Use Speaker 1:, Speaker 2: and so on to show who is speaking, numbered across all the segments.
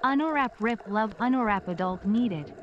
Speaker 1: Unwrap rip love unwrap adult needed.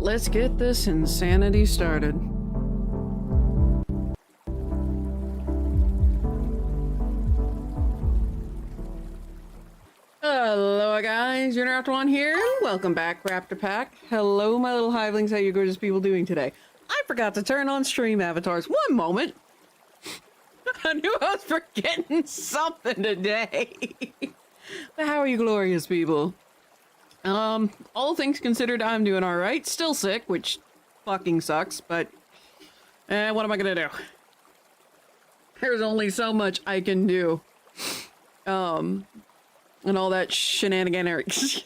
Speaker 2: let's get this insanity started. Hello guys, you're Raptor One here. Welcome back, Raptor Pack. Hello my little hivelings, how you gorgeous people doing today? I forgot to turn on stream avatars. One moment. I knew I was forgetting something today. But how are you glorious people? All things considered, I'm doing alright. Still sick, which fucking sucks, but what am I gonna do? There's only so much I can do. And all that shenanigans.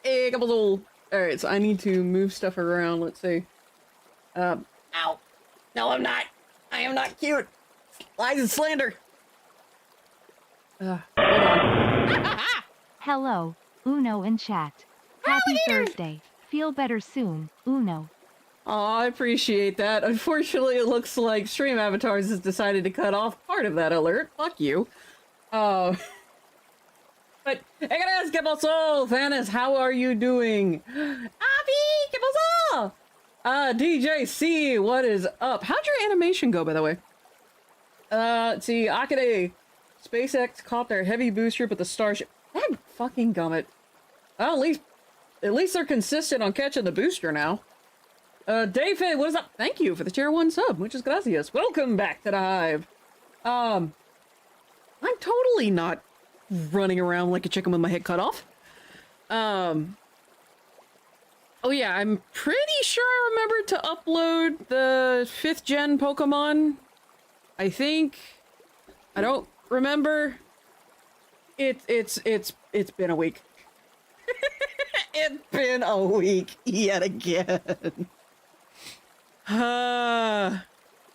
Speaker 2: Hey, couple little... Alright, so I need to move stuff around, let's see. Ow. No, I'm not. I am not cute. Lies and slander. Hold on.
Speaker 1: Hello, Uno in chat. Happy Thursday. Feel better soon, Uno.
Speaker 2: Oh, I appreciate that. Unfortunately, it looks like Stream Avatars has decided to cut off part of that alert. Fuck you. But, hey guys, ¿qué pasó? Thanos, how are you doing? Avi, ¿qué pasó? DJC, what is up? How'd your animation go, by the way? Let's see, Akade, SpaceX caught their heavy booster with the Starship. That fucking gummit. Well, at least they're consistent on catching the booster now. Dave, what is up? Thank you for the tier 1 sub, muchas gracias. Welcome back to the Hive. I'm totally not running around like a chicken with my head cut off. Oh yeah, I'm pretty sure I remembered to upload the 5th gen Pokemon. I think. I don't remember. It's been a week. It's been a week yet again.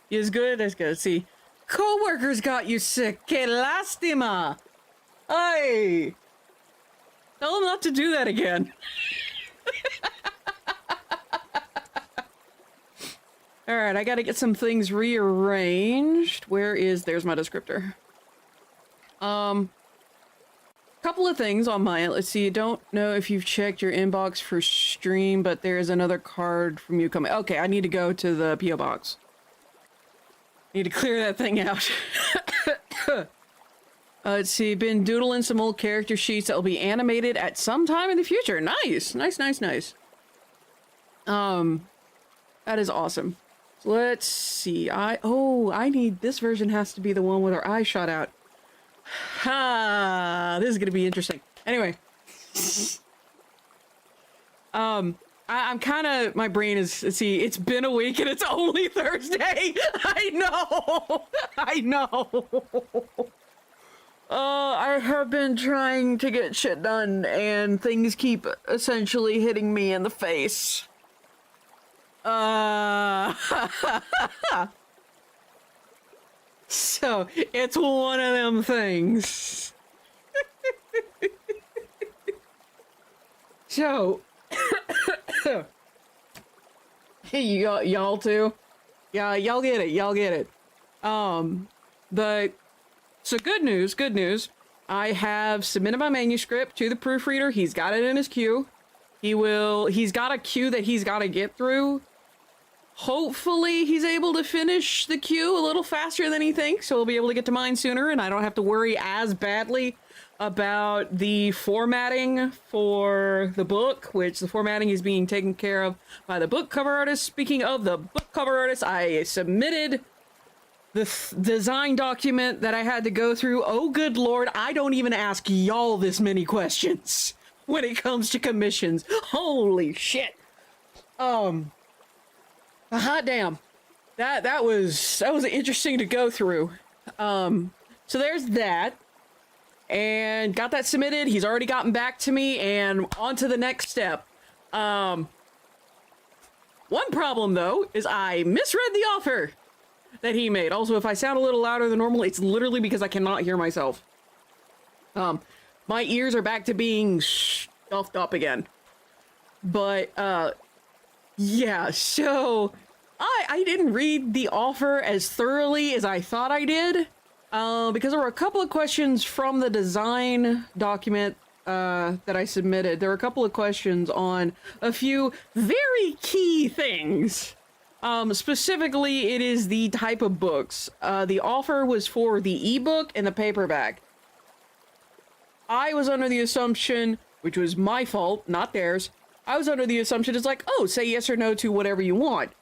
Speaker 2: Is good. That's good. See, coworkers got you sick. Que lástima. Hey, tell them not to do that again. All right, I got to get some things rearranged. There's my descriptor. Couple of things on my end. Let's see. Don't know if you've checked your inbox for stream, but there is another card from you coming. Okay, I need to go to the PO box. Need to clear that thing out. Let's see. Been doodling some old character sheets that will be animated at some time in the future. Nice, nice, nice, nice. That is awesome. So let's see. I need this version has to be the one with our eyes shot out. Ha! This is gonna be interesting. Anyway, I'm kind of, my brain is, see, it's been a week and it's only Thursday. I know. I have been trying to get shit done and things keep essentially hitting me in the face. So, it's one of them things. So, y'all too? Yeah, y'all get it. So good news. I have submitted my manuscript to the proofreader. He's got it in his queue. He's got a queue that he's got to get through. Hopefully he's able to finish the queue a little faster than he thinks, so he'll be able to get to mine sooner, and I don't have to worry as badly about the formatting for the book, which the formatting is being taken care of by the book cover artist. Speaking of the book cover artist, I submitted the design document that I had to go through. Oh, good lord, I don't even ask y'all this many questions when it comes to commissions. Holy shit. Hot damn. That was interesting to go through. So there's that. And got that submitted. He's already gotten back to me, and on to the next step. One problem though is I misread the offer that he made. Also, if I sound a little louder than normal, it's literally because I cannot hear myself. My ears are back to being stuffed up again. But yeah, so I didn't read the offer as thoroughly as I thought I did, because there were a couple of questions from the design document that I submitted, there were a couple of questions on a few very key things. Specifically, it is the type of books. The offer was for the ebook and the paperback. I was under the assumption, which was my fault, not theirs. I was under the assumption it's like, oh, say yes or no to whatever you want.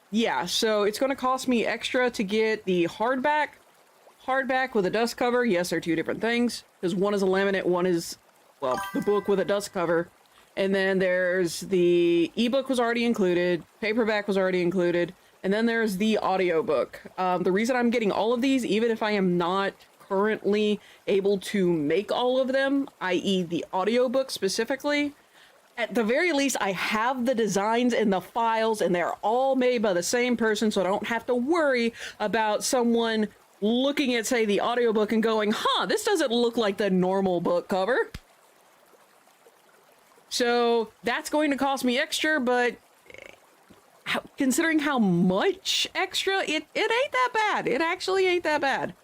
Speaker 2: Yeah, so it's going to cost me extra to get the hardback. Hardback with a dust cover. Yes, they're two different things. Because one is a laminate, one is, well, the book with a dust cover. And then there's the ebook was already included. Paperback was already included. And then there's the audiobook. The reason I'm getting all of these, even if I am not currently able to make all of them, i.e. the audiobook specifically, at the very least, I have the designs and the files, and they're all made by the same person, so I don't have to worry about someone looking at, say, the audiobook and going, huh, this doesn't look like the normal book cover. So that's going to cost me extra, but considering how much extra, it ain't that bad. It actually ain't that bad.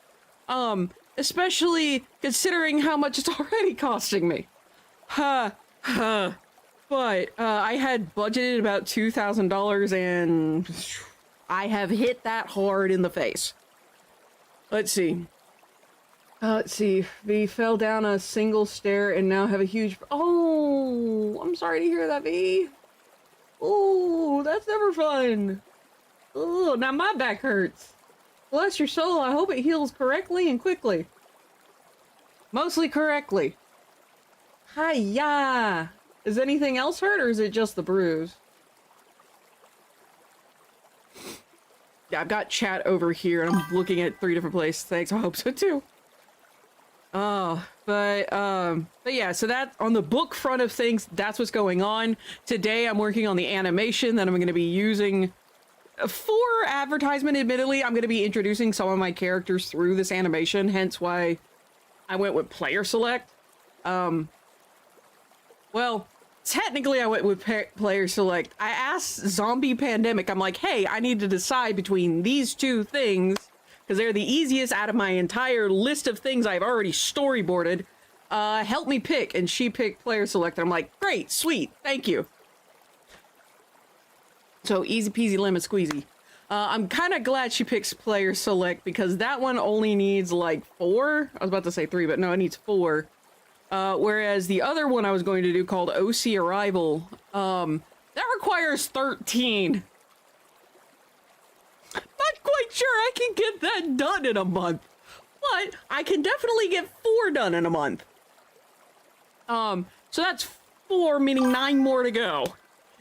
Speaker 2: Especially considering how much it's already costing me. But I had budgeted about $2,000 and I have hit that hard in the face. Let's see. V fell down a single stair and now have a huge... Oh, I'm sorry to hear that, V. Oh, that's never fun. Oh, now my back hurts. Bless your soul, I hope it heals correctly and quickly. Mostly correctly. Hiya! Is anything else hurt, or is it just the bruise? Yeah, I've got chat over here, and I'm looking at 3 different places. Thanks, I hope so too. Oh, but yeah, so that, on the book front of things, that's what's going on. Today, I'm working on the animation that I'm going to be using for advertisement. Admittedly, I'm going to be introducing some of my characters through this animation, hence why I went with player select. Well, technically I went with player select. I asked Zombie Pandemic, I'm like, hey, I need to decide between these 2 things, because they're the easiest out of my entire list of things I've already storyboarded. Help me pick, and she picked player select. I'm like, great, sweet, thank you. So easy peasy lemon squeezy. I'm kind of glad she picks player select, because that one only needs like 4. I was about to say 3, but no, it needs 4. Whereas the other one I was going to do, called OC Arrival, that requires 13. Not quite sure I can get that done in a month, but I can definitely get 4 done in a month. So that's 4, meaning 9 more to go.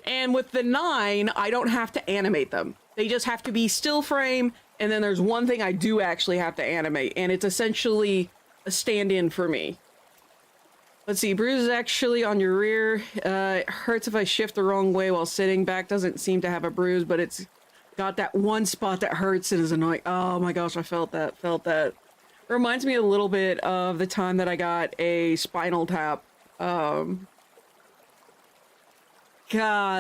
Speaker 2: And with the 9, I don't have to animate them. They just have to be still frame, and then there's one thing I do actually have to animate, and it's essentially a stand-in for me. Let's see, bruise is actually on your rear. It hurts if I shift the wrong way while sitting. Back doesn't seem to have a bruise, but it's got that one spot that hurts and is annoying. Oh my gosh, I felt that. Reminds me a little bit of the time that I got a spinal tap. God,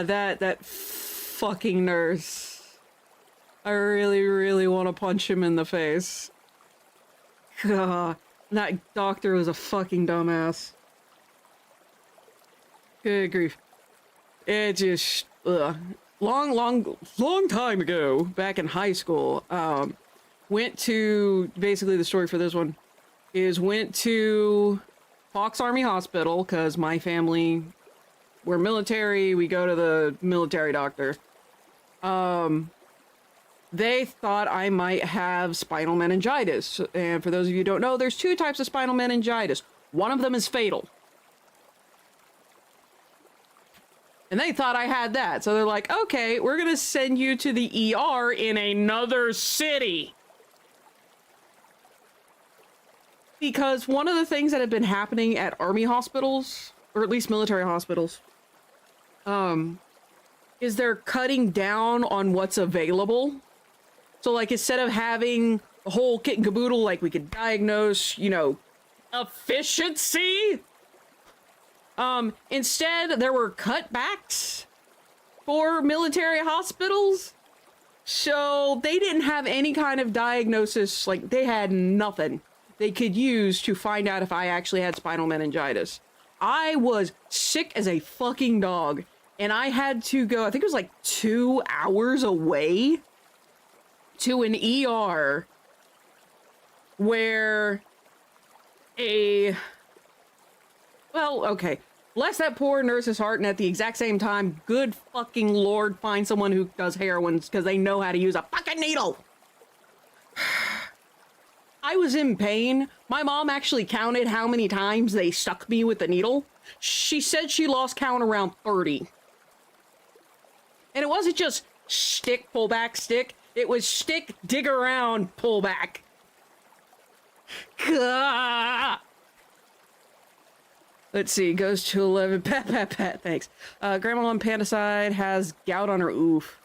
Speaker 2: that fucking nurse. I really, really want to punch him in the face. God, that doctor was a fucking dumbass. Good grief. It just, long time ago, back in high school, went to, basically the story for this one, is went to Fox Army Hospital, because my family, we're military, we go to the military doctor. They thought I might have spinal meningitis, and for those of you who don't know, there's 2 types of spinal meningitis. One of them is fatal. And they thought I had that. So they're like, okay, we're going to send you to the ER in another city. Because one of the things that have been happening at army hospitals, or at least military hospitals, is they're cutting down on what's available. So like, instead of having the whole kit and caboodle, like we could diagnose, you know, efficiency, instead there were cutbacks for military hospitals. So they didn't have any kind of diagnosis, like they had nothing. they could use to find out if I actually had spinal meningitis. I was sick as a fucking dog, and I had to go, I think it was like 2 hours away to an ER where well, okay. Bless that poor nurse's heart, and at the exact same time, good fucking Lord, find someone who does heroin because they know how to use a fucking needle. I was in pain. My mom actually counted how many times they stuck me with the needle. She said she lost count around 30. And it wasn't just stick, pull back, stick. It was stick, dig around, pull back. Gah! Let's see, goes to 11. Pat, pat, pat, thanks. Grandma on Pandicide has gout on her oof.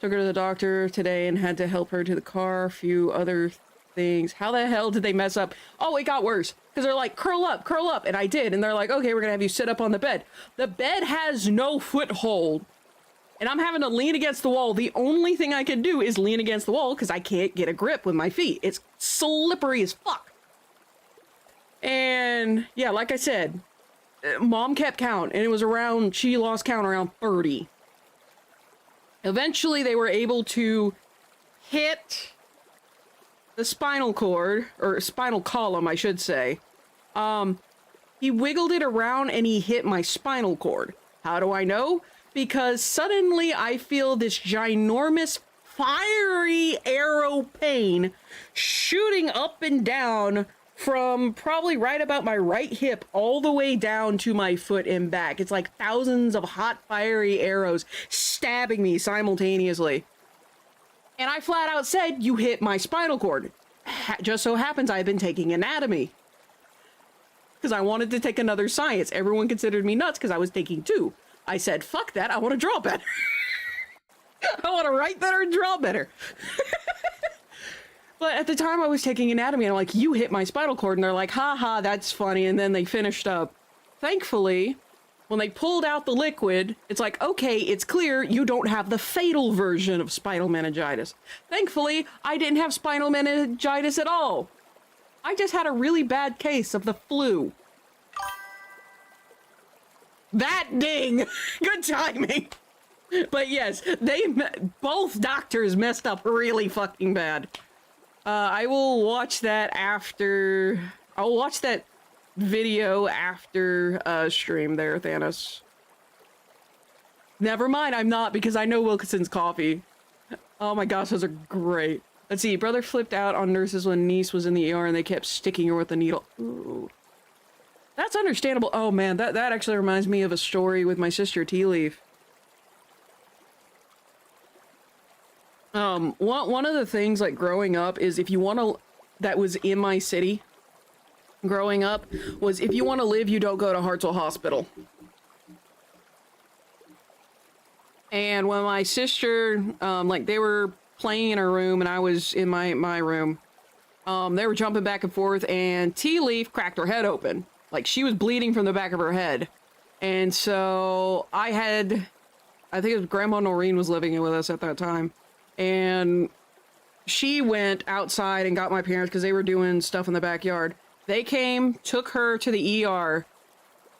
Speaker 2: Took her to the doctor today and had to help her to the car. A few other things. How the hell did they mess up? Oh, it got worse. Because they're like, curl up, curl up. And I did. And they're like, okay, we're going to have you sit up on the bed. The bed has no foothold. And I'm having to lean against the wall. The only thing I can do is lean against the wall because I can't get a grip with my feet. It's slippery as fuck. And yeah, like I said, Mom kept count, and it was around, she lost count around 30. Eventually, they were able to hit the spinal cord, or spinal column, I should say. He wiggled it around, and he hit my spinal cord. How do I know? Because suddenly, I feel this ginormous, fiery arrow pain shooting up and down from probably right about my right hip all the way down to my foot and back. It's like thousands of hot, fiery arrows stabbing me simultaneously. And I flat out said, you hit my spinal cord. Just so happens I've been taking anatomy. Because I wanted to take another science. Everyone considered me nuts because I was taking 2. I said, fuck that, I want to draw better. I want to write better and draw better. But at the time I was taking anatomy, and I'm like, you hit my spinal cord. And they're like, haha, that's funny. And then they finished up. Thankfully, when they pulled out the liquid, it's like, okay, it's clear you don't have the fatal version of spinal meningitis. Thankfully, I didn't have spinal meningitis at all. I just had a really bad case of the flu. That ding! Good timing! But yes, both doctors messed up really fucking bad. I will watch that after... I'll watch that video after stream there, Thanos. Never mind, I'm not, because I know Wilkinson's coffee. Oh my gosh, those are great. Let's see, brother flipped out on nurses when niece was in the ER and they kept sticking her with the needle. Ooh. That's understandable. Oh man, that actually reminds me of a story with my sister Tea Leaf. One of the things, like, growing up is if you want to, that was in my city growing up, was if you want to live, you don't go to Hartselle Hospital. And when my sister, like, they were playing in her room and I was in my room, they were jumping back and forth and Tea Leaf cracked her head open. Like, she was bleeding from the back of her head. And so I think it was Grandma Noreen was living with us at that time. And she went outside and got my parents because they were doing stuff in the backyard. They came, took her to the ER.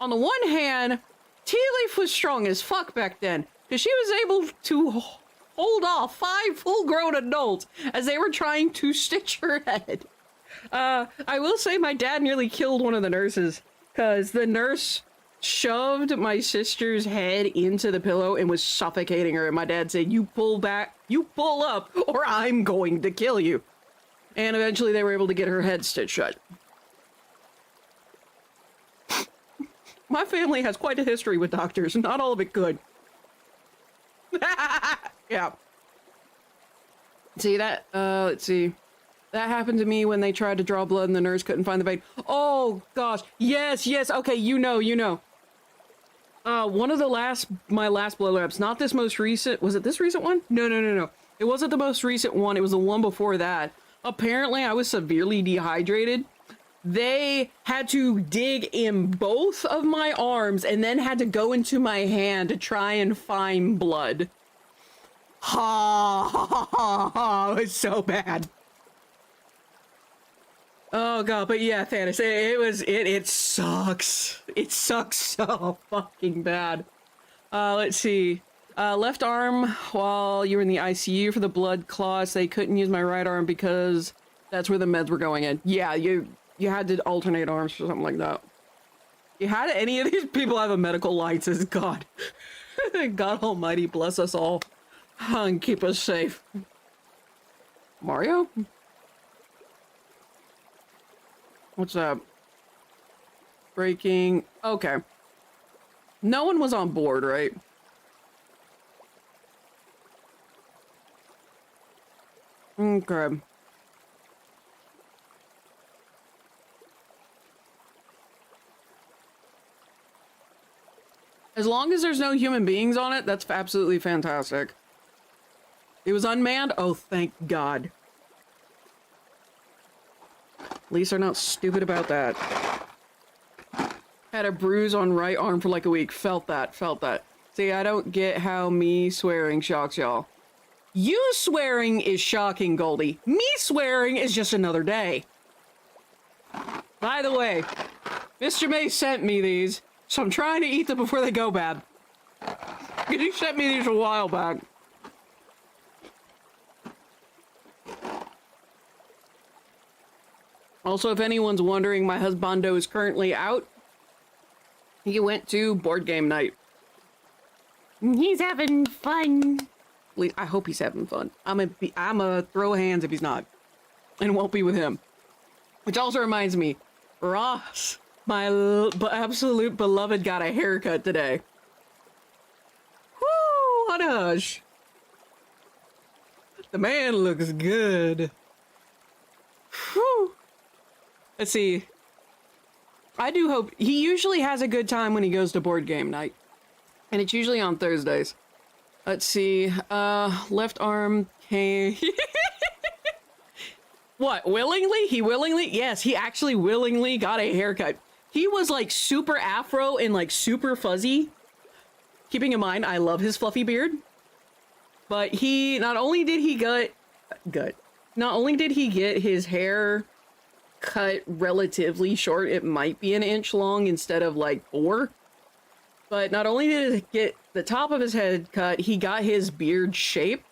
Speaker 2: On the one hand, Tea Leaf was strong as fuck back then because she was able to hold off 5 full-grown adults as they were trying to stitch her head. I will say my dad nearly killed one of the nurses because the nurse shoved my sister's head into the pillow and was suffocating her. And my dad said, you pull back, you pull up, or I'm going to kill you. And eventually they were able to get her head stitched shut. My family has quite a history with doctors, not all of it good. Yeah. See that? Let's see. That happened to me when they tried to draw blood and the nurse couldn't find the vein. Oh, gosh. Yes, yes. Okay, you know. One of my last blood labs, not this most recent. Was it this recent one? No. It wasn't the most recent one. It was the one before that. Apparently, I was severely dehydrated. They had to dig in both of my arms and then had to go into my hand to try and find blood. Ha ha ha ha. It was so bad. Oh god, but yeah, Thanos, it sucks. It sucks so fucking bad. Let's see. Left arm while you were in the ICU for the blood clots. They couldn't use my right arm because that's where the meds were going in. Yeah, you had to alternate arms or something like that. You had any of these people have a medical license? God. God almighty bless us all and keep us safe. Mario? What's up? Breaking. Okay. No one was on board, right? Okay. As long as there's no human beings on it, that's absolutely fantastic. It was unmanned? Oh, thank God. At least they're not stupid about that. Had a bruise on right arm for like a week. Felt that. See, I don't get how me swearing shocks y'all. You swearing is shocking, Goldie. Me swearing is just another day. By the way, Mr. May sent me these, so I'm trying to eat them before they go bad. He sent me these a while back. Also, if anyone's wondering, my husbando is currently out. He went to board game night. He's having fun. At least, I hope he's having fun. I'm gonna throw hands if he's not. And won't be with him. Which also reminds me, Ross, my absolute beloved, got a haircut today. Woo, what a hush. The man looks good. Whew. Let's see. I do hope he usually has a good time when he goes to board game night. And it's usually on Thursdays. Let's see. Left arm came. What, willingly? He willingly? Yes, he actually willingly got a haircut. He was like super afro and like super fuzzy. Keeping in mind, I love his fluffy beard. But he, not only did he get his hair cut relatively short, it might be an inch long instead of like 4. But not only did he get the top of his head cut, he got his beard shaped.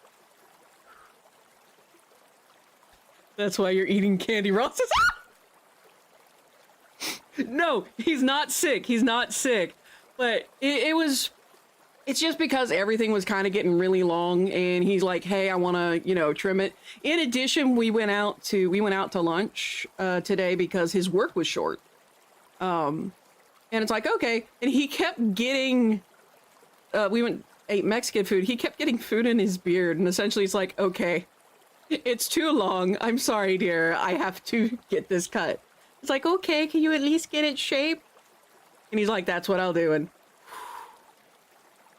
Speaker 2: That's why you're eating candy, Ross. No, he's not sick. He's not sick. But it's just because everything was kind of getting really long, and he's like, hey, I want to, trim it. In addition, we went out to lunch today because his work was short. And it's like, okay. And he kept getting, ate Mexican food. He kept getting food in his beard, and essentially it's like, okay, it's too long. I'm sorry, dear. I have to get this cut. It's like, okay, can you at least get it shaped? And he's like, that's what I'll do. And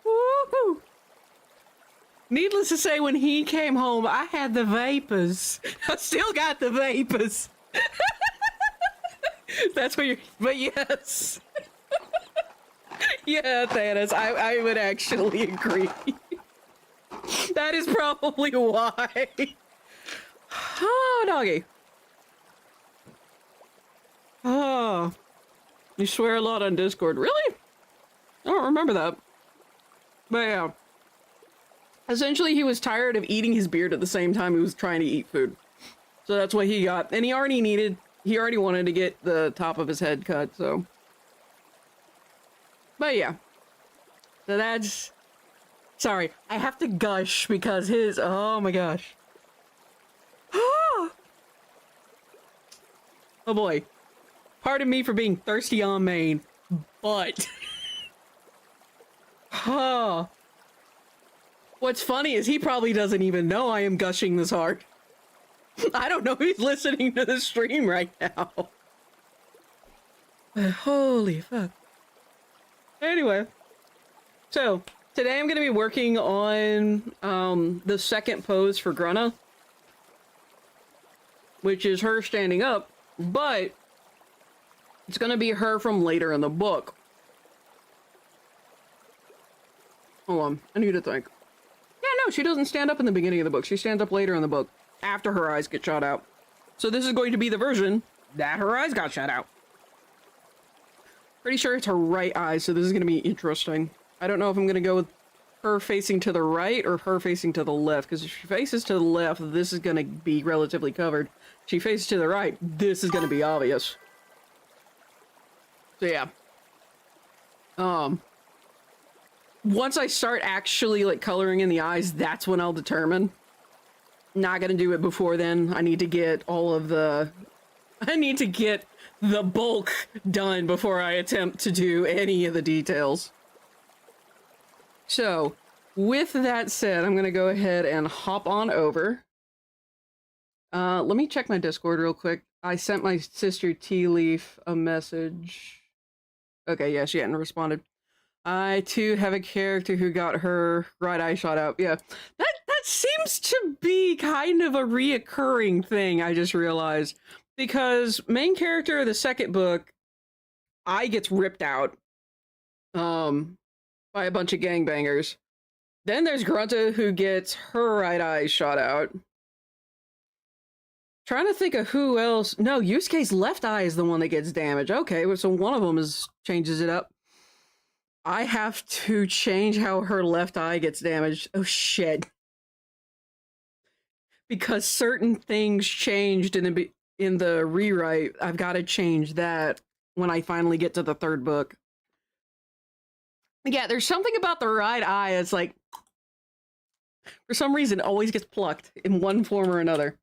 Speaker 2: woohoo! Needless to say, when he came home, I had the vapors. I still got the vapors. That's what you're, but yes. Yeah, Thanos, I would actually agree. That is probably why. Oh, doggy. Oh, you swear a lot on Discord. Really? I don't remember that. But yeah. Essentially, he was tired of eating his beard at the same time he was trying to eat food. So that's what he got. And he already wanted to get the top of his head cut, so. But yeah. So that's... Sorry, I have to gush because his... Oh my gosh. Oh boy. Pardon me for being thirsty on main, but... Oh. What's funny is he probably doesn't even know I am gushing this hard. I don't know if he's listening to the stream right now. Holy fuck. Anyway. So, today I'm going to be working on the second pose for Grunna. Which is her standing up, but it's going to be her from later in the book. Hold on, I need to think. Yeah, no, she doesn't stand up in the beginning of the book. She stands up later in the book, after her eyes get shot out. So this is going to be the version that her eyes got shot out. Pretty sure it's her right eye, so this is gonna be interesting. I don't know if I'm gonna go with her facing to the right or her facing to the left, because if she faces to the left, this is gonna be relatively covered. If she faces to the right, this is gonna be obvious. So yeah. Once I start actually like coloring in the eyes, that's when I'll determine. Not gonna do it before then. I need to get the bulk done before I attempt to do any of the details. So, with that said, I'm gonna go ahead and hop on over. Let me check my Discord real quick. I sent my sister Tea Leaf a message. Okay, yeah, she hadn't responded. I too have a character who got her right eye shot out. Yeah, that seems to be kind of a reoccurring thing, I just realized. Because main character of the second book, eye gets ripped out by a bunch of gangbangers. Then there's Grunta, who gets her right eye shot out. Trying to think of who else. No, Yusuke's left eye is the one that gets damaged. Okay, so one of them changes it up. I have to change how her left eye gets damaged. Oh shit. Because certain things changed in the rewrite, I've got to change that when I finally get to the third book. Yeah, there's something about the right eye that's like, for some reason, always gets plucked in one form or another.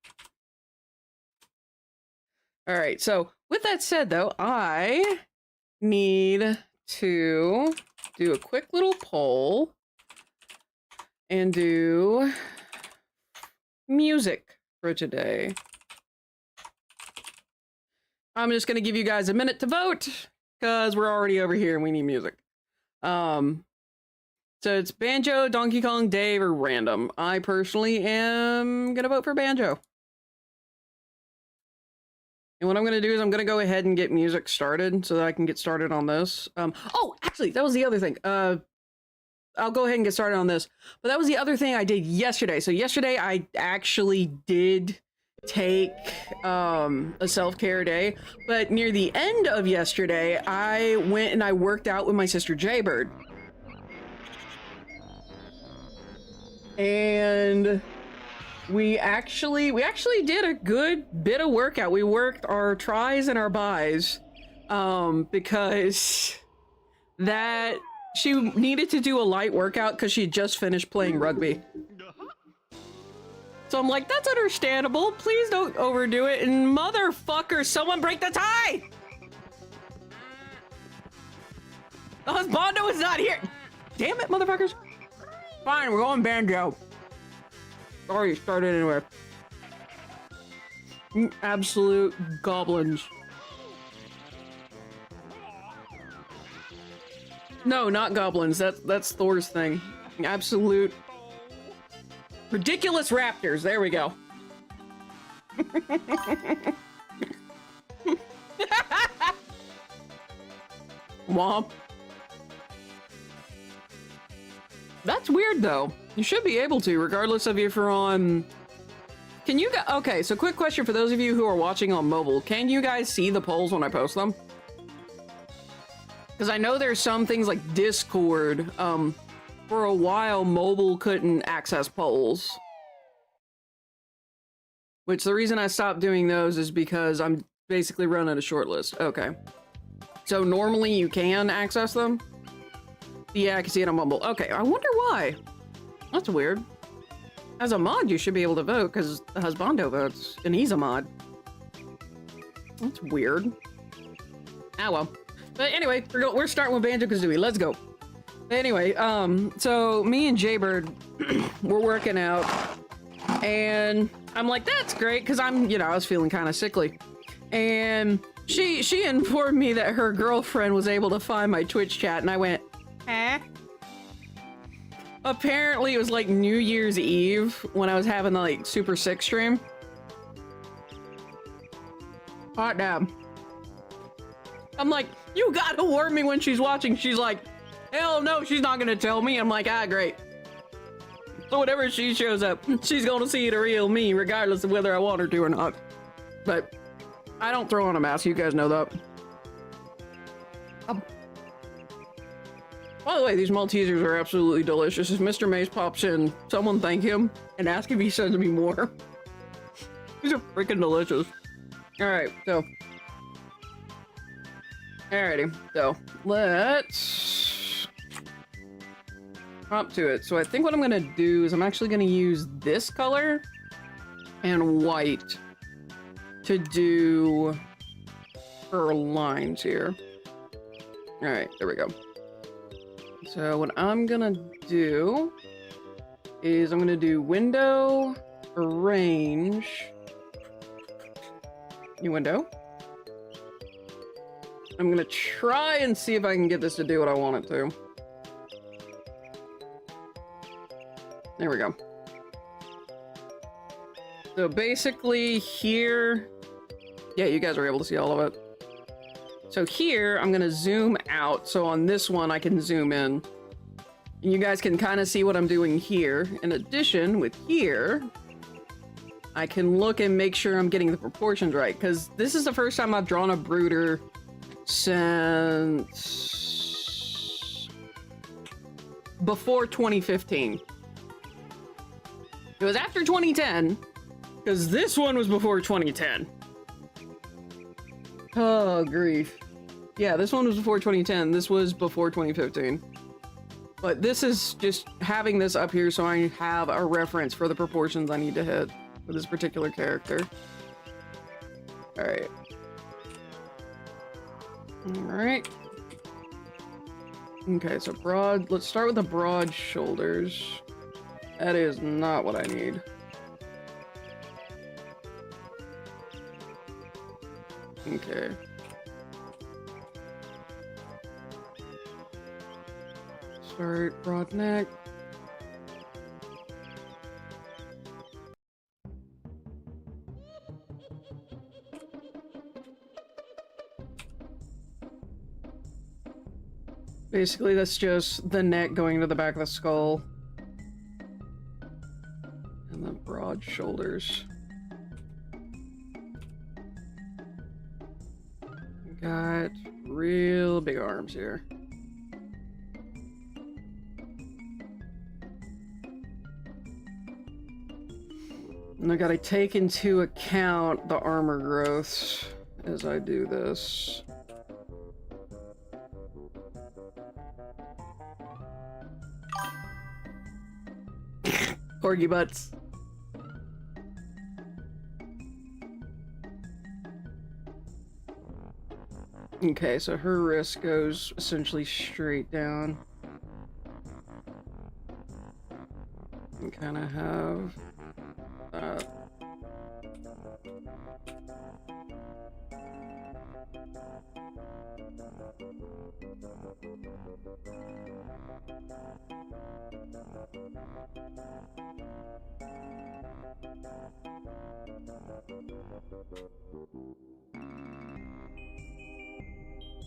Speaker 2: Alright, so with that said though, I need to do a quick little poll and do music for today. I'm just gonna give you guys a minute to vote because we're already over here and we need music. So it's Banjo, Donkey Kong, Dave, or random. I personally am gonna vote for Banjo. And what I'm going to do is I'm going to go ahead and get music started so that I can get started on this. Oh, actually, that was the other thing. I'll go ahead and get started on this. But that was the other thing I did yesterday. So yesterday I actually did take a self-care day. But near the end of yesterday, I went and I worked out with my sister Jaybird. And we actually did a good bit of workout. We worked our tries and our buys, because that she needed to do a light workout because she had just finished playing rugby. So I'm like, that's understandable. Please don't overdo it. And motherfucker, someone break the tie! The husbando is not here. Damn it, motherfuckers. Fine, we're going Banjo. Already started anyway. Absolute goblins. No, not goblins. That's Thor's thing. Absolute ridiculous raptors. There we go. Womp. That's weird though. You should be able to, regardless of if you're on... Can you guys... Okay, so quick question for those of you who are watching on mobile. Can you guys see the polls when I post them? Because I know there's some things like Discord. For a while, mobile couldn't access polls. Which the reason I stopped doing those is because I'm basically running a short list. Okay. So normally you can access them? Yeah, I can see it on mobile. Okay, I wonder why. That's weird. As a mod, you should be able to vote because the husbando votes, and he's a mod. That's weird. Ah, well. But anyway, we're starting with Banjo-Kazooie. Let's go. Anyway, so me and Jaybird were working out, and I'm like, that's great, because I was feeling kind of sickly. And she informed me that her girlfriend was able to find my Twitch chat, and I went, huh? Apparently it was like New Year's Eve when I was having the like super sick stream. Hot damn. I'm like, you gotta warn me when she's watching. She's like, hell no, she's not gonna tell me. I'm like, ah, great. So whenever she shows up, she's gonna see the real me, regardless of whether I want her to or not. But I don't throw on a mask, you guys know that. By the way, these Maltesers are absolutely delicious. If Mr. Mace pops in, someone thank him and ask if he sends me more. These are freaking delicious. Alright, so. Alrighty, so let's hop to it. So I think what I'm gonna do is I'm actually gonna use this color and white to do her lines here. Alright, there we go. So what I'm gonna do is I'm gonna do window, arrange, new window. I'm gonna try and see if I can get this to do what I want it to. There we go. So basically here, yeah, you guys are able to see all of it. So here, I'm gonna zoom out, so on this one I can zoom in. And you guys can kind of see what I'm doing here. In addition, with here, I can look and make sure I'm getting the proportions right, because this is the first time I've drawn a brooder since before 2015. It was after 2010, because this one was before 2010. Oh, grief. Yeah, this one was before 2010. This was before 2015. But this is just having this up here so I have a reference for the proportions I need to hit for this particular character. Alright. Alright. Okay, so broad. Let's start with the broad shoulders. That is not what I need. Okay. Start broad neck. Basically, that's just the neck going to the back of the skull. And the broad shoulders. Got real big arms here. And I gotta take into account the armor growths as I do this. Corgi butts. Okay, so her wrist goes essentially straight down. And kind of have that.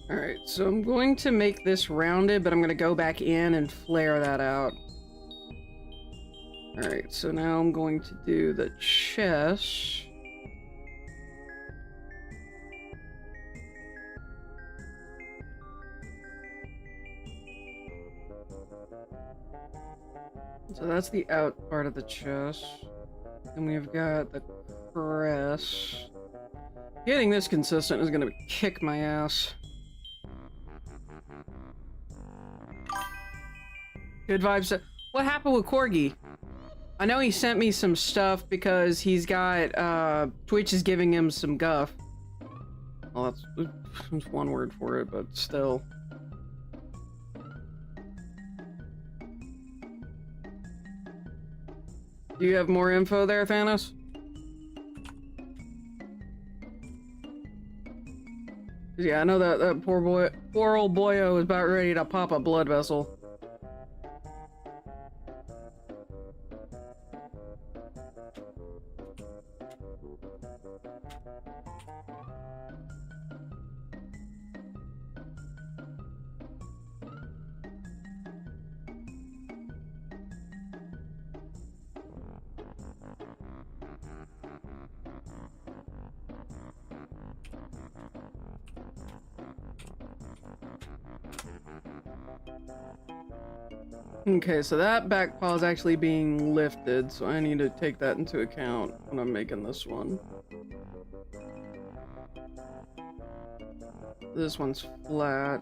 Speaker 2: Alright, so I'm going to make this rounded, but I'm going to go back in and flare that out. Alright, so now I'm going to do the chest. So that's the out part of the chest. And we've got the crest. Getting this consistent is going to kick my ass. Good vibes. What happened with Corgi? I know he sent me some stuff because he's got, Twitch is giving him some guff. Well, that's one word for it, but still. Do you have more info there, Thanos? Yeah, I know that poor old boyo is about ready to pop a blood vessel. Okay, so that back paw is actually being lifted, so I need to take that into account when I'm making this one. This one's flat.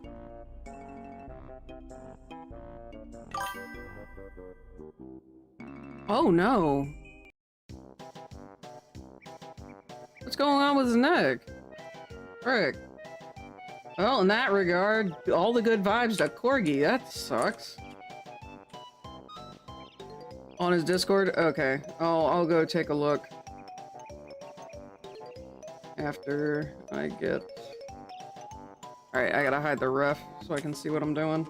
Speaker 2: Oh no! What's going on with his neck? Frick. Well, in that regard, all the good vibes to Corgi. That sucks. On his Discord? Okay. I'll go take a look. After I get... Alright, I gotta hide the ref so I can see what I'm doing.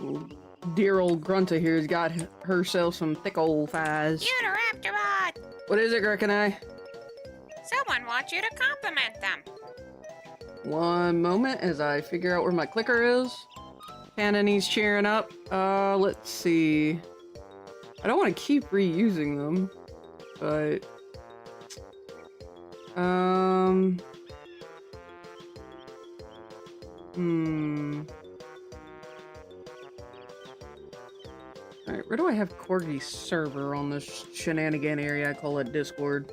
Speaker 2: Ooh, dear old Grunta here's got herself some thick old thighs.
Speaker 3: Uteraptorod!
Speaker 2: What is it, Gurkanai?
Speaker 3: Someone wants you to compliment them.
Speaker 2: One moment as I figure out where my clicker is. Cannone's cheering up. Let's see. I don't want to keep reusing them, but... Alright, where do I have Corgi's server on this shenanigan area I call it Discord?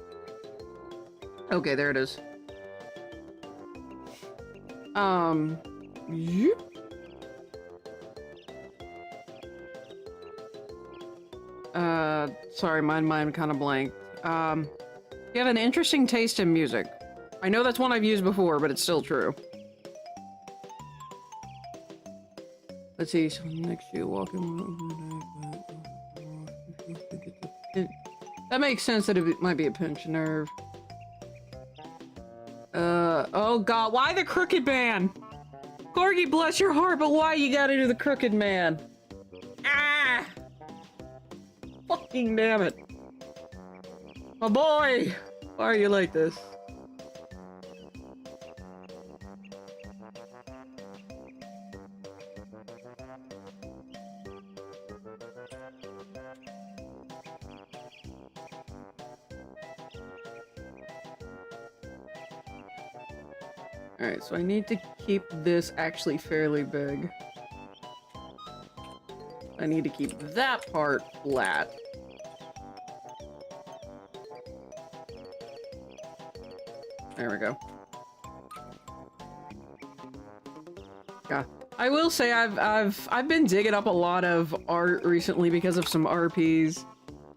Speaker 2: Okay, there it is. Yep. Sorry, mine kind of blanked. You have an interesting taste in music. I know that's one I've used before, but it's still true. Let's see, so next you walking. That makes sense that it might be a pinched nerve. Oh god, why the crooked man? Corgi, bless your heart, but why you gotta do the crooked man? Ah! Fucking damn it. My boy! Why are you like this? Alright, so I need to keep this actually fairly big. I need to keep that part flat. There we go. Yeah. I will say I've been digging up a lot of art recently because of some RPs.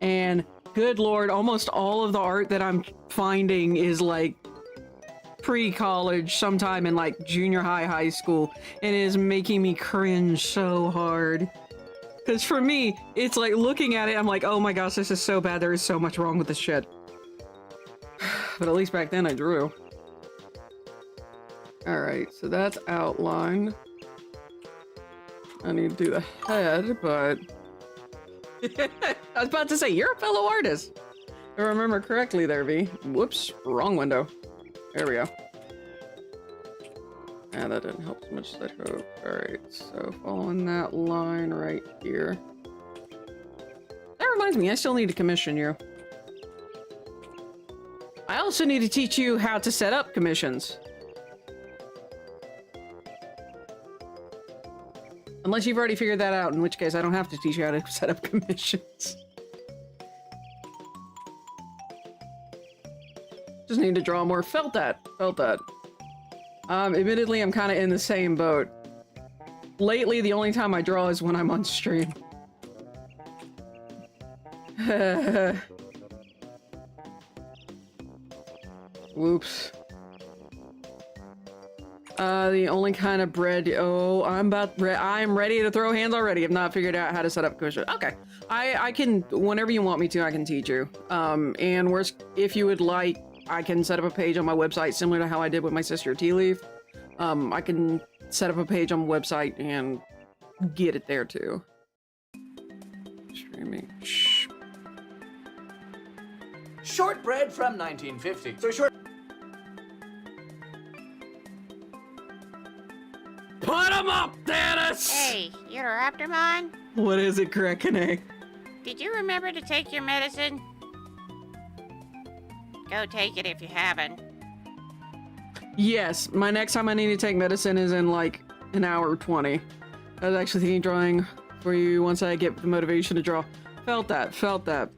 Speaker 2: And good lord, almost all of the art that I'm finding is like pre-college, sometime in like junior high school, and it is making me cringe so hard. Because for me, it's like looking at it, I'm like, oh my gosh, this is so bad, there is so much wrong with this shit. But at least back then I drew. Alright, so that's outlined. I need to do the head, but... I was about to say, you're a fellow artist! If I remember correctly there, V. Whoops, wrong window. There we go. Yeah, that didn't help as much as I'd hope. Alright, so following that line right here. That reminds me, I still need to commission you. I also need to teach you how to set up commissions. Unless you've already figured that out, in which case I don't have to teach you how to set up commissions. Just need to draw more. Felt that. Admittedly, I'm kind of in the same boat. Lately, the only time I draw is when I'm on stream. Whoops. The only kind of bread. Oh, I'm ready to throw hands already. I've not figured out how to set up commission. Okay, I can, whenever you want me to, I can teach you. And worst, if you would like, I can set up a page on my website similar to how I did with my sister Tea Leaf. I can set up a page on the website and get it there too. Streaming. Shh.
Speaker 4: Shortbread from 1950. So short.
Speaker 2: Put him up, Dennis!
Speaker 3: Hey, Uteraptormon?
Speaker 2: What is it, Krekene?
Speaker 3: Did you remember to take your medicine? Go take it if you haven't.
Speaker 2: Yes, my next time I need to take medicine is in like an hour 20. I was actually thinking drawing for you once I get the motivation to draw. Felt that.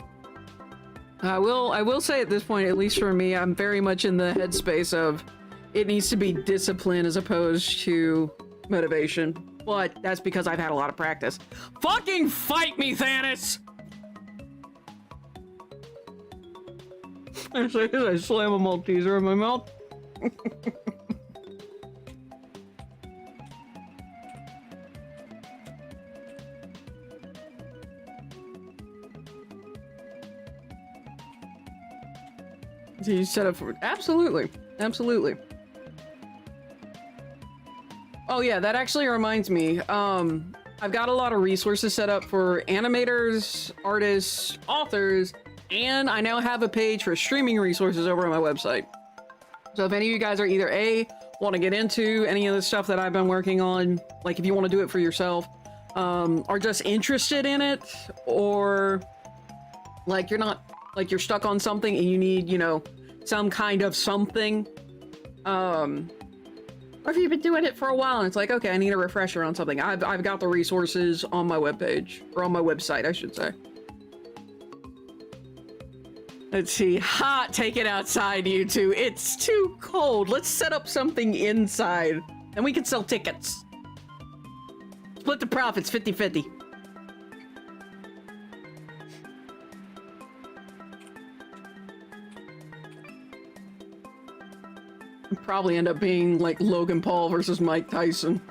Speaker 2: I will say at this point, at least for me, I'm very much in the headspace of it needs to be discipline as opposed to motivation. But that's because I've had a lot of practice. Fucking fight me, Thanos! I slam a Malteser in my mouth. So you set up for absolutely. Oh yeah, that actually reminds me. I've got a lot of resources set up for animators, artists, authors, and I now have a page for streaming resources over on my website. So if any of you guys are either A, want to get into any of the stuff that I've been working on, like if you want to do it for yourself, are just interested in it, or like you're stuck on something and you need, you know, some kind of something, or if you've been doing it for a while and it's like, okay, I need a refresher on something, I've got the resources on my webpage, or on my website, I should say. Let's see. Ha! Take it outside, you two. It's too cold. Let's set up something inside. And we can sell tickets. Split the profits 50-50. Probably end up being like Logan Paul versus Mike Tyson.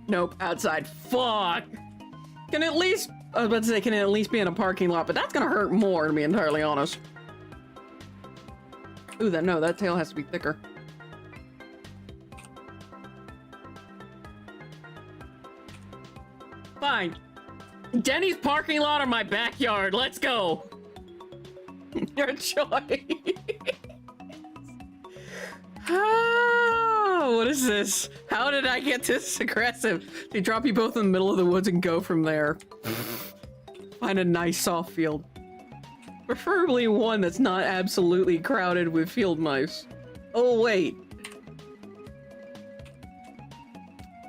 Speaker 2: Nope, outside. Fuck! Can at least, I was about to say, can it at least be in a parking lot, but that's gonna hurt more, to be entirely honest. Ooh, that tail has to be thicker. Fine. Denny's parking lot or my backyard, let's go! Your choice. Oh, what is this? How did I get this aggressive? They drop you both in the middle of the woods and go from there. Find a nice soft field. Preferably one that's not absolutely crowded with field mice. Oh, wait.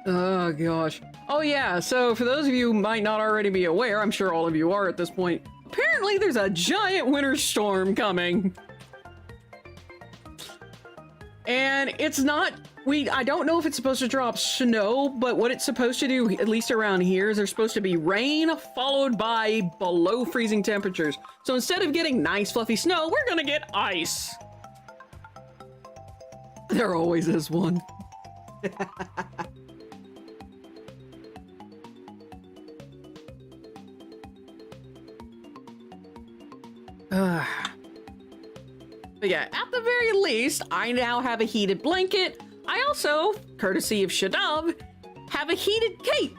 Speaker 2: Oh, gosh. Oh, yeah, so for those of you who might not already be aware, I'm sure all of you are at this point, apparently there's a giant winter storm coming. And it's not, I don't know if it's supposed to drop snow, but what it's supposed to do, at least around here, is there's supposed to be rain followed by below freezing temperatures. So instead of getting nice fluffy snow, we're gonna get ice. There always is one. But yeah, at the very least, I now have a heated blanket. I also, courtesy of Shadov, have a heated cape.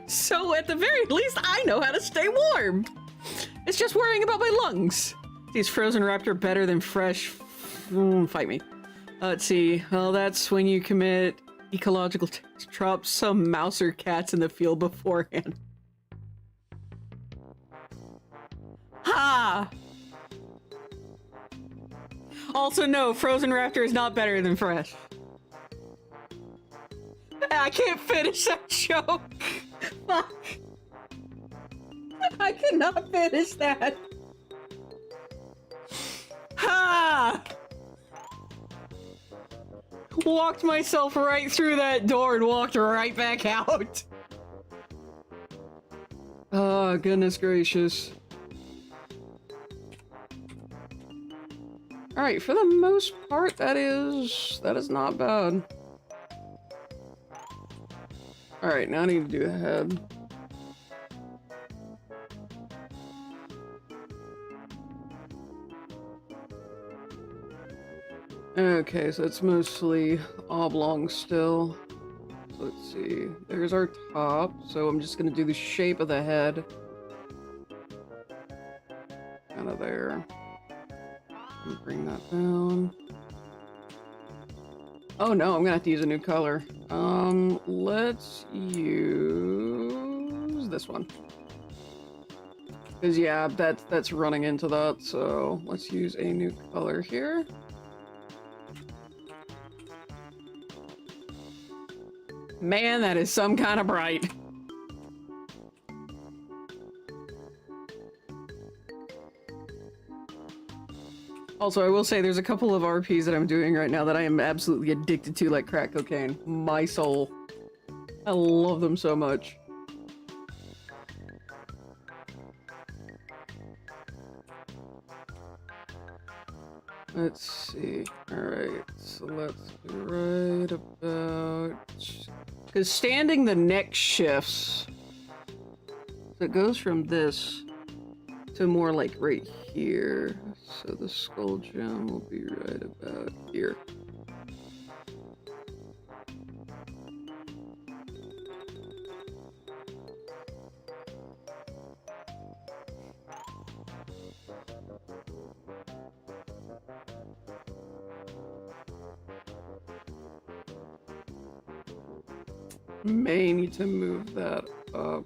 Speaker 2: So at the very least, I know how to stay warm. It's just worrying about my lungs. Is frozen raptor better than fresh? Fight me. Let's see. Well, that's when you commit ecological drop some mouse or cats in the field beforehand. Ha! Also, no, frozen raptor is not better than fresh. I can't finish that joke. Fuck. I cannot finish that. Ha! Walked myself right through that door and walked right back out. Oh, goodness gracious. Alright, for the most part, that is not bad. Alright, now I need to do the head. Okay, so it's mostly oblong still. So let's see. There's our top, so I'm just gonna do the shape of the head. Kind of there. Bring that down. Oh no, I'm gonna have to use a new color. Let's use this one. Because yeah, that's running into that, so let's use a new color here. Man, that is some kind of bright. Also, I will say there's a couple of RPs that I'm doing right now that I am absolutely addicted to like crack cocaine. My soul. I love them so much. Let's see. Alright, so let's be right about... Because standing the neck shifts. So it goes from this to more like right here. So the skull gem will be right about here. May need to move that up.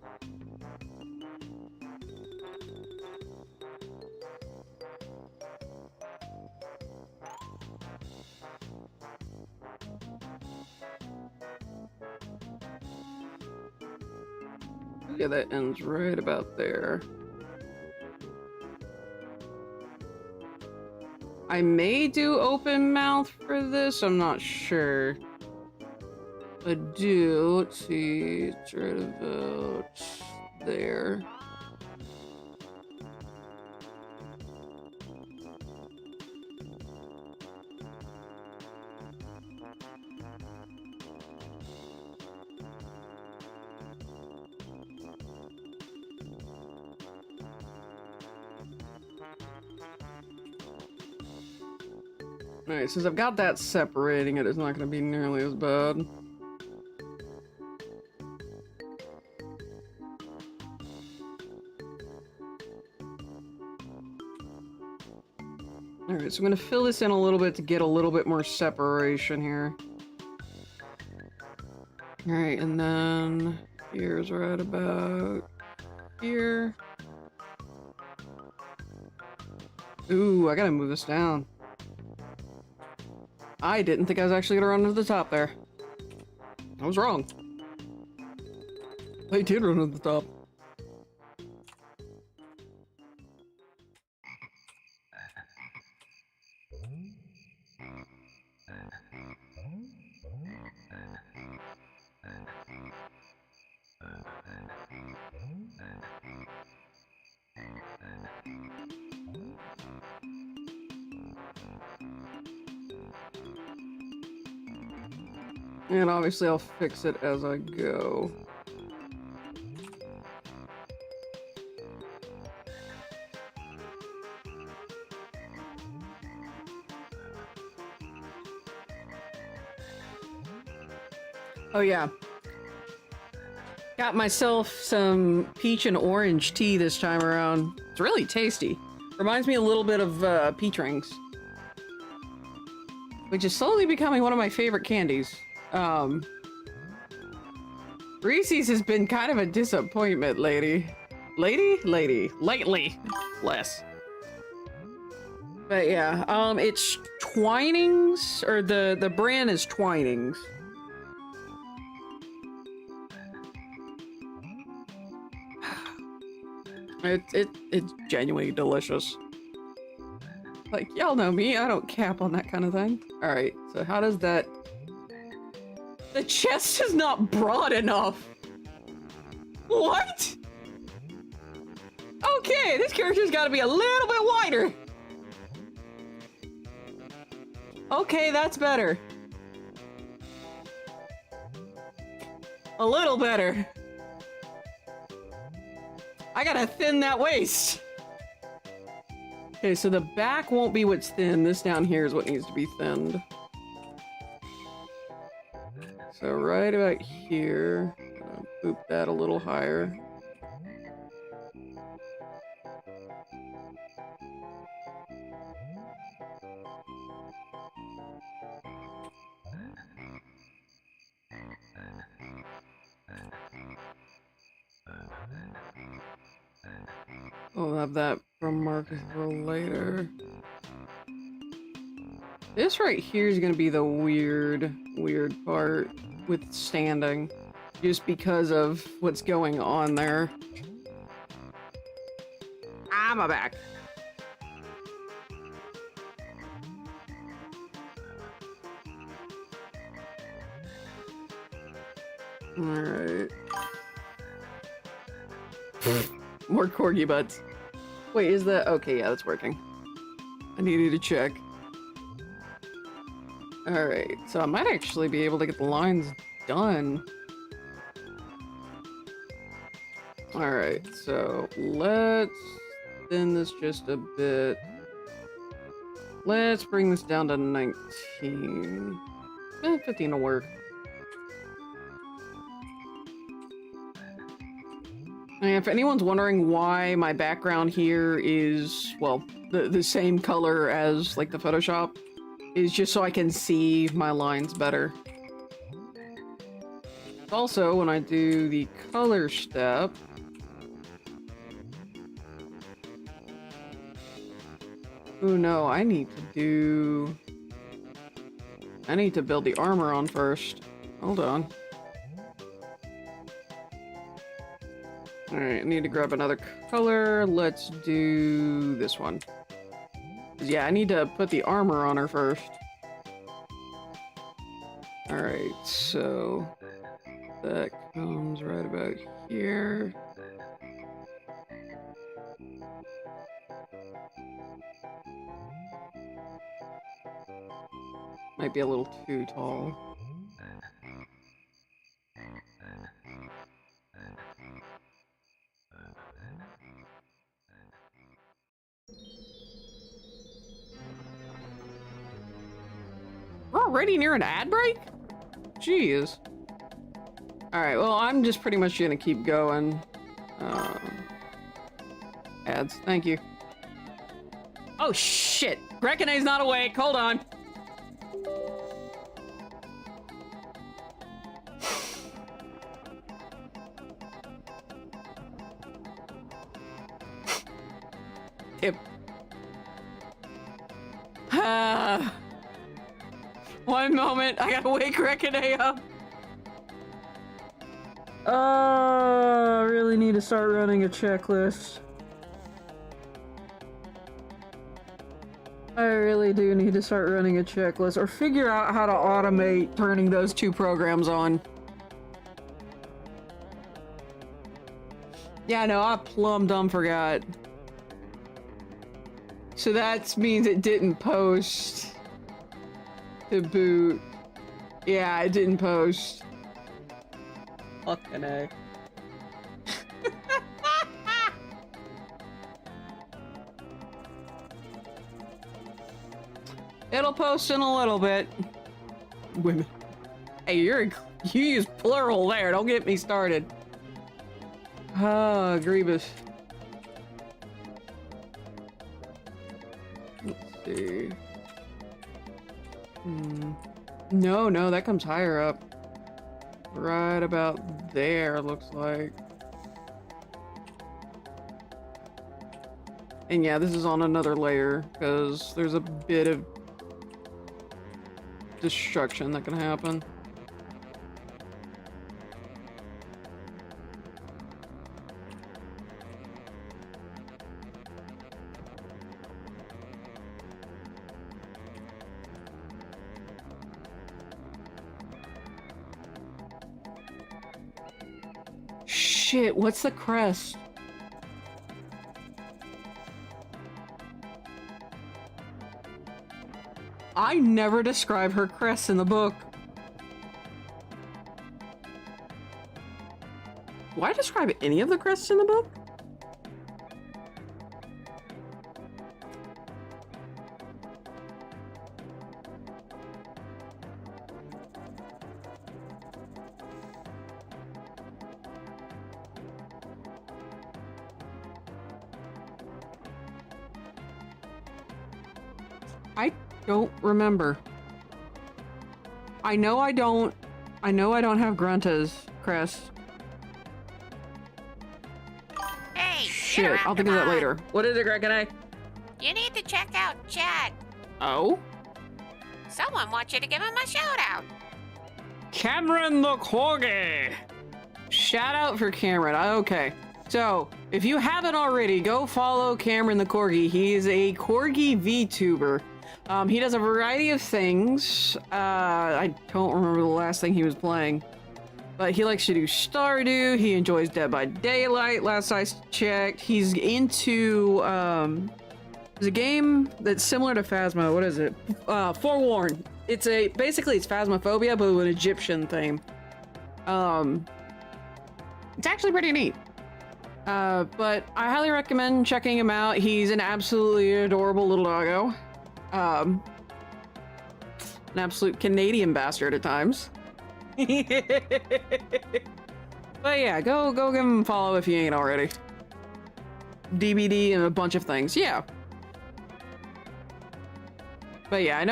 Speaker 2: Yeah, that ends right about there. I may do open mouth for this, I'm not sure. I do, let's see, it's right about there. Alright, since I've got that separating it, it's not going to be nearly as bad. Alright, so I'm going to fill this in a little bit to get a little bit more separation here. Alright, and then here's right about here. Ooh, I gotta move this down. I didn't think I was actually gonna run to the top there. I was wrong. I did run to the top. And obviously I'll fix it as I go. Oh yeah. Got myself some peach and orange tea this time around. It's really tasty. Reminds me a little bit of peach rings. Which is slowly becoming one of my favorite candies. Reese's has been kind of a disappointment, lady. Lately. Less. But yeah, it's Twinings, or the brand is Twinings. It's genuinely delicious. Like, y'all know me, I don't cap on that kind of thing. Alright, so how does that... The chest is not broad enough! What?! Okay, this character's gotta be a little bit wider! Okay, that's better. A little better. I gotta thin that waist! Okay, so the back won't be what's thin. This down here is what needs to be thinned. So right about here, boop that a little higher. Oh, We'll have that from Marcus for later. This right here is gonna be the weird part with standing. Just because of what's going on there. Ah, my back. Alright. More corgi butts. Wait, is that... Okay, yeah, that's working. I needed to check. Alright, so I might actually be able to get the lines done. Alright, so let's thin this just a bit. Let's bring this down to 19. 15 will work. And if anyone's wondering why my background here is, well, the same color as, like, the Photoshop, is just so I can see my lines better. Also, when I do the color step, oh no, I need to build the armor on first. Hold on. Alright, I need to grab another color. Let's do this one. Yeah, I need to put the armor on her first. Alright, so that comes right about here. Might be a little too tall. We're already near an ad break? Jeez. Alright, well, I'm just pretty much gonna keep going. Ads, thank you. Oh shit! Grekene's not awake, hold on! Tip. One moment, I gotta wake Rekene up. I really need to start running a checklist. I really do need to start running a checklist, or figure out how to automate turning those two programs on. Yeah, no, I plumb dumb forgot. So that means it didn't post to boot. Yeah, it didn't post. Fucking A. It'll post in a little bit. Women. Hey, you use plural there. Don't get me started. Ah, Grievous. Let's see. No, that comes higher up. Right about there, looks like. And yeah, this is on another layer, because there's a bit of destruction that can happen. Shit, what's the crest? I never describe her crest in the book. Do I describe any of the crests in the book? I don't remember. I know I don't have Grunta's crest.
Speaker 3: Hey,
Speaker 2: shit. I'll think of that later. What is it, Greg and I?
Speaker 3: You need to check out Chad.
Speaker 2: Oh?
Speaker 3: Someone wants you to give him a shout out.
Speaker 2: Cameron the Corgi. Shout out for Cameron. Okay. So, if you haven't already, go follow Cameron the Corgi. He is a Corgi VTuber. He does a variety of things. I don't remember the last thing he was playing. But he likes to do Stardew. He enjoys Dead by Daylight, last I checked. He's into, there's a game that's similar to Phasma. What is it? Forewarned. Basically it's Phasmophobia, but with an Egyptian theme. It's actually pretty neat. But I highly recommend checking him out. He's an absolutely adorable little doggo. An absolute Canadian bastard at times. But yeah, go give him a follow if you ain't already. DVD and a bunch of things, yeah. But yeah, I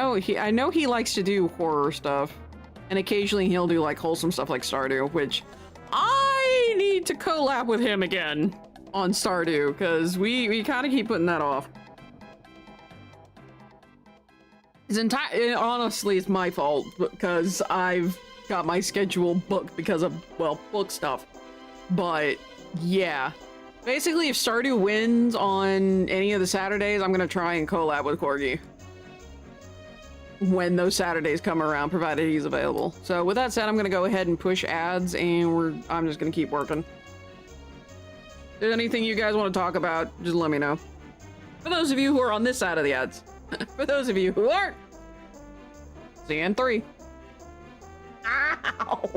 Speaker 2: know he likes to do horror stuff, and occasionally he'll do like wholesome stuff like Stardew, which I need to collab with him again on Stardew because we kind of keep putting that off. Honestly, it's my fault because I've got my schedule booked because of, well, book stuff. But yeah, basically if Stardew wins on any of the Saturdays, I'm gonna try and collab with Corgi when those Saturdays come around, provided he's available. So with that said, I'm gonna go ahead and push ads, and I'm just gonna keep working. If there's anything you guys want to talk about, just let me know. For those of you who are on this side of the ads. For those of you who aren't, see you in 3. Ow!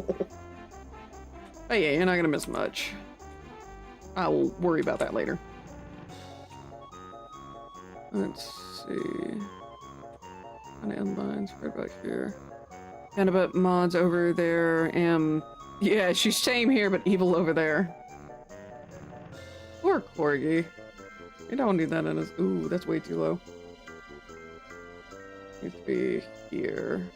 Speaker 2: But yeah, you're not gonna miss much. I will worry about that later. Let's see. On lines right back here. And about mods over there, and yeah, she's same here, but evil over there. Poor Corgi. We don't need that in his. Ooh, that's way too low. Needs to be here.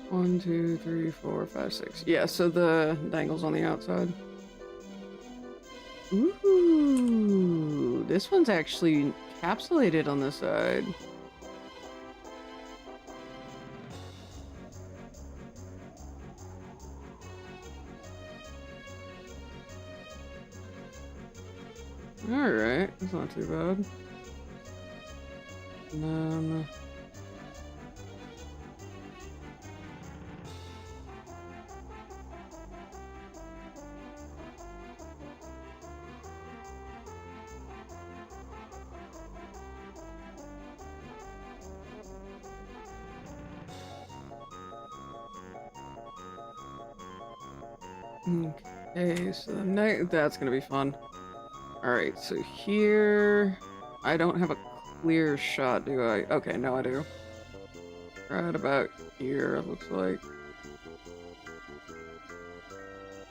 Speaker 2: One, two, three, four, five, six. Yeah, so the dangle's on the outside. Ooh, this one's actually encapsulated on this side. Alright, that's not too bad. And then... Okay, so that's gonna be fun. Alright, so here... I don't have a clear shot, do I? Okay, no I do. Right about here, it looks like.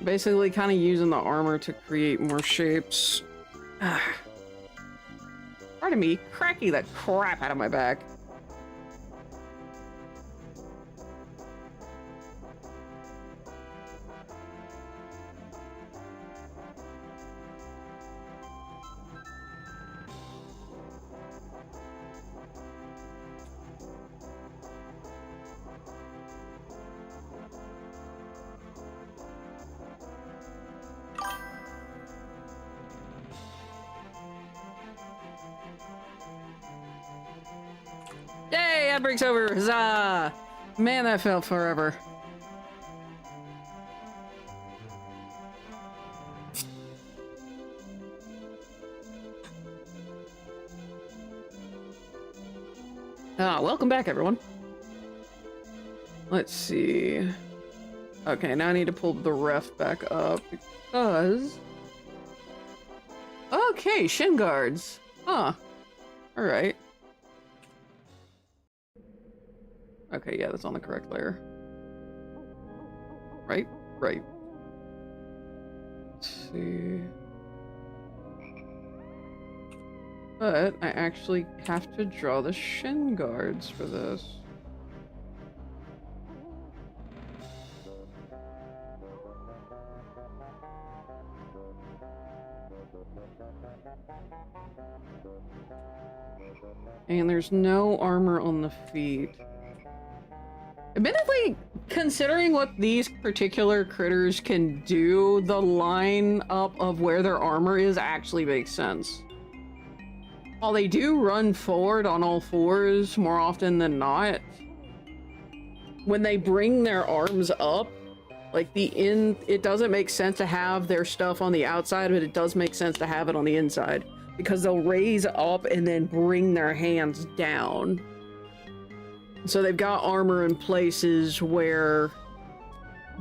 Speaker 2: Basically kind of using the armor to create more shapes. Pardon me, cracky that crap out of my back. Yay, that breaks over. Huzzah! Man, that felt forever. Welcome back, everyone. Let's see. Okay, now I need to pull the ref back up because... Okay, shin guards. Huh. Alright. Okay, yeah, that's on the correct layer. Right? Right. Let's see... But I actually have to draw the shin guards for this. And there's no armor on the feet. Admittedly, considering what these particular critters can do, the line up of where their armor is actually makes sense. While they do run forward on all fours more often than not, when they bring their arms up, like it doesn't make sense to have their stuff on the outside, but it does make sense to have it on the inside. Because they'll raise up and then bring their hands down. So they've got armor in places where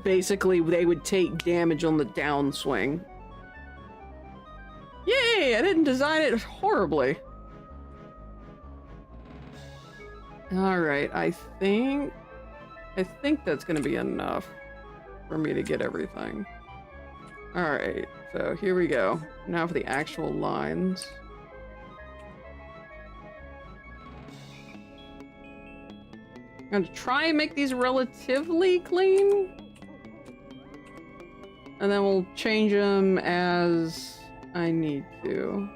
Speaker 2: basically they would take damage on the downswing. Yay! I didn't design it horribly. Alright, I think that's gonna be enough for me to get everything. Alright, so here we go. Now for the actual lines. I'm gonna try and make these relatively clean. And then we'll change them as I need to.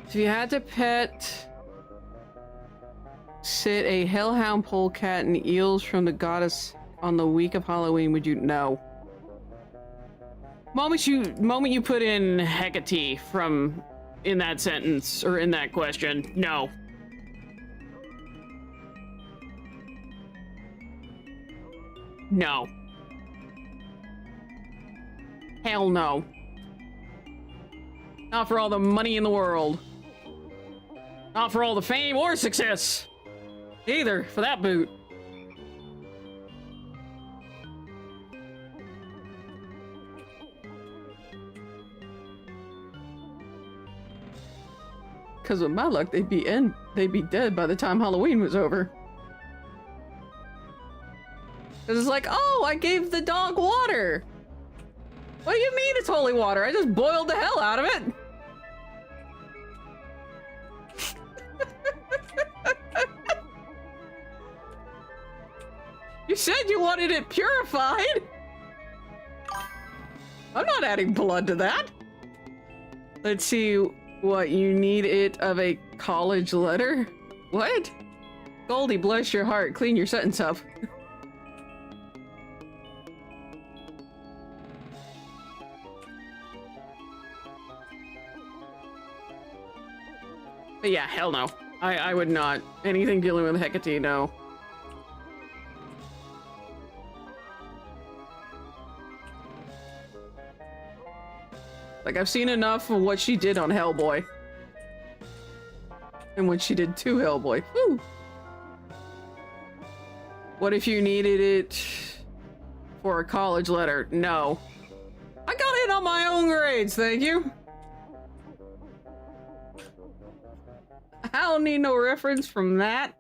Speaker 2: If you had to sit a hellhound polecat and eels from the goddess on the week of Halloween, would you? No. Moment you put in Hecate from in that sentence or in that question, no. No. Hell no. Not for all the money in the world. Not for all the fame or success. Either, for that boot. Because with my luck, they'd be dead by the time Halloween was over. Because it's like, oh, I gave the dog water. What do you mean it's holy water? I just boiled the hell out of it. You said you wanted it purified. I'm not adding blood to that. Let's see what you need it of a college letter. What? Goldie, bless your heart. Clean your sentence up. But yeah, hell no. I would not. Anything dealing with Hecate, no. Like, I've seen enough of what she did on Hellboy. And what she did to Hellboy. Whew. What if you needed it for a college letter? No. I got it on my own grades, thank you. I don't need no reference from that.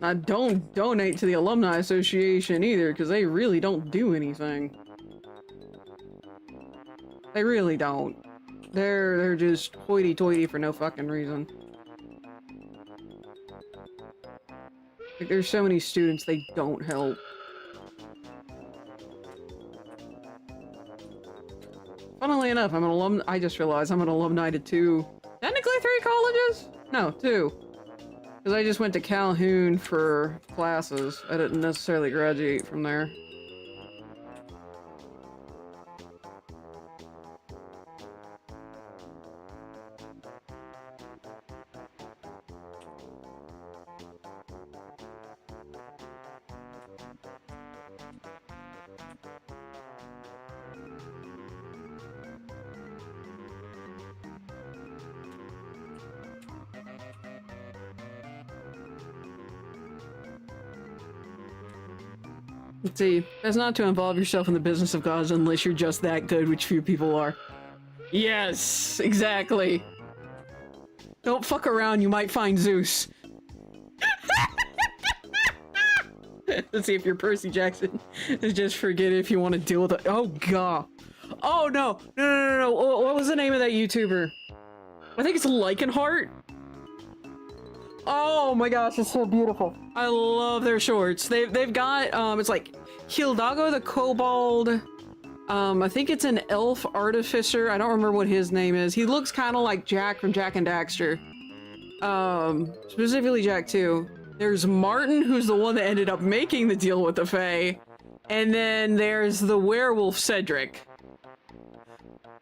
Speaker 2: I don't donate to the Alumni Association either, because they really don't do anything. They really don't. They're just hoity-toity for no fucking reason. Like, there's so many students they don't help. Funnily enough, I'm an alum. I just realized I'm an alumni to two, technically 3 colleges? No, 2. Because I just went to Calhoun for classes. I didn't necessarily graduate from there. Let's see, that's not to involve yourself in the business of gods unless you're just that good, which few people are. Yes, exactly. Don't fuck around, you might find Zeus. Let's see if you're Percy Jackson. Just forget it if you want to deal with it. Oh god. Oh no. No. What was the name of that YouTuber? I think it's Lycanheart. Oh my gosh, it's so beautiful. I love their shorts. They've got it's like Hildago the Kobold. I think it's an elf artificer. I don't remember what his name is. He looks kind of like Jack from Jack and Daxter. Specifically Jack too. There's Martin, who's the one that ended up making the deal with the Fae. And then there's the werewolf Cedric.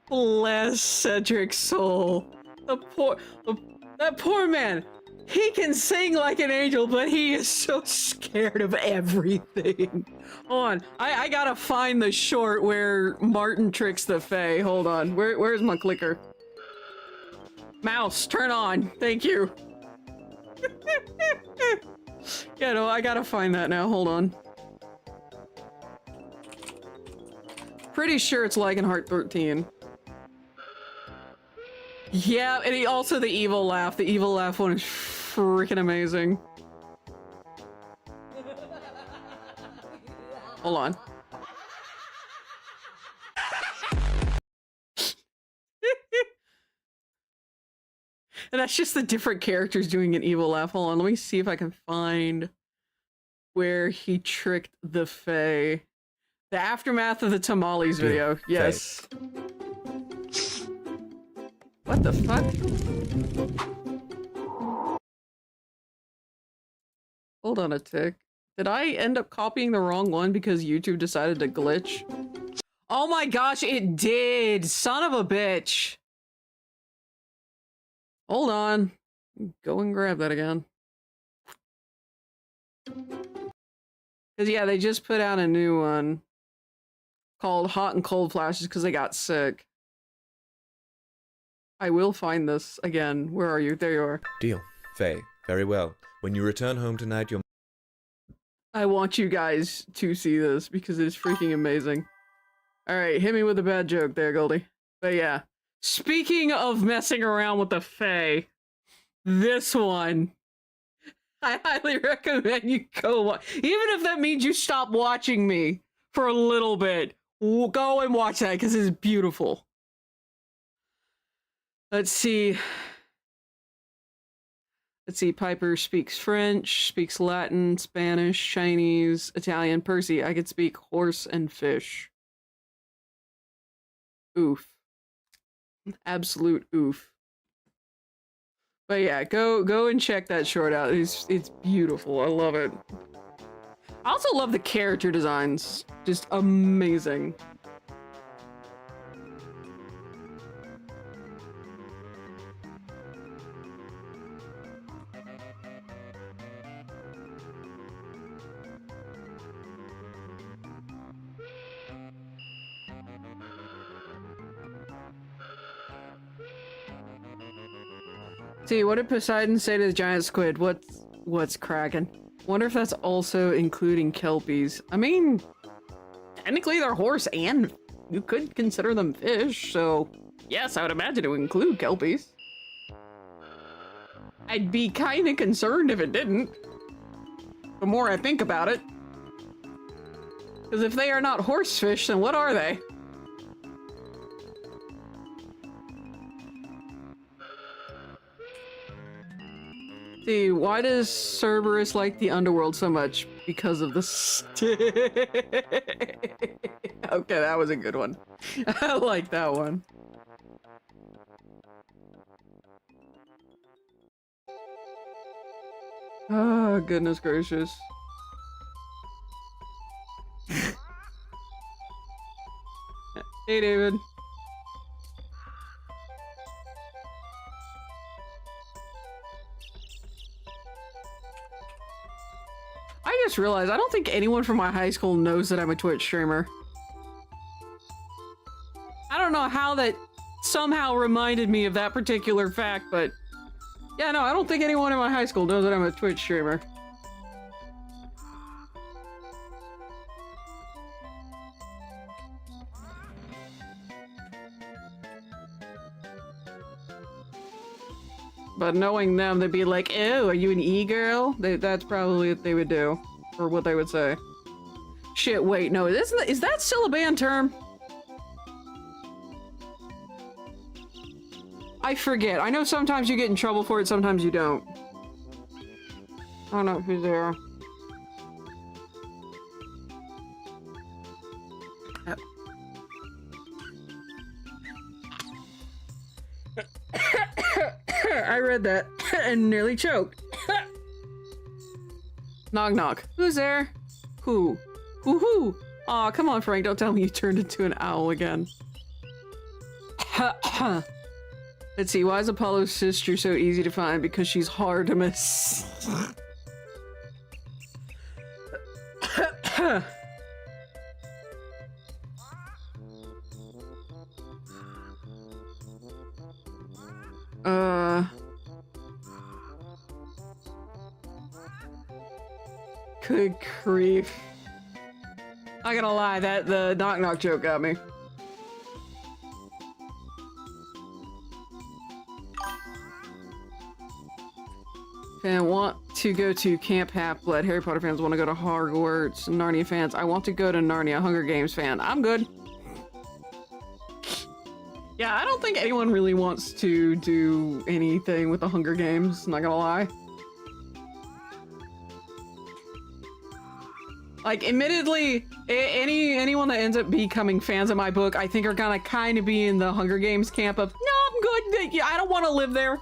Speaker 2: Bless Cedric's soul. That poor man. He can sing like an angel, but he is so scared of everything. Hold on, I gotta find the short where Martin tricks the Fae. Hold on, where's my clicker? Mouse, turn on. Thank you. Yeah, no, I gotta find that now. Hold on. Pretty sure it's Lycanheart 13. Yeah, and also the evil laugh. The evil laugh one is freaking amazing. Hold on. And that's just the different characters doing an evil laugh. Hold on, let me see if I can find where he tricked the Fae. The aftermath of the tamales video. Yes. What the fuck? Hold on a tick. Did I end up copying the wrong one because YouTube decided to glitch? Oh my gosh, it did! Son of a bitch! Hold on. Go and grab that again. Cause yeah, they just put out a new one called Hot and Cold Flashes because they got sick. I will find this again. Where are you? There you are.
Speaker 5: Deal. Faye, very well. When you return home tonight, you'll...
Speaker 2: I want you guys to see this because it's freaking amazing. Alright, hit me with a bad joke there, Goldie. But yeah. Speaking of messing around with the Fae, this one, I highly recommend you go watch. Even if that means you stop watching me for a little bit, go and watch that because it's beautiful. Let's see. Piper speaks French, speaks Latin, Spanish, Chinese, Italian, Percy. I could speak horse and fish. Oof. Absolute oof. But yeah, go and check that short out. It's beautiful. I love it. I also love the character designs. Just amazing. See, what did Poseidon say to the giant squid? What's cracking? Wonder if that's also including kelpies. I mean, technically they're horse and you could consider them fish, so yes, I would imagine it would include kelpies. I'd be kind of concerned if it didn't. The more I think about it. Because if they are not horsefish, then what are they? See, why does Cerberus like the underworld so much? because of the stick. Okay, that was a good one. I like that one. Oh, goodness gracious. Hey, David. I just realized I don't think anyone from my high school knows that I'm a Twitch streamer. I don't know how that somehow reminded me of that particular fact, but yeah, no, I don't think anyone in my high school knows that I'm a Twitch streamer. But knowing them, they'd be like, ew, are you an e-girl? That's probably what they would do. Or what they would say. Shit, wait, no, is that still a banned term? I forget. I know sometimes you get in trouble for it, sometimes you don't. I don't know who's there. I read that and nearly choked. Knock knock. Who's there? Who? Who? Aw, come on, Frank. Don't tell me you turned into an owl again. Let's see. Why is Apollo's sister so easy to find? Because she's hard to miss. Good grief. Not gonna lie, the knock knock joke got me. Fan want to go to Camp Half-Blood. Harry Potter fans want to go to Hogwarts. Narnia fans, I want to go to Narnia. Hunger Games fan, I'm good. Yeah, I don't think anyone really wants to do anything with the Hunger Games, not gonna lie. Like, admittedly, anyone that ends up becoming fans of my book, I think are gonna kind of be in the Hunger Games camp of, no, I'm good, I don't want to live there.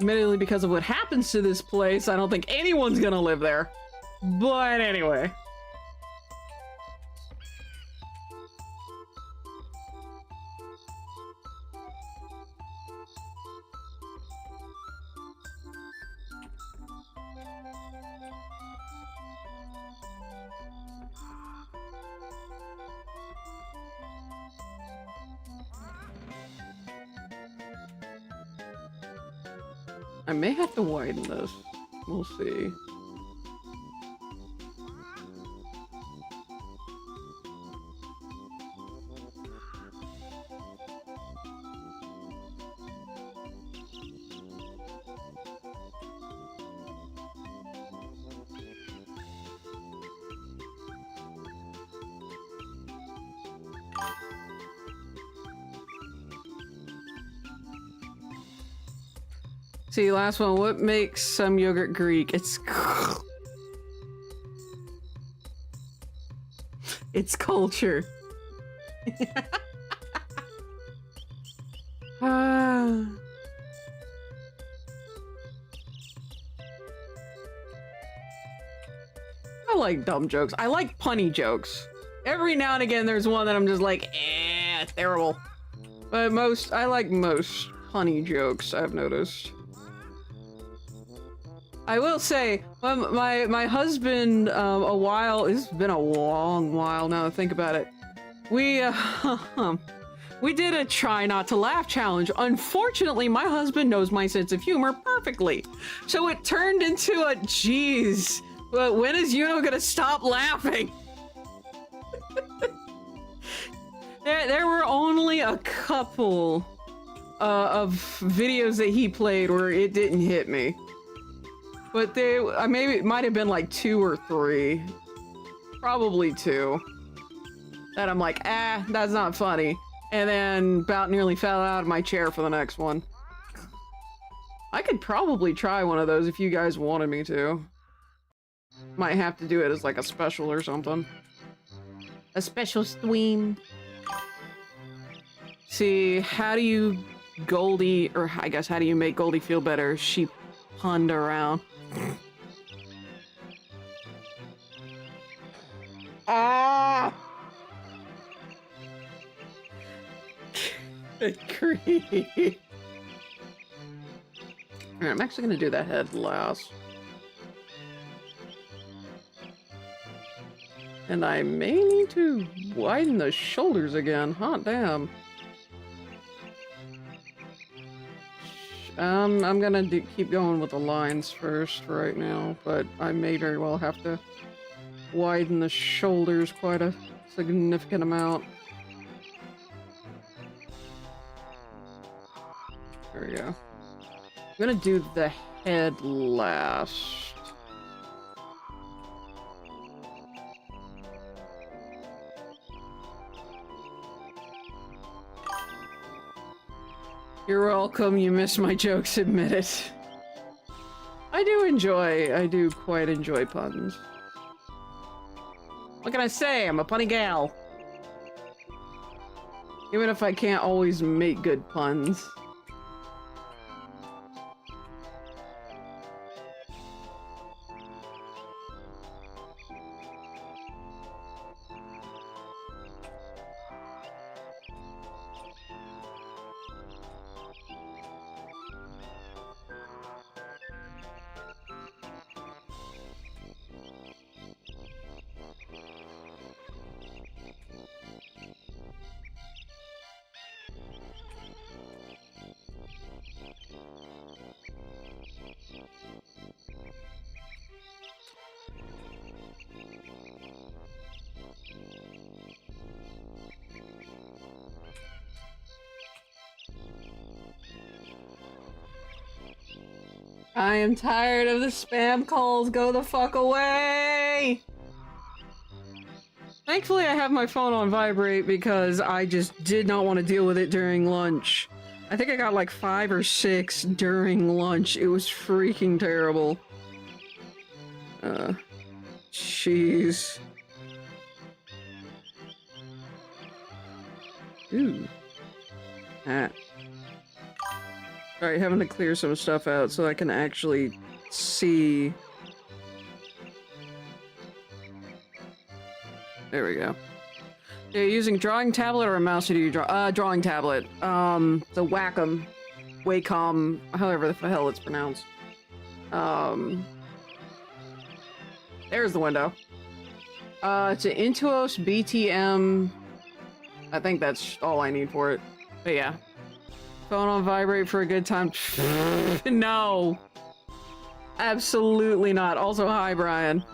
Speaker 2: Admittedly, because of what happens to this place, I don't think anyone's gonna live there. But anyway. I may have to widen this. We'll see. See, last one. What makes some yogurt Greek? It's culture. I like dumb jokes. I like punny jokes. Every now and again, there's one that I'm just like, terrible. But I like most punny jokes, I've noticed. I will say, my husband, it's been a long while now to think about it. We did a try not to laugh challenge. Unfortunately, my husband knows my sense of humor perfectly. So it turned into a, geez, but when is Yuno gonna stop laughing? There were only a couple of videos that he played where it didn't hit me. But maybe it might have been like 2 or 3. Probably 2. That I'm like, that's not funny. And then about nearly fell out of my chair for the next one. I could probably try one of those if you guys wanted me to. Might have to do it as like a special or something. A special stream. See, how do you Goldie, or I guess how do you make Goldie feel better? She punned around. Ah! Creepy. Alright, I'm actually gonna do that head last. And I may need to widen the shoulders again. Hot damn. I'm gonna keep going with the lines first right now, but I may very well have to widen the shoulders quite a significant amount. There we go. I'm gonna do the head last. You're welcome, you missed my jokes, admit it. I do quite enjoy puns. What can I say? I'm a punny gal. Even if I can't always make good puns. I am tired of the spam calls. Go the fuck away! Thankfully, I have my phone on vibrate because I just did not want to deal with it during lunch. I think I got like 5 or 6 during lunch. It was freaking terrible. Jeez. Ooh. Ah. Alright, having to clear some stuff out so I can actually see. There we go. You're using drawing tablet or a mouse to do your drawing tablet. The Wacom, however the hell it's pronounced. There's the window. It's an Intuos BTM. I think that's all I need for it. But yeah. Phone on vibrate for a good time. No. Absolutely not. Also, hi, Brian.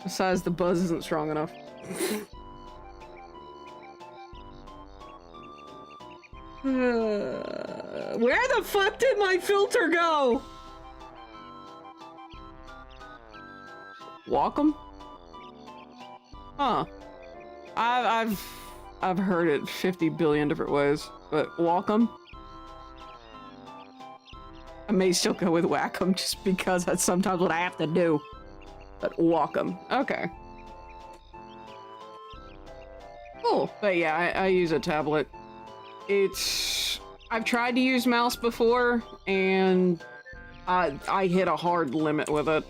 Speaker 2: Besides, the buzz isn't strong enough. Where the fuck did my filter go? Wacom? Huh. I've heard it 50 billion different ways, but Wacom? I may still go with Wacom just because that's sometimes what I have to do. But Wacom. Okay. Cool. But yeah, I use a tablet. I've tried to use mouse before, and I hit a hard limit with it.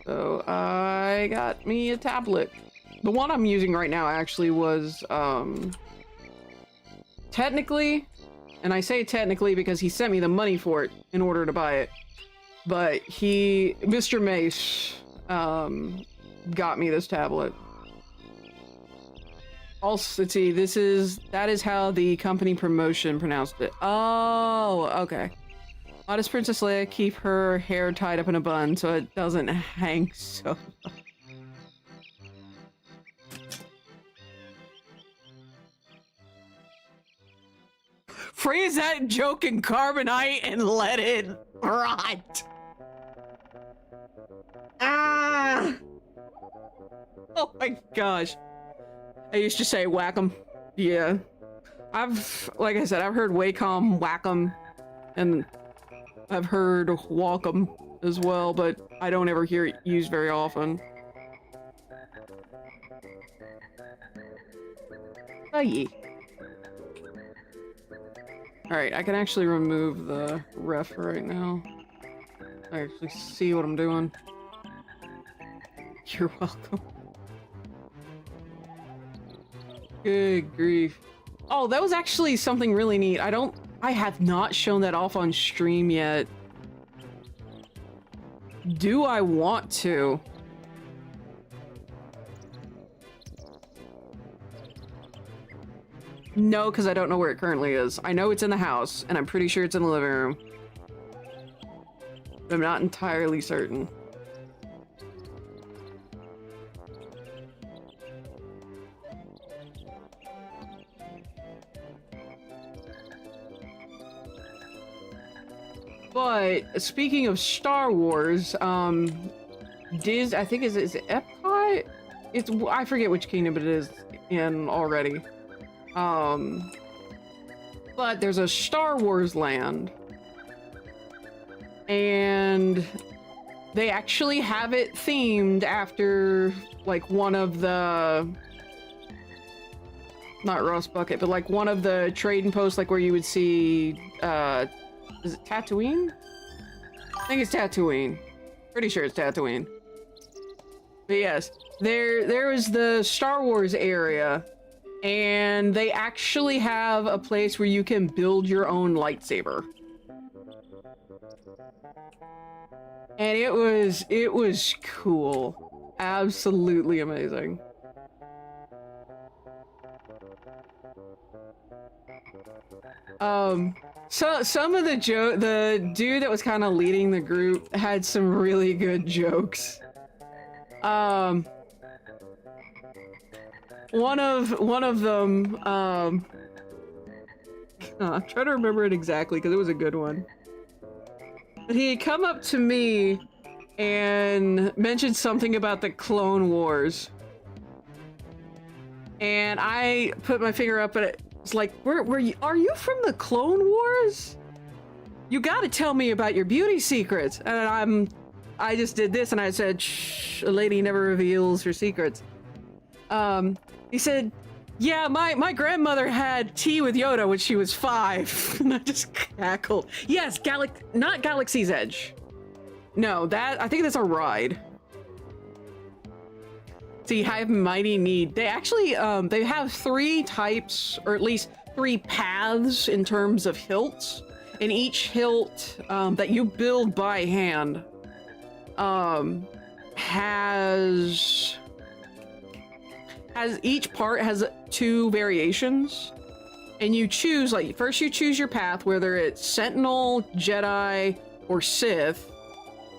Speaker 2: So I got me a tablet. The one I'm using right now actually was, technically, and I say technically because he sent me the money for it in order to buy it, but Mr. Mace, got me this tablet. Also, let's see, that is how the company promotion pronounced it. Oh, okay. Why does Princess Leia keep her hair tied up in a bun so it doesn't hang so much? Freeze that joke in carbonite and let it rot. Ah! Oh my gosh. I used to say whack 'em. Yeah. like I said, I've heard Wacom, Wacom, and I've heard Walkum as well, but I don't ever hear it used very often. Oh yeah. Alright, I can actually remove the ref right now. I actually see what I'm doing. You're welcome. Good grief. Oh, that was actually something really neat. I have not shown that off on stream yet. Do I want to? No, because I don't know where it currently is. I know it's in the house, and I'm pretty sure it's in the living room. But I'm not entirely certain. But speaking of Star Wars, I think is it Epcot? I forget which kingdom it is in already. But there's a Star Wars land, and they actually have it themed after like one of the, not Ross Bucket, but like one of the trading posts, like where you would see, is it Tatooine? I think it's Tatooine. Pretty sure it's Tatooine. But yes, there is the Star Wars area, and they actually have a place where you can build your own lightsaber. And it was cool. Absolutely amazing. So some of the dude that was kind of leading the group had some really good jokes. One of them, I'm trying to remember it exactly because it was a good one. But he had come up to me and mentioned something about the Clone Wars. And I put my finger up at it. It's like, are you from the Clone Wars? You gotta tell me about your beauty secrets. And I just did this and I said, shh, a lady never reveals her secrets. He said, yeah, my grandmother had tea with Yoda when she was 5. And I just cackled. Yes, not Galaxy's Edge. No, I think that's a ride. See, Hive Mighty Need. They actually, they have 3 types, or at least 3 paths in terms of hilts. And each hilt that you build by hand has each part has 2 variations. And you choose, like, first you choose your path, whether it's Sentinel, Jedi, or Sith.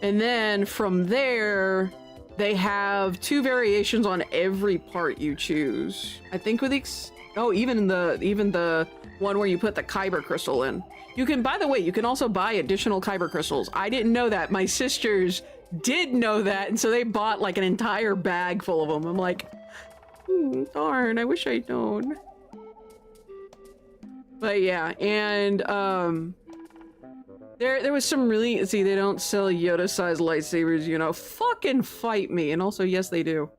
Speaker 2: And then from there, they have 2 variations on every part you choose. I think with even the one where you put the Kyber crystal in. You can, by the way, you can also buy additional Kyber crystals. I didn't know that. My sisters did know that, and so they bought like an entire bag full of them. I'm like, darn, I wish I'd known. But yeah, and there was some really, see, they don't sell Yoda-sized lightsabers, you know, fucking fight me. And also, yes, they do.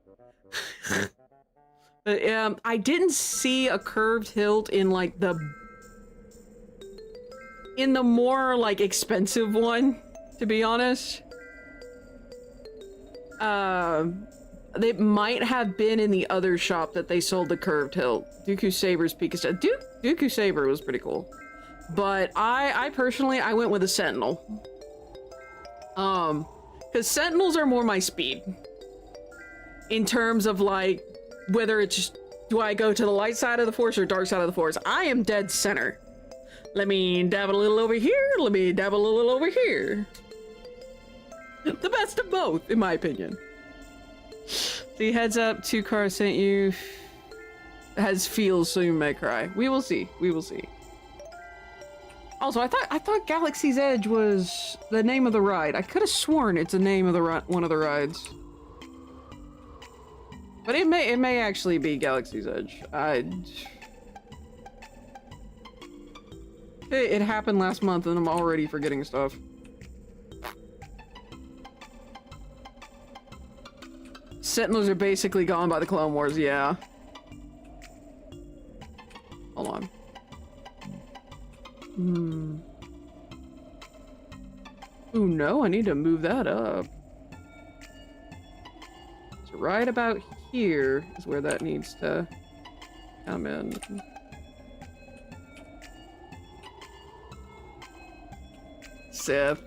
Speaker 2: But I didn't see a curved hilt in like the more like expensive one, to be honest. They might have been in the other shop that they sold the curved hilt. Dooku Saber's Pikachu. Dooku Saber was pretty cool. But I personally, I went with a Sentinel. Because Sentinels are more my speed. In terms of like, whether it's, do I go to the light side of the Force or dark side of the Force? I am dead center. Let me dab a little over here, let me dab a little over here. The best of both, in my opinion. See, heads up, 2 cars sent you. Has feels, so you may cry. We will see, we will see. Also, I thought Galaxy's Edge was the name of the ride. I could have sworn it's the name of the one of the rides. But it may actually be Galaxy's Edge. It happened last month and I'm already forgetting stuff. Sentinels are basically gone by the Clone Wars, yeah. Hold on. Ooh, no, I need to move that up. So right about here is where that needs to come in. Sith.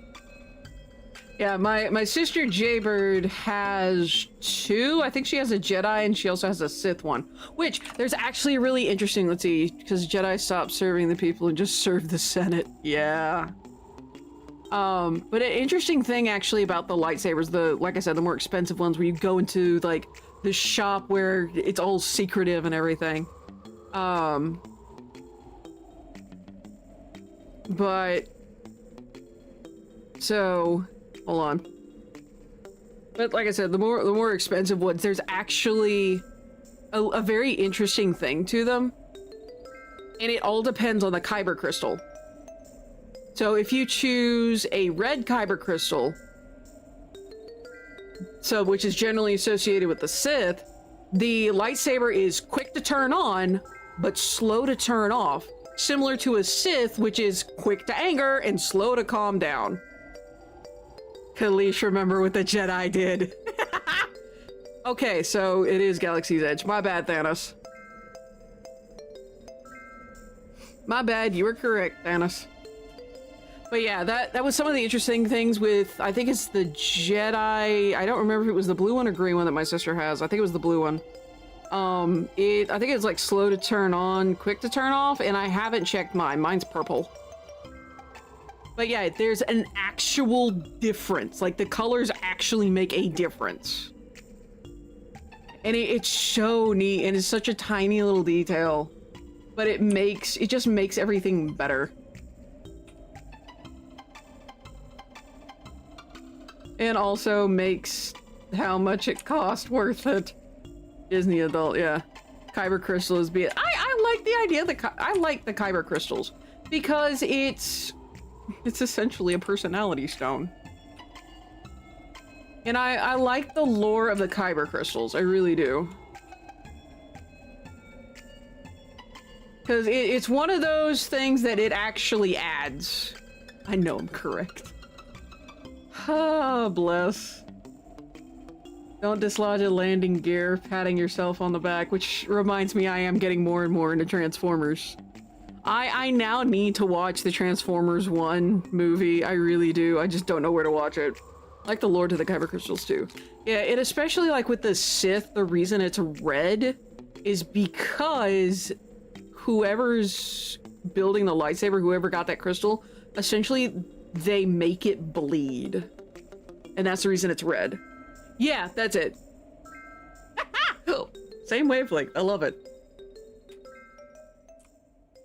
Speaker 2: Yeah, my sister Jaybird has two. I think she has a Jedi and she also has a Sith one. Which, there's actually a really interesting, let's see, because Jedi stopped serving the people and just served the Senate. Yeah. But an interesting thing actually about the lightsabers, like I said, the more expensive ones where you go into, like, the shop where it's all secretive and everything. But... So... Hold on. But like I said, the more expensive ones, there's actually a very interesting thing to them. And it all depends on the kyber crystal. So if you choose a red kyber crystal, which is generally associated with the Sith, the lightsaber is quick to turn on, but slow to turn off. Similar to a Sith, which is quick to anger and slow to calm down. Kalish, remember what the Jedi did. Okay, so it is Galaxy's Edge. My bad, Thanos. My bad, you were correct, Thanos. But yeah, that was some of the interesting things with, I think it's the Jedi, I don't remember if it was the blue one or green one that my sister has. I think it was the blue one. I think it's like slow to turn on, quick to turn off, and I haven't checked mine. Mine's purple. But yeah, there's an actual difference. Like, the colors actually make a difference. And it's so neat, and it's such a tiny little detail. But it just makes everything better. And also makes how much it cost worth it. Disney adult, yeah. Kyber crystal is I like the idea of I like the kyber crystals. Because it's essentially a personality stone. And I like the lore of the kyber crystals. I really do. Because it's one of those things that it actually adds. I know I'm correct. Ah, bless. Don't dislodge a landing gear, patting yourself on the back, which reminds me I am getting more and more into Transformers. I now need to watch the Transformers 1 movie. I really do. I just don't know where to watch it. I like the lore to the kyber crystals too. Yeah, it especially like with the Sith, the reason it's red is because whoever's building the lightsaber, whoever got that crystal, essentially they make it bleed. And that's the reason it's red. Yeah, that's it. Same wavelength. I love it.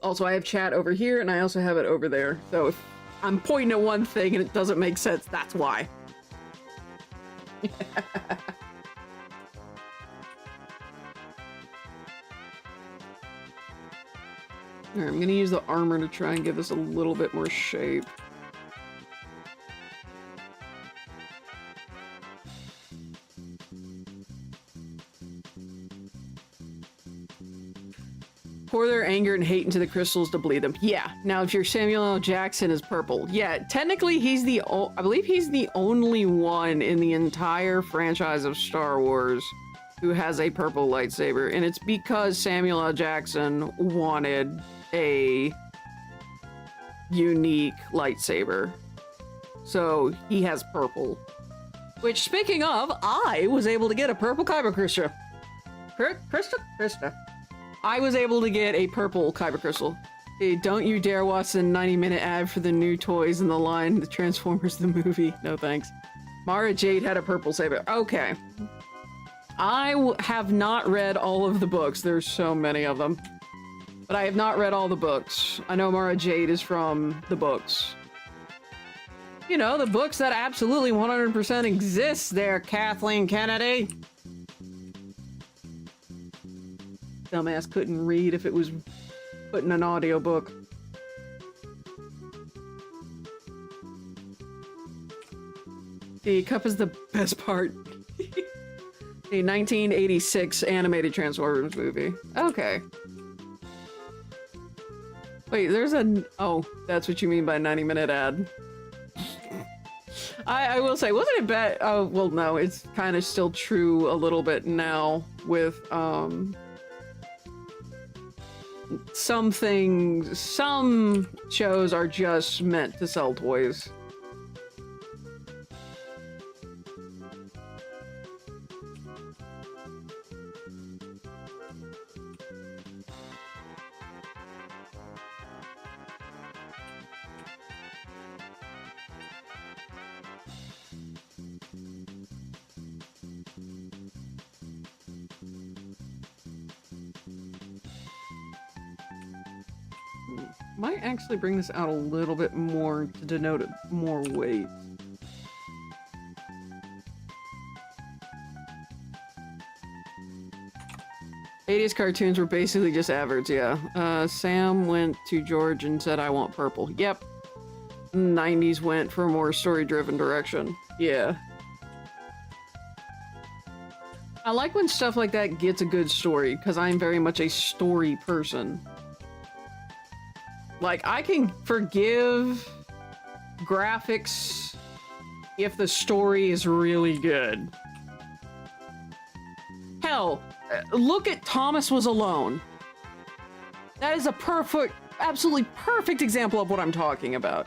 Speaker 2: Also, I have chat over here, and I also have it over there. So if I'm pointing at one thing and it doesn't make sense, that's why. Alright, I'm gonna use the armor to try and give this a little bit more shape. Pour their anger and hate into the crystals to bleed them. Yeah. Now, if you're Samuel L. Jackson is purple. Yeah, technically he's I believe he's the only one in the entire franchise of Star Wars who has a purple lightsaber. And it's because Samuel L. Jackson wanted a unique lightsaber. So he has purple. Which, speaking of, I was able to get a purple kyber crystal. Krista? I was able to get a purple kyber crystal. Hey, don't you dare watch the 90-minute ad for the new toys in the line, the Transformers the movie. No thanks. Mara Jade had a purple saber. Okay. I have not read all of the books. There's so many of them. But I have not read all the books. I know Mara Jade is from the books. You know, the books that absolutely 100% exist there, Kathleen Kennedy. Dumbass couldn't read if it was put in an audiobook. The cup is the best part. A 1986 animated Transformers movie. Okay. Wait, there's a... Oh, that's what you mean by 90-minute ad. I will say, wasn't it bad? Oh, well, no, it's kind of still true a little bit now with, some things, some shows are just meant to sell toys. Might actually bring this out a little bit more to denote it more weight. '80s cartoons were basically just average, yeah. Sam went to George and said, I want purple. Yep. '90s went for a more story-driven direction. Yeah. I like when stuff like that gets a good story, because I'm very much a story person. Like, I can forgive graphics if the story is really good. Hell, look at Thomas Was Alone. That is a perfect, absolutely perfect example of what I'm talking about.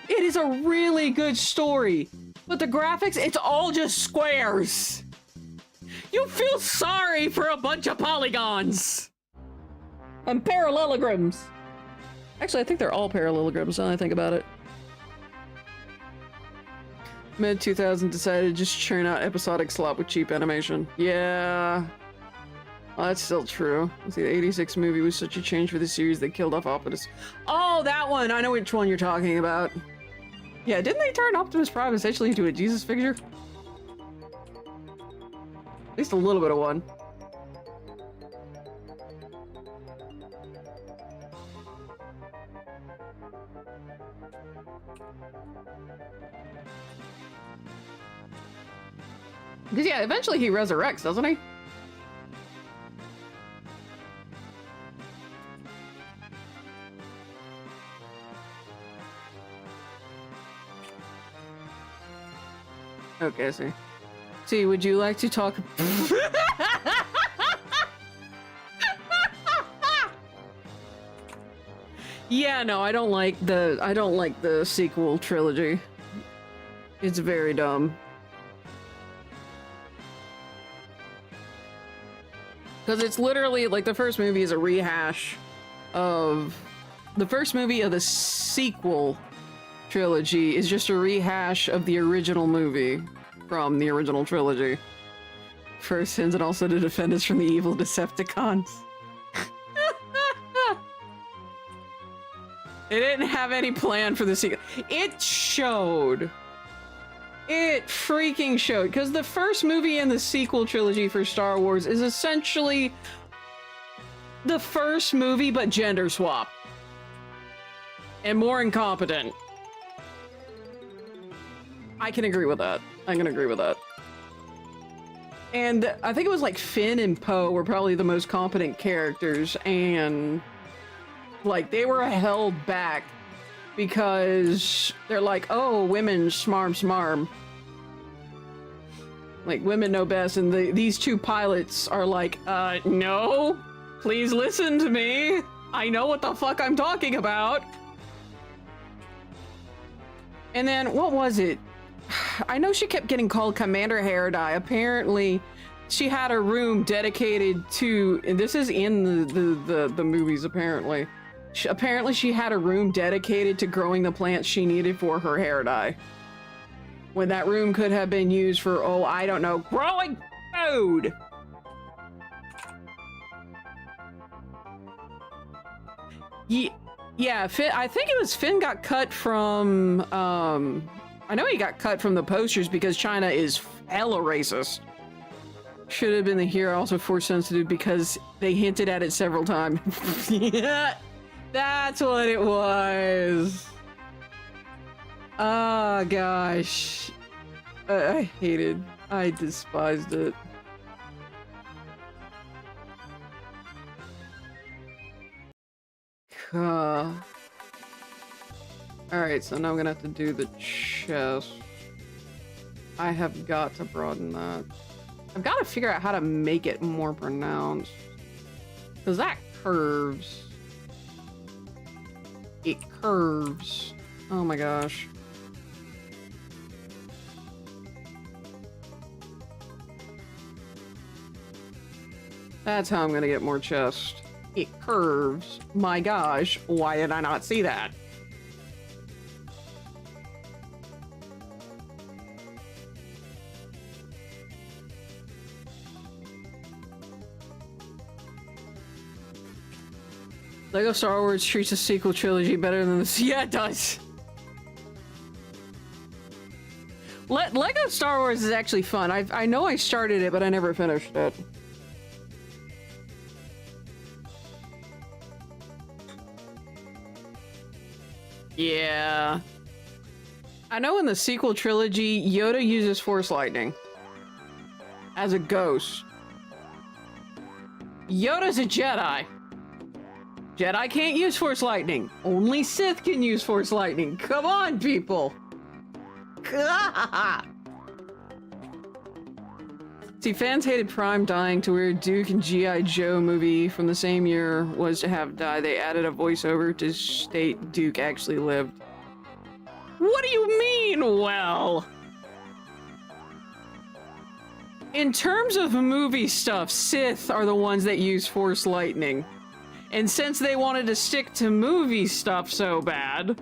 Speaker 2: It is a really good story, but the graphics, it's all just squares. You feel sorry for a bunch of polygons and parallelograms. Actually, I think they're all parallelograms now that I think about it. Mid-2000 decided to just churn out episodic slop with cheap animation. Yeah. Well, that's still true. Let's see, the 86 movie was such a change for the series they killed off Optimus. Oh, that one! I know which one you're talking about. Yeah, didn't they turn Optimus Prime essentially into a Jesus figure? At least a little bit of one. Because, yeah, eventually he resurrects, doesn't he? Okay, I see. See, would you like to talk... Yeah, no, I don't like the sequel trilogy. It's very dumb. Because it's literally, like, the first movie is a rehash of... The first movie of the sequel trilogy is just a rehash of the original movie from the original trilogy. For sins and also to defend us from the evil Decepticons. They didn't have any plan for the sequel. It showed. It freaking showed. Because the first movie in the sequel trilogy for Star Wars is essentially the first movie but gender swap. And more incompetent. I can agree with that. I can agree with that. And I think it was like Finn and Poe were probably the most competent characters, and like they were held back because they're like, oh, women smarm smarm. Like, women know best, and these two pilots are like, no, please listen to me. I know what the fuck I'm talking about. And then, what was it? I know she kept getting called Commander Hair Dye. Apparently, she had a room dedicated to, and this is in the movies, apparently. Apparently, she had a room dedicated to growing the plants she needed for her hair dye. When that room could have been used for, oh, I don't know, growing food! Yeah, Finn, I think it was Finn got cut from, I know he got cut from the posters because China is hella racist. Should have been the hero, also force sensitive because they hinted at it several times. Yeah, that's what it was. Oh gosh. I despised it. Alright, so now I'm gonna have to do the chest. I have got to broaden that. I've got to figure out how to make it more pronounced. Because that curves. It curves. Oh my gosh. That's how I'm gonna get more chest. It curves. My gosh, why did I not see that? Lego Star Wars treats the sequel trilogy better than this. Yeah, it does. Lego Star Wars is actually fun. I know I started it, but I never finished it. Yeah. I know in the sequel trilogy, Yoda uses Force Lightning. As a ghost. Yoda's a Jedi. Jedi can't use Force Lightning. Only Sith can use Force Lightning. Come on, people. See, fans hated Prime dying to where Duke and G.I. Joe movie from the same year was to have died. They added a voiceover to state Duke actually lived. What do you mean, well? In terms of movie stuff, Sith are the ones that use Force Lightning. And since they wanted to stick to movie stuff so bad,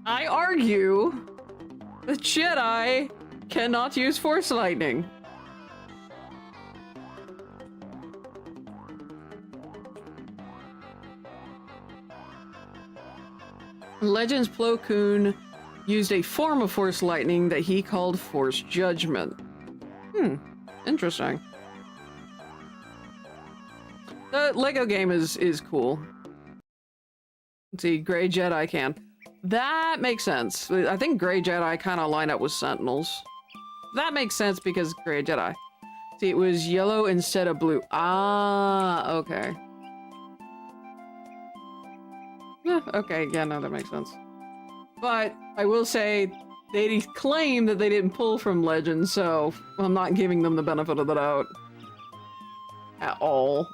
Speaker 2: I argue the Jedi cannot use Force Lightning. Legends Plo Koon used a form of Force Lightning that he called Force Judgment. Interesting. The Lego game is cool. Let's see, Grey Jedi can. That makes sense. I think Grey Jedi kind of line up with Sentinels. That makes sense because Grey Jedi. See, it was yellow instead of blue. Ah, okay. Yeah, okay, yeah, no, that makes sense. But I will say, they claim that they didn't pull from Legends, so I'm not giving them the benefit of the doubt. At all.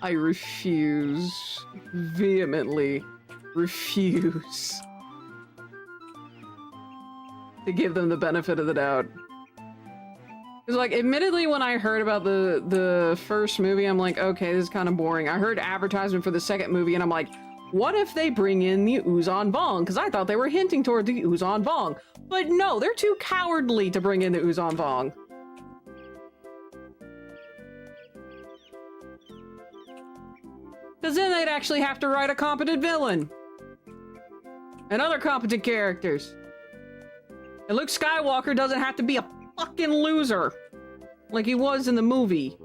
Speaker 2: I refuse. Vehemently refuse to give them the benefit of the doubt. Because, like, admittedly, when I heard about the first movie, I'm like, okay, this is kind of boring. I heard advertisement for the second movie, and I'm like, what if they bring in the Uzon Vong? Because I thought they were hinting toward the Uzon Vong. But no, they're too cowardly to bring in the Uzon Vong. Because then they'd actually have to write a competent villain. And other competent characters. And Luke Skywalker doesn't have to be a fucking loser. Like he was in the movie.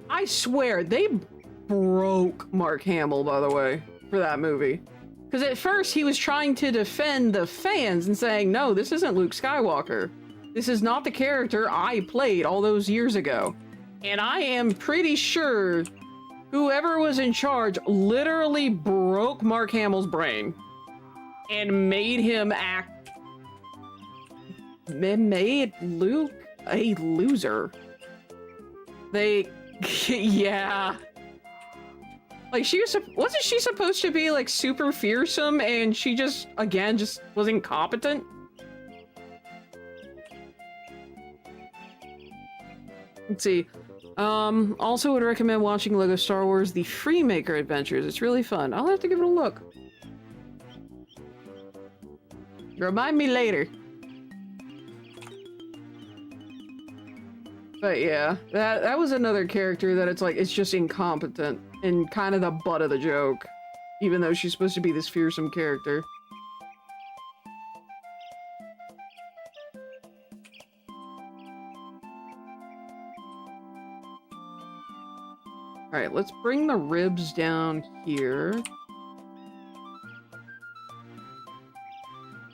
Speaker 2: I swear, they broke Mark Hamill, by the way, for that movie. Because at first he was trying to defend the fans and saying, no, this isn't Luke Skywalker. This is not the character I played all those years ago. And I am pretty sure whoever was in charge literally broke Mark Hamill's brain and made him act. Made Luke a loser. They, yeah. Like wasn't she supposed to be like super fearsome and she just, again, just was incompetent? Let's see. Also would recommend watching Lego Star Wars The Freemaker Adventures. It's really fun. I'll have to give it a look. Remind me later. But yeah, that was another character that it's like, it's just incompetent and kind of the butt of the joke. Even though she's supposed to be this fearsome character. Alright, let's bring the ribs down here.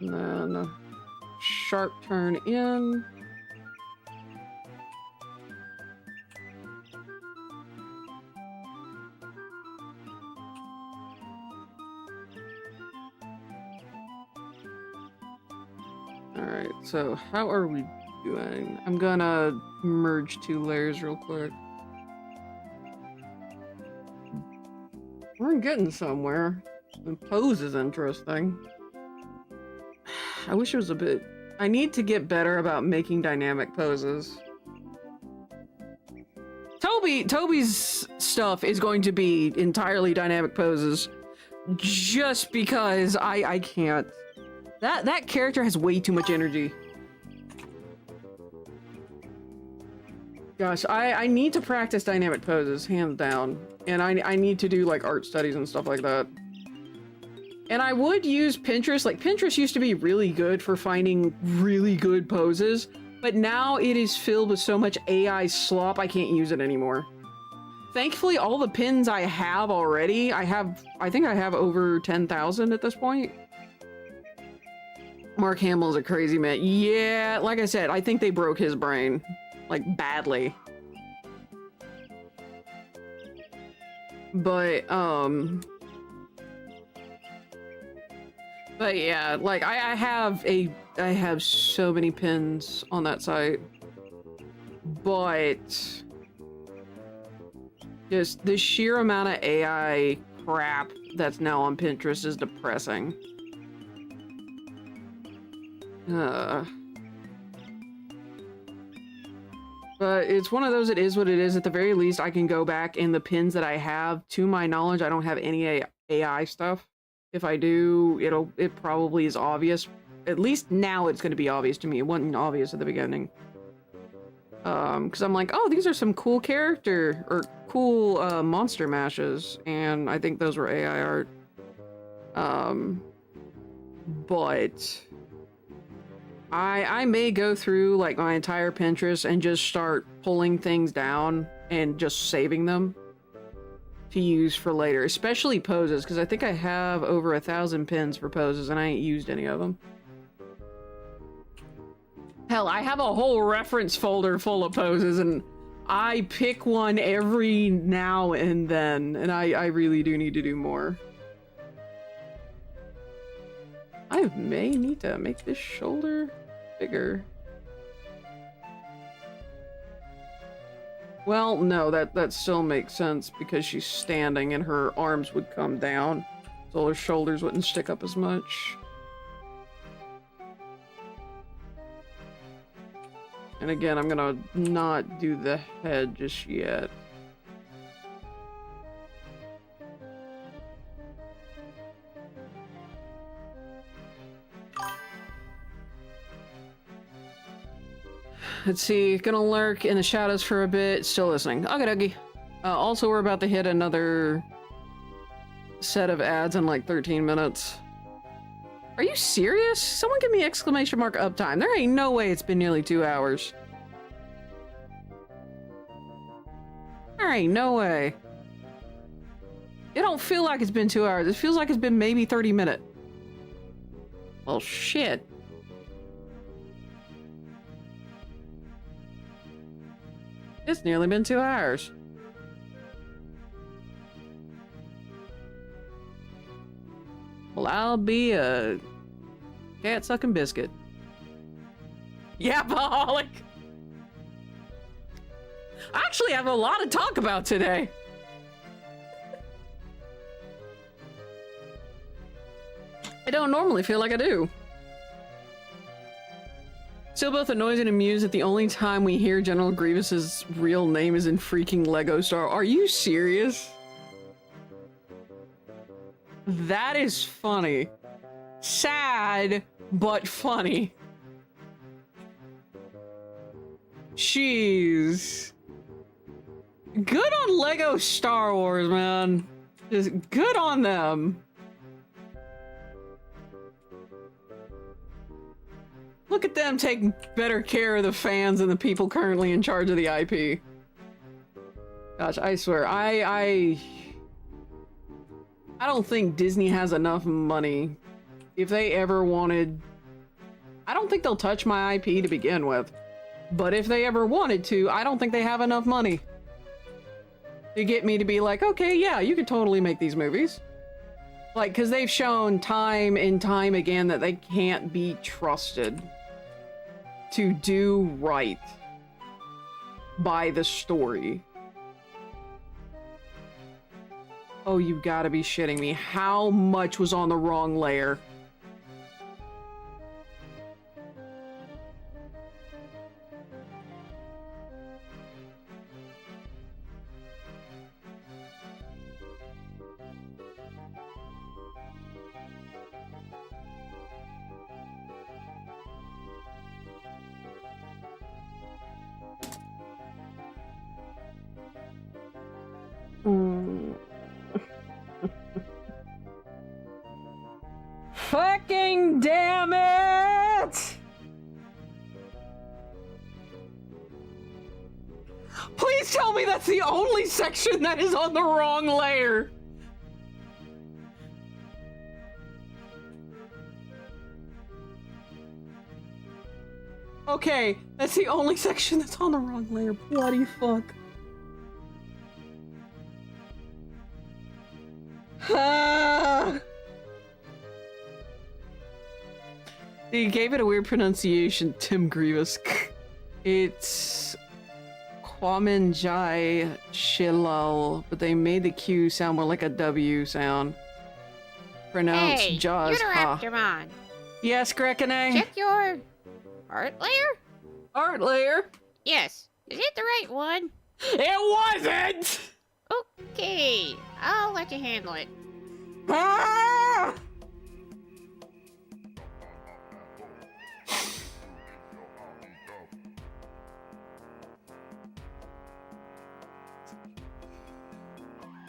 Speaker 2: And then sharp turn in. Alright, so how are we doing? I'm gonna merge two layers real quick. We're getting somewhere. The pose is interesting. I wish it was a bit... I need to get better about making dynamic poses. Toby's stuff is going to be entirely dynamic poses. Just because I can't. That character has way too much energy. Gosh, I need to practice dynamic poses, hands down. And I need to do like art studies and stuff like that. And I would use Pinterest. Like, Pinterest used to be really good for finding really good poses, but now it is filled with so much AI slop, I can't use it anymore. Thankfully, all the pins I have already, I think I have over 10,000 at this point. Mark Hamill's a crazy man. Yeah, like I said, I think they broke his brain. Like, badly. But yeah, like I have so many pins on that site, but just the sheer amount of AI crap that's now on Pinterest is depressing. But it's one of those, it is what it is. At the very least, I can go back in the pins that I have. To my knowledge, I don't have any AI stuff. If I do, it probably is obvious. At least now it's going to be obvious to me. It wasn't obvious at the beginning. Because I'm like, oh, these are some cool character, or cool monster mashes. And I think those were AI art. But I may go through like my entire Pinterest and just start pulling things down and just saving them to use for later, especially poses, because I think I have over 1,000 pins for poses and I ain't used any of them. Hell, I have a whole reference folder full of poses and I pick one every now and then, and I really do need to do more. I may need to make this shoulder bigger. Well, no, that still makes sense because she's standing and her arms would come down, so her shoulders wouldn't stick up as much. And again, I'm gonna not do the head just yet. Let's see, gonna lurk in the shadows for a bit, still listening. Okie dokie. Also, we're about to hit another set of ads in like 13 minutes. Are you serious? Someone give me exclamation mark uptime. There ain't no way it's been nearly 2 hours. There ain't no way. It don't feel like it's been 2 hours. It feels like it's been maybe 30 minutes. Well, shit. It's nearly been 2 hours. Well, I'll be a cat-sucking biscuit. Yapaholic! I actually have a lot to talk about today. I don't normally feel like I do. Still both annoyed and amused that the only time we hear General Grievous's real name is in freaking Lego Star. Are you serious? That is funny. Sad, but funny. Jeez. Good on Lego Star Wars, man. Just good on them. Look at them taking better care of the fans than the people currently in charge of the IP. Gosh, I swear, I don't think Disney has enough money. If they ever wanted I don't think they'll touch my IP to begin with. But if they ever wanted to, I don't think they have enough money to get me to be like, okay, yeah, you could totally make these movies. Like, because they've shown time and time again that they can't be trusted to do right by the story. Oh, you gotta be shitting me. How much was on the wrong layer? Fucking damn it! Please tell me that's the only section that is on the wrong layer. Okay, that's the only section that's on the wrong layer. Bloody fuck. Ah. He gave it a weird pronunciation, Tim Grievous. It's Kwaminjai Shilal, but they made the Q sound more like a W sound. Pronounced
Speaker 3: Hey,
Speaker 2: Jaws Ha.
Speaker 3: Raptormon.
Speaker 2: Yes, Grekene?
Speaker 3: Check your art layer?
Speaker 2: Art layer?
Speaker 3: Yes. Is it the right one?
Speaker 2: It wasn't!
Speaker 3: Okay, I'll let you handle it.
Speaker 2: Ah!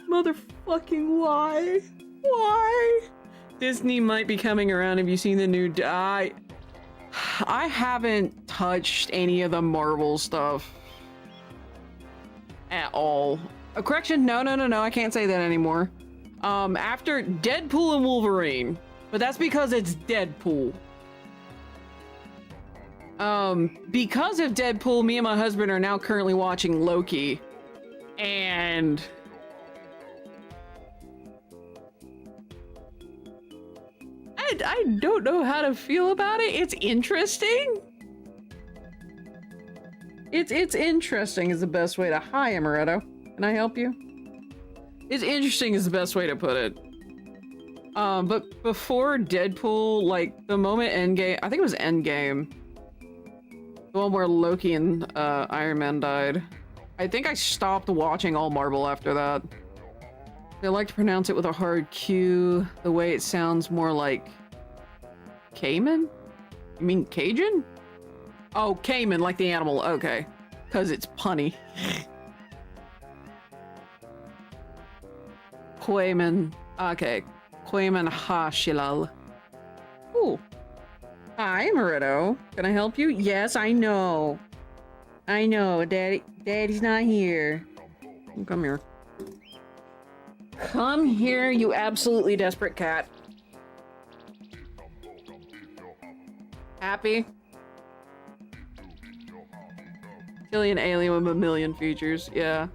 Speaker 2: Motherfucking why? Why? Disney might be coming around. Have you seen the new... I haven't touched any of the Marvel stuff. At all. Correction, no, I can't say that anymore. After Deadpool and Wolverine. But that's because it's Deadpool. Because of Deadpool, me and my husband are now currently watching Loki. And... I don't know how to feel about it. It's interesting. It's interesting is the best way to... Hi, Amaretto. Can I help you? It's interesting is the best way to put it. But before Deadpool, like, the moment Endgame... I think it was Endgame. The one where Loki and Iron Man died. I think I stopped watching all Marvel after that. They like to pronounce it with a hard Q. The way it sounds more like... Cayman? You mean Cajun? Oh, Cayman, like the animal. Okay. Because it's punny. Quayman. Okay. Quayman Hashilal. Ooh. Hi, Marito. Can I help you? Yes, I know. I know. Daddy's not here. Come here. Come here, you absolutely desperate cat. Happy? Alien alien with a million features, yeah.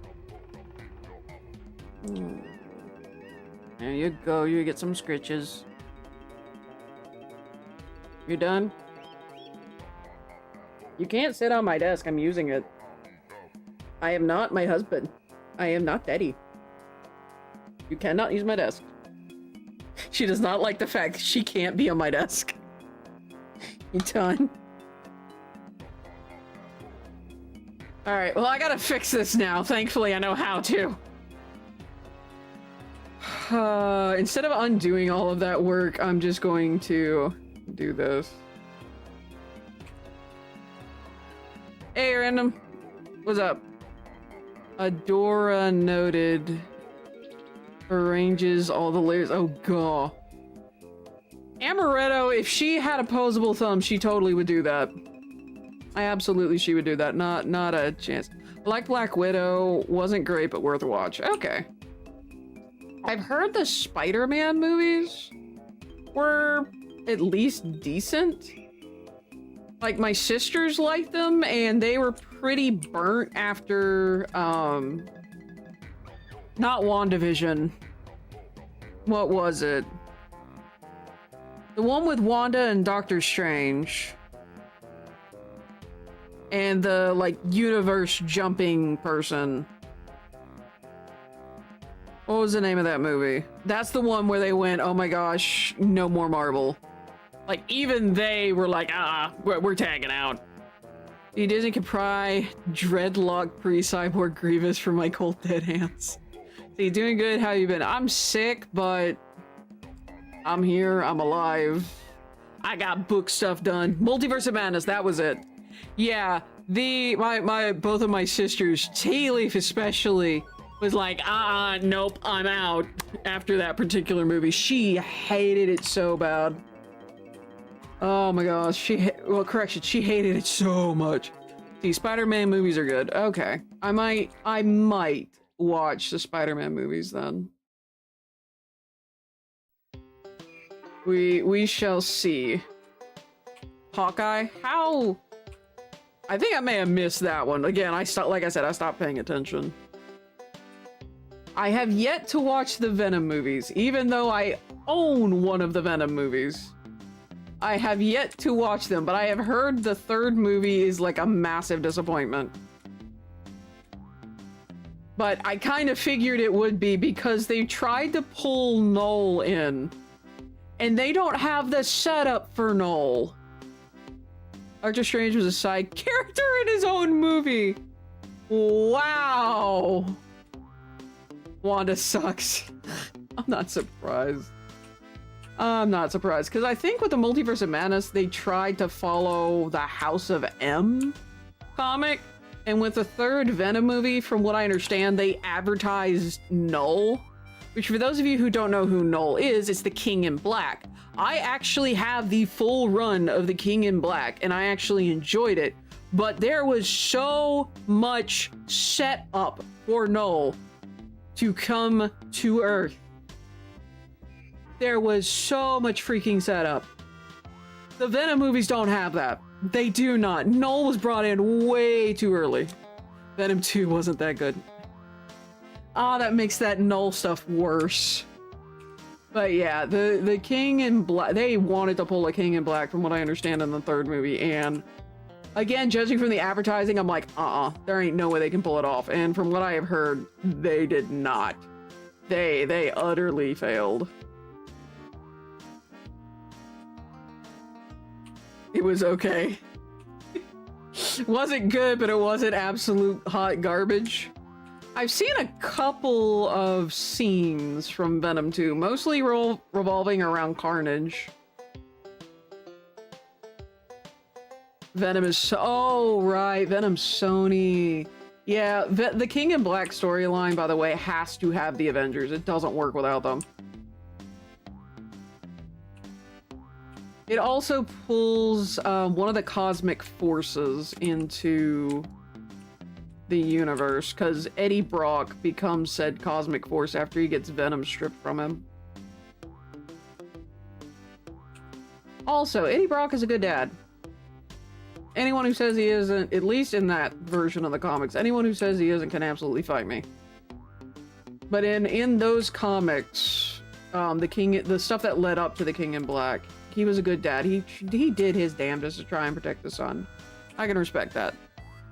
Speaker 2: There you go, you get some scritches. You done? You can't sit on my desk, I'm using it. I am not my husband. I am not daddy. You cannot use my desk. She does not like the fact that she can't be on my desk. You done? Alright, well I gotta fix this now. Thankfully I know how to. Instead of undoing all of that work, I'm just going to do this. Hey, random. What's up? Adora noted. Arranges all the layers. Oh, god. Amaretto, if she had opposable thumbs, she totally would do that. She would do that. Not a chance. Black Widow wasn't great, but worth a watch. Okay. I've heard the Spider-Man movies were at least decent. Like, my sisters liked them, and they were pretty burnt after, not WandaVision. What was it? The one with Wanda and Doctor Strange. And the, like, universe jumping person. What was the name of that movie? That's the one where they went, oh my gosh, no more Marvel. Like, even they were like, we're tagging out. The Disney can pry dreadlock pre-cyborg Grievous from my cold dead hands. See, doing good, how you been? I'm sick, but I'm here, I'm alive. I got book stuff done. Multiverse of Madness, that was it. Yeah, both of my sisters, Tea Leaf especially, was like, nope, I'm out after that particular movie. She hated it so bad. Oh my gosh, she hated it so much. See, Spider-Man movies are good. Okay, I might watch the Spider-Man movies then. We shall see. Hawkeye? How? I think I may have missed that one. Again, like I said, I stopped paying attention. I have yet to watch the Venom movies, even though I own one of the Venom movies. I have yet to watch them, but I have heard the third movie is like a massive disappointment. But I kind of figured it would be because they tried to pull Noel in, and they don't have the setup for Noel. Doctor Strange was a side character in his own movie. Wow. Wanda sucks. I'm not surprised. I'm not surprised, because I think with the Multiverse of Madness, they tried to follow the House of M comic, and with the third Venom movie, from what I understand, they advertised Null, which for those of you who don't know who Null is, it's the King in Black. I actually have the full run of the King in Black, and I actually enjoyed it, but there was so much set up for Null to come to Earth. There was so much freaking setup. The Venom movies don't have that. They do not. Null was brought in way too early. Venom 2 wasn't that good. That makes that Null stuff worse. But yeah, the King in Black, they wanted to pull a King in Black from what I understand in the third movie, and again, judging from the advertising, I'm like, there ain't no way they can pull it off. And from what I have heard, they did not. They utterly failed. It was okay. Wasn't good, but it wasn't absolute hot garbage. I've seen a couple of scenes from Venom 2, mostly revolving around Carnage. Venom is oh right, Venom Sony. Yeah, the King in Black storyline, by the way, has to have the Avengers. It doesn't work without them. It also pulls one of the cosmic forces into the universe, because Eddie Brock becomes said cosmic force after he gets Venom stripped from him. Also, Eddie Brock is a good dad. Anyone who says he isn't, at least in that version of the comics, anyone who says he isn't can absolutely fight me. But in those comics, the stuff that led up to the King in Black, he was a good dad. He did his damnedest to try and protect the son. I can respect that.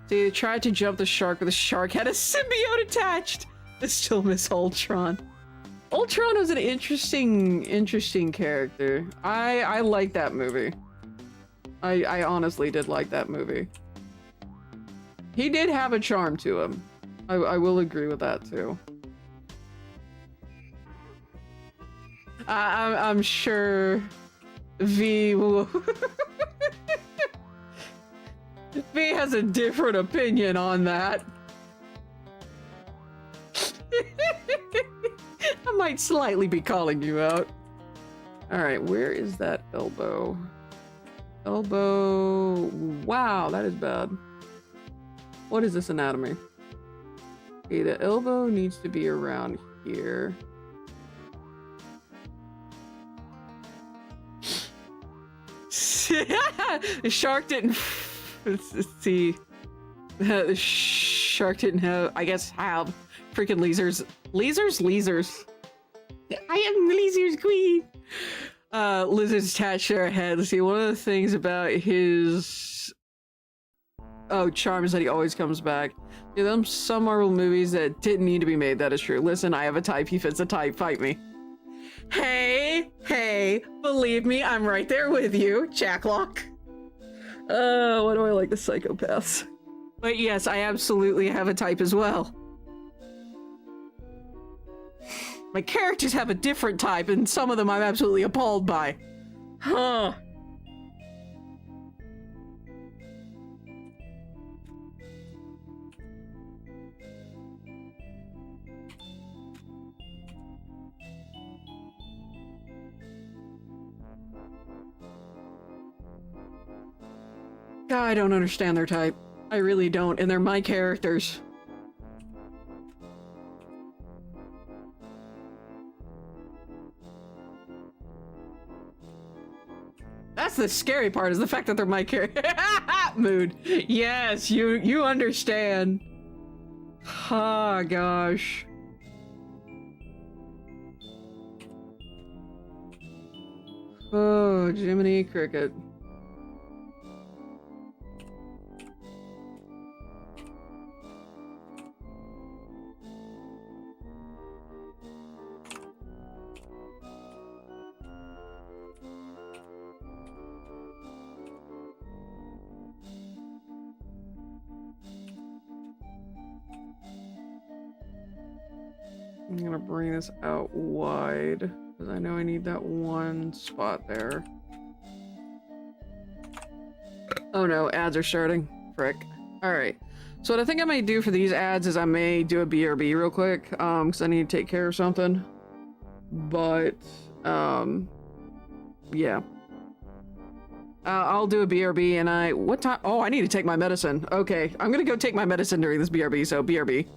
Speaker 2: See, they tried to jump the shark, but the shark had a symbiote attached. I still miss Ultron. Ultron was an interesting character. I like that movie. I honestly did like that movie. He did have a charm to him. I will agree with that too. I'm sure V will V has a different opinion on that. I might slightly be calling you out. Alright, where is that elbow? Elbow. Wow, that is bad. What is this anatomy? Okay, the elbow needs to be around here. The shark didn't. Let's see. The shark didn't have. I guess have freaking lasers. Lasers. I am the lasers queen. Lizards attached to her head. Let's see. One of the things about his charm is that he always comes back. Yeah, them some Marvel movies that didn't need to be made. That is true. Listen, I have a type. He fits a type. Fight me. Hey, believe me, I'm right there with you, Jacklock. Why do I like the psychopaths? But yes, I absolutely have a type as well. My characters have a different type, and some of them I'm absolutely appalled by. Huh. I don't understand their type. I really don't, and they're my characters. That's the scary part, is the fact that they're my character. Mood. Yes, you understand. Oh, gosh. Oh, Jiminy Cricket. I'm gonna bring this out wide, because I know I need that one spot there. Oh no, ads are starting. Frick. Alright. So what I think I may do for these ads is I may do a BRB real quick, because I need to take care of something. But, yeah. I'll do a BRB and what time? Oh, I need to take my medicine. Okay, I'm gonna go take my medicine during this BRB, so BRB.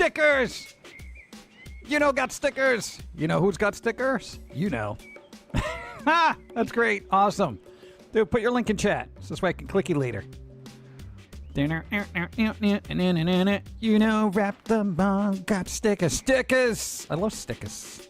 Speaker 6: stickers! You know got stickers. You know who's got stickers? You know. Ha! That's great. Awesome. Dude, put your link in chat. So this way I can click you later. You know, wrap the bong, got stickers. Stickers! I love stickers.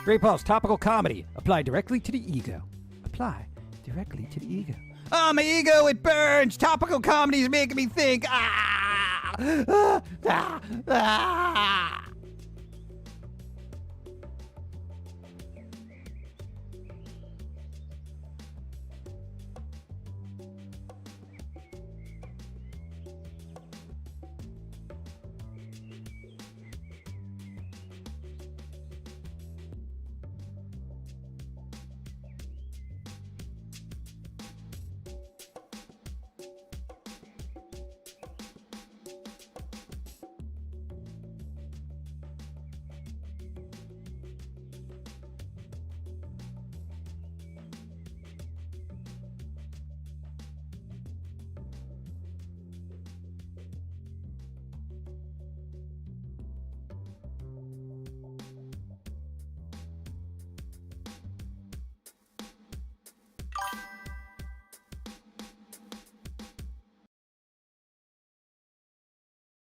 Speaker 6: Great Pulse, topical comedy. Apply directly to the ego. Apply directly to the ego. Oh, my ego, it burns. Topical comedy is making me think. Ah! Ah! Ah! Ah!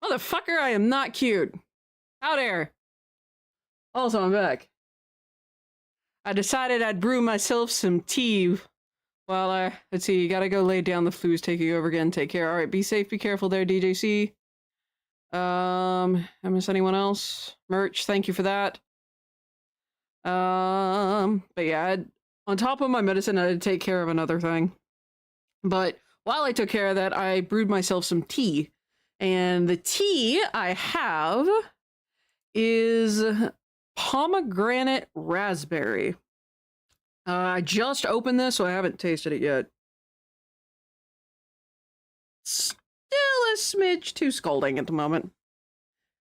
Speaker 2: Motherfucker, I am not cute. How dare. Also, I'm back. I decided I'd brew myself some tea while let's see, you gotta go lay down, the flu's taking over again. Take care. Alright, be safe, be careful there, DJC. I miss anyone else? Merch, thank you for that. But yeah, on top of my medicine, I had to take care of another thing. But while I took care of that, I brewed myself some tea. And the tea I have is pomegranate raspberry. I just opened this, so I haven't tasted it yet. Still a smidge too scalding at the moment.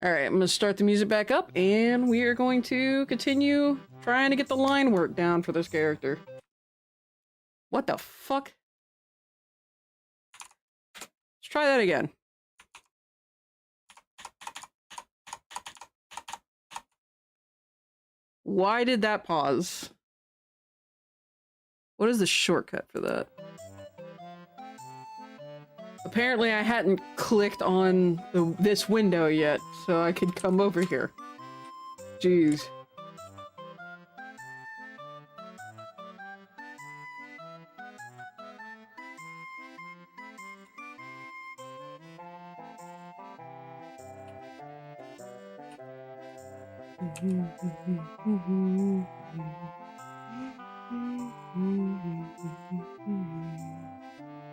Speaker 2: Alright, I'm gonna start the music back up, and we are going to continue trying to get the line work down for this character. What the fuck? Let's try that again. Why did that pause? What is the shortcut for that? Apparently I hadn't clicked on this window yet, so I could come over here. Jeez.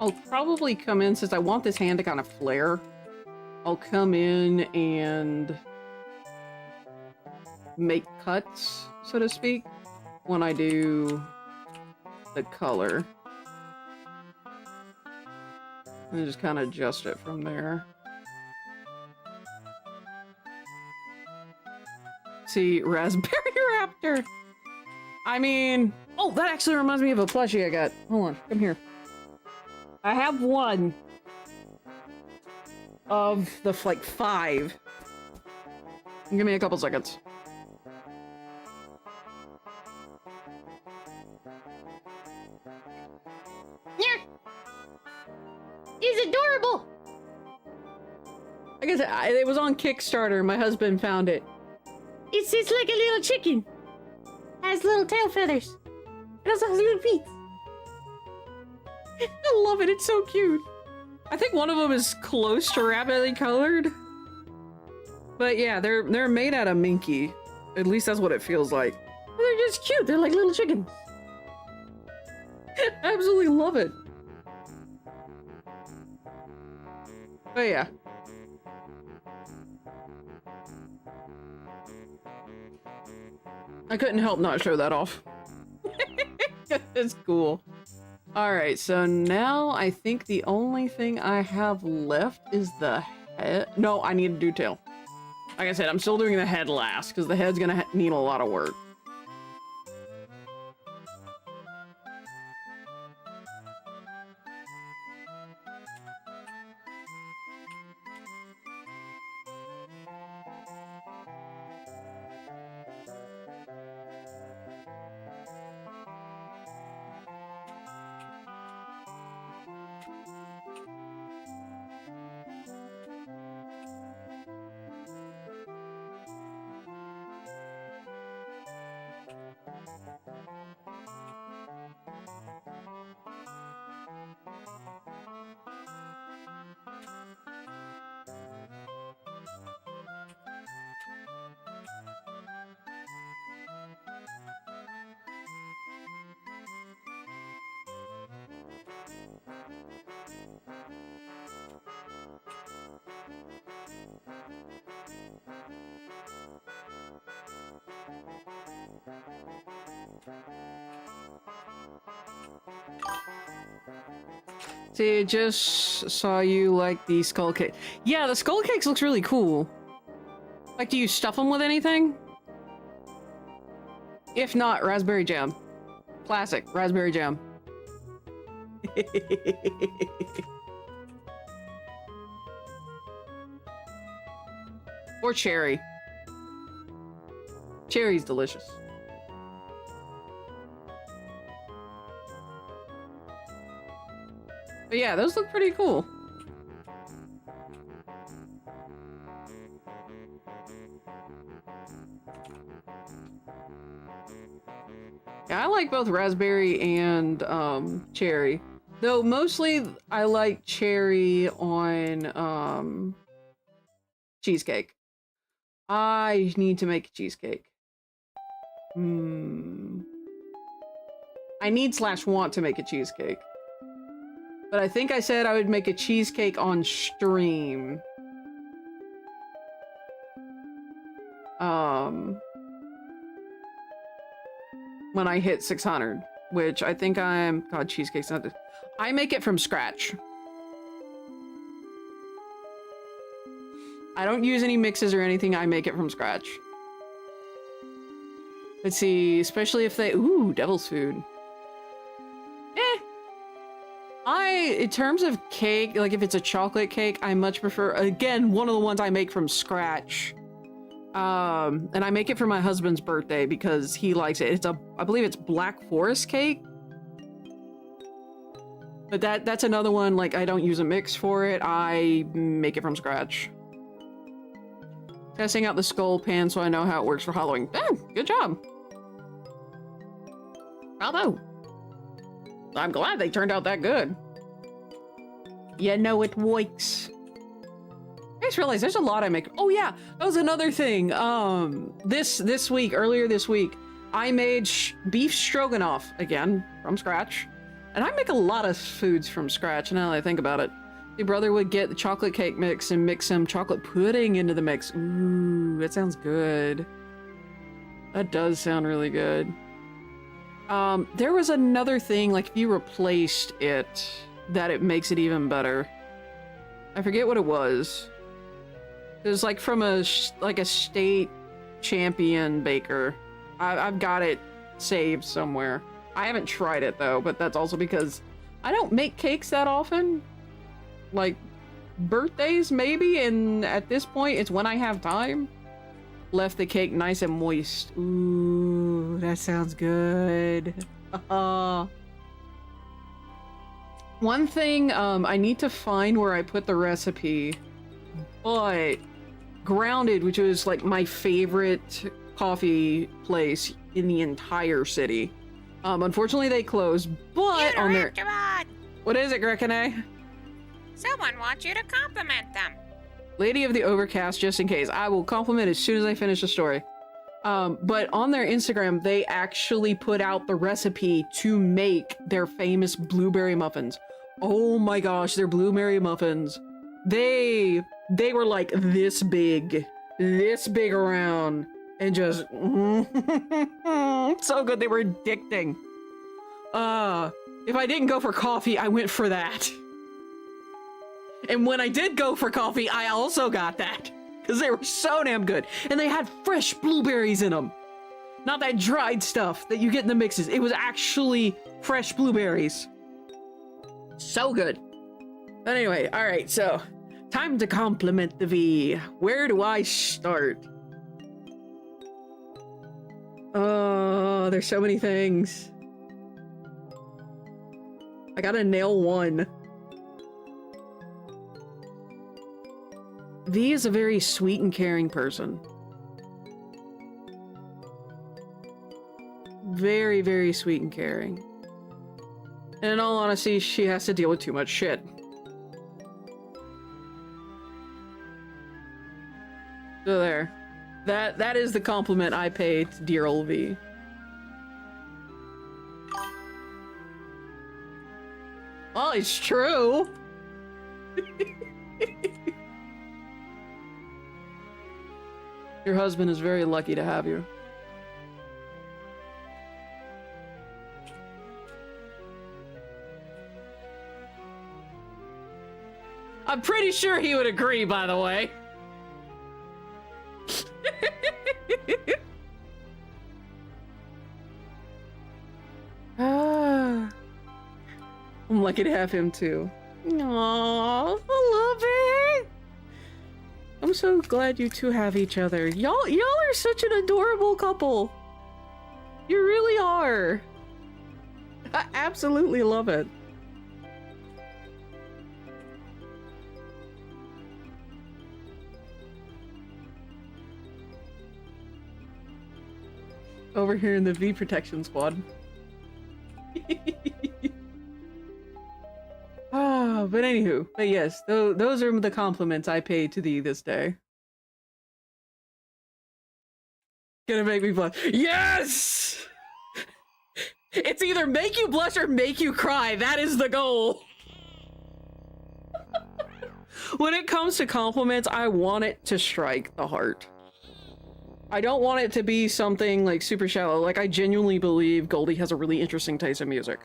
Speaker 2: I'll probably come in, since I want this hand to kind of flare, I'll come in and make cuts, so to speak, when I do the color. And just kind of adjust it from there. See, Raspberry Raptor! I mean... Oh, that actually reminds me of a plushie I got. Hold on, come here. I have one of the, like, 5. Give me a couple seconds.
Speaker 3: Yeah. He's adorable.
Speaker 2: Like I said, it was on Kickstarter. My husband found it.
Speaker 3: It's like a little chicken. Has little tail feathers. It also has little feet.
Speaker 2: I love it. It's so cute. I think one of them is close to rapidly colored. But yeah, they're made out of minky. At least that's what it feels like.
Speaker 3: They're just cute. They're like little chickens.
Speaker 2: I absolutely love it. But yeah. I couldn't help not show that off. It's cool. Alright, so now I think the only thing I have left is the head. No, I need to do tail. Like I said, I'm still doing the head last, because the head's gonna need a lot of work. See, I just saw you like the skull cake. Yeah, the skull cakes looks really cool. Like, do you stuff them with anything? If not, raspberry jam. Classic, raspberry jam. Or cherry. Cherry's delicious. But yeah, those look pretty cool. Yeah, I like both raspberry and cherry. Though mostly I like cherry on cheesecake. I need to make a cheesecake. I need / want to make a cheesecake. But I think I said I would make a cheesecake on stream. When I hit 600, which I think God, cheesecake's not this. I make it from scratch. I don't use any mixes or anything, I make it from scratch. Let's see, especially if they, ooh, devil's food. In terms of cake, like if it's a chocolate cake, I much prefer, again, one of the ones I make from scratch. And I make it for my husband's birthday because he likes it. It's I believe it's Black Forest cake. But that's another one, like I don't use a mix for it, I make it from scratch. Testing out the skull pan so I know how it works for Halloween. Oh, good job. Bravo. I'm glad they turned out that good. You know it works. I just realized there's a lot I make. Oh yeah, that was another thing. Earlier this week, I made beef stroganoff again from scratch. And I make a lot of foods from scratch now that I think about it. My brother would get the chocolate cake mix and mix some chocolate pudding into the mix. Ooh, that sounds good. That does sound really good. There was another thing, like if you replaced it, that it makes it even better. I forget what it was. It was like from a state champion baker. I've got it saved somewhere. I haven't tried it though, but that's also because I don't make cakes that often. Like birthdays maybe, and at this point it's when I have time. Left the cake nice and moist. Ooh, that sounds good. One thing, I need to find where I put the recipe, but Grounded, which was like my favorite coffee place in the entire city. Unfortunately they closed, but on their... What is it, Grekane?
Speaker 7: Someone wants you to compliment them.
Speaker 2: Lady of the Overcast, just in case. I will compliment as soon as I finish the story. But on their Instagram, they actually put out the recipe to make their famous blueberry muffins. Oh my gosh, their blueberry muffins. They were like this big around, and just so good. They were addicting. If I didn't go for coffee, I went for that. And when I did go for coffee, I also got that. Because they were so damn good. And they had fresh blueberries in them. Not that dried stuff that you get in the mixes. It was actually fresh blueberries. So good. But anyway, alright, so time to compliment the V. Where do I start? Oh, there's so many things. I gotta nail one. V is a very sweet and caring person. Very, very sweet and caring. And in all honesty, she has to deal with too much shit. So there. That is the compliment I pay to dear old V. Well, it's true. Your husband is very lucky to have you. I'm pretty sure he would agree, by the way. I'm lucky to have him too. Aww, I love it. I'm so glad you two have each other. Y'all are such an adorable couple. You really are. I absolutely love it. Over here in the V Protection Squad. But anywho, but yes, those are the compliments I paid to thee this day. Gonna make me blush. Yes! It's either make you blush or make you cry. That is the goal. When it comes to compliments, I want it to strike the heart. I don't want it to be something like super shallow. Like, I genuinely believe Goldie has a really interesting taste in music.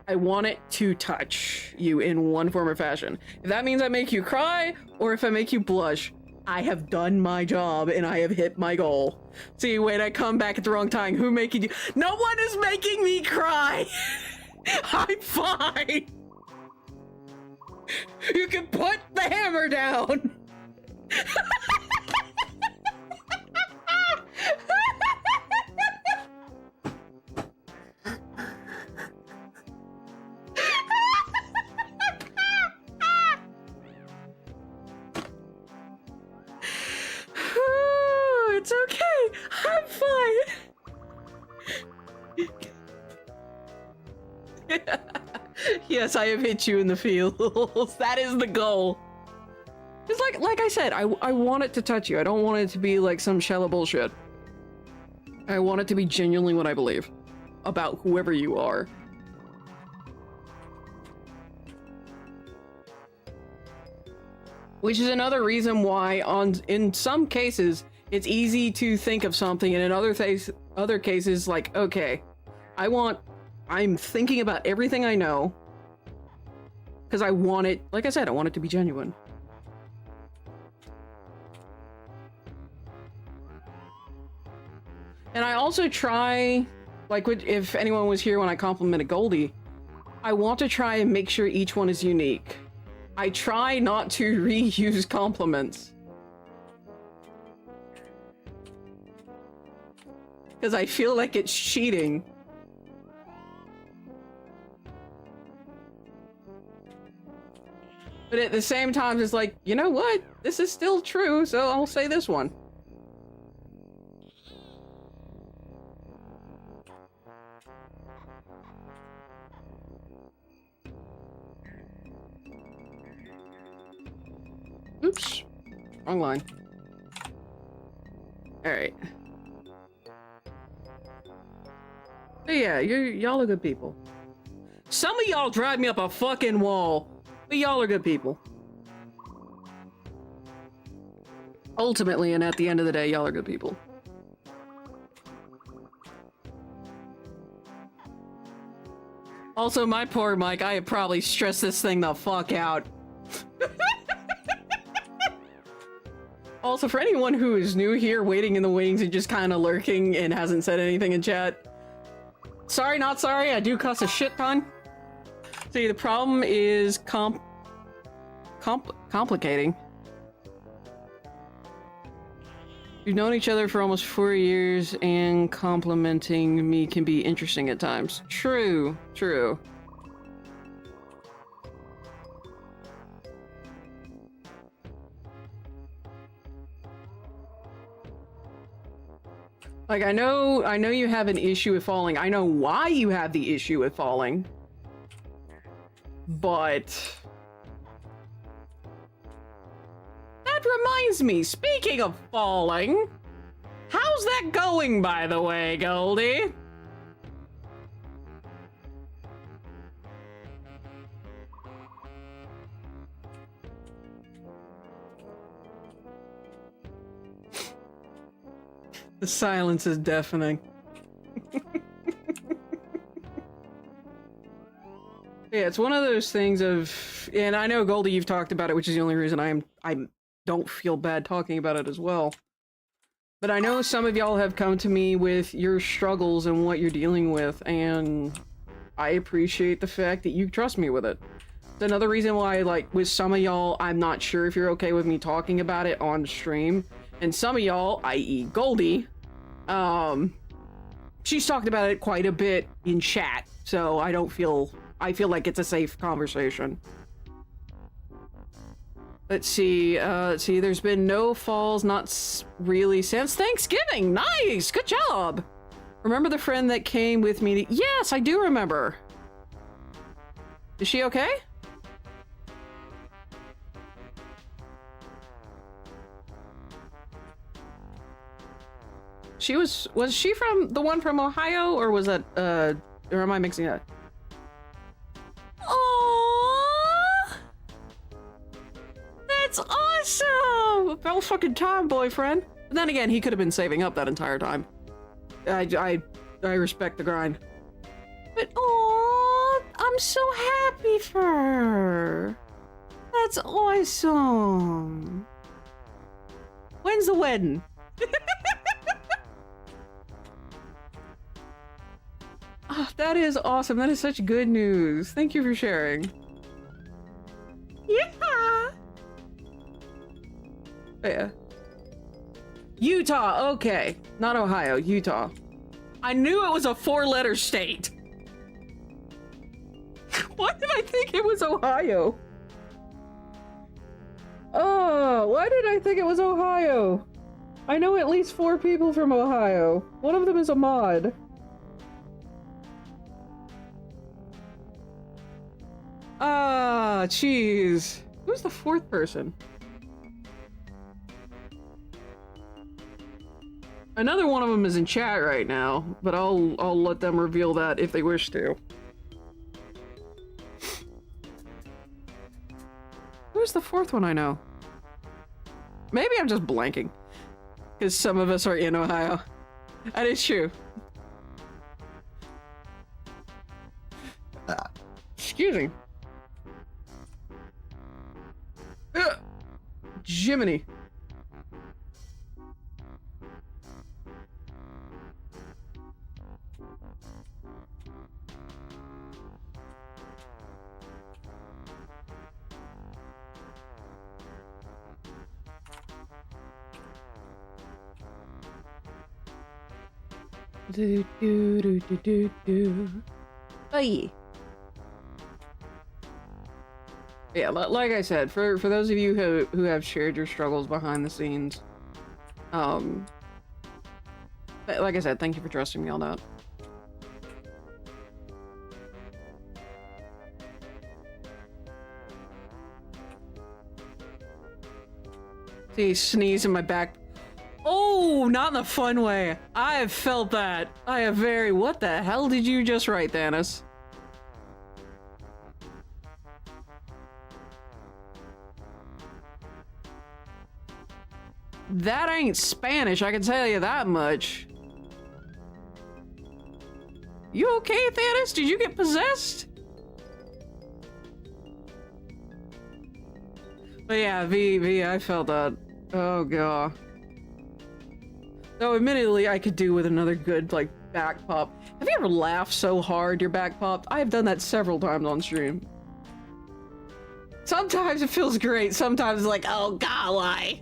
Speaker 2: I want it to touch you in one form or fashion. If that means I make you cry, or if I make you blush, I have done my job and I have hit my goal. See, wait, I come back at the wrong time. Who making you? No one is making me cry! I'm fine! You can put the hammer down! It's okay. I'm fine. Yes, I have hit you in the feels. That is the goal. It's like I said, I want it to touch you. I don't want it to be like some shell of bullshit. I want it to be genuinely what I believe about whoever you are. Which is another reason why in some cases it's easy to think of something, and in other cases, like, okay, I'm thinking about everything I know because I want it, like I said, I want it to be genuine. And I also try, like, if anyone was here when I complimented Goldie, I want to try and make sure each one is unique. I try not to reuse compliments. Because I feel like it's cheating. But at the same time, it's like, you know what? This is still true, so I'll say this one. Oops. Wrong line. Alright. But yeah, y'all are good people. Some of y'all drive me up a fucking wall, but y'all are good people. Ultimately, and at the end of the day, y'all are good people. Also, my poor Mike, I have probably stressed this thing the fuck out. Also, for anyone who is new here, waiting in the wings and just kind of lurking and hasn't said anything in chat, sorry, not sorry, I do cuss a shit ton. See, the problem is complicating. We've known each other for almost 4 years, and complimenting me can be interesting at times. True, true. Like, I know you have an issue with falling. I know why you have the issue with falling. But... that reminds me, speaking of falling, how's that going, by the way, Goldie? The silence is deafening. Yeah, it's one of those things of, and I know Goldie, you've talked about it, which is the only reason I don't feel bad talking about it as well. But I know some of y'all have come to me with your struggles and what you're dealing with, and I appreciate the fact that you trust me with it. It's another reason why, like, with some of y'all, I'm not sure if you're okay with me talking about it on stream. And some of y'all, i.e. Goldie, she's talked about it quite a bit in chat, so I feel like it's a safe conversation. Let's see, there's been no falls, not really since Thanksgiving. Nice, good job. Remember the friend that came with me? Yes, I do remember. Is she okay? Was she from the one from Ohio, or was that, or am I mixing it? Aww! That's awesome! About fucking time, boyfriend. But then again, he could have been saving up that entire time. I respect the grind. But aww, I'm so happy for her. That's awesome. When's the wedding? Oh, that is awesome. That is such good news. Thank you for sharing. Yeah. Yeah. Utah. Okay. Not Ohio. Utah. I knew it was a 4-letter state. Why did I think it was Ohio? Oh, why did I think it was Ohio? I know at least 4 people from Ohio. One of them is a mod. Ah, jeez. Who's the 4th person? Another one of them is in chat right now, but I'll let them reveal that if they wish to. Who's the fourth one I know? Maybe I'm just blanking. Because some of us are in Ohio. That is true. Excuse me. Jiminy. Do do do do do do. Hey. Yeah, like I said, for those of you who have shared your struggles behind the scenes, like I said, thank you for trusting me on that. See, sneeze in my back. Oh, not in the fun way. I have felt that. I have very. What the hell did you just write, Thanos? That ain't Spanish, I can tell you that much. You okay, Thanos? Did you get possessed? But yeah, V, I felt that. Oh, God. Though, admittedly, I could do with another good, like, back pop. Have you ever laughed so hard your back popped? I have done that several times on stream. Sometimes it feels great, sometimes it's like, oh, God, why?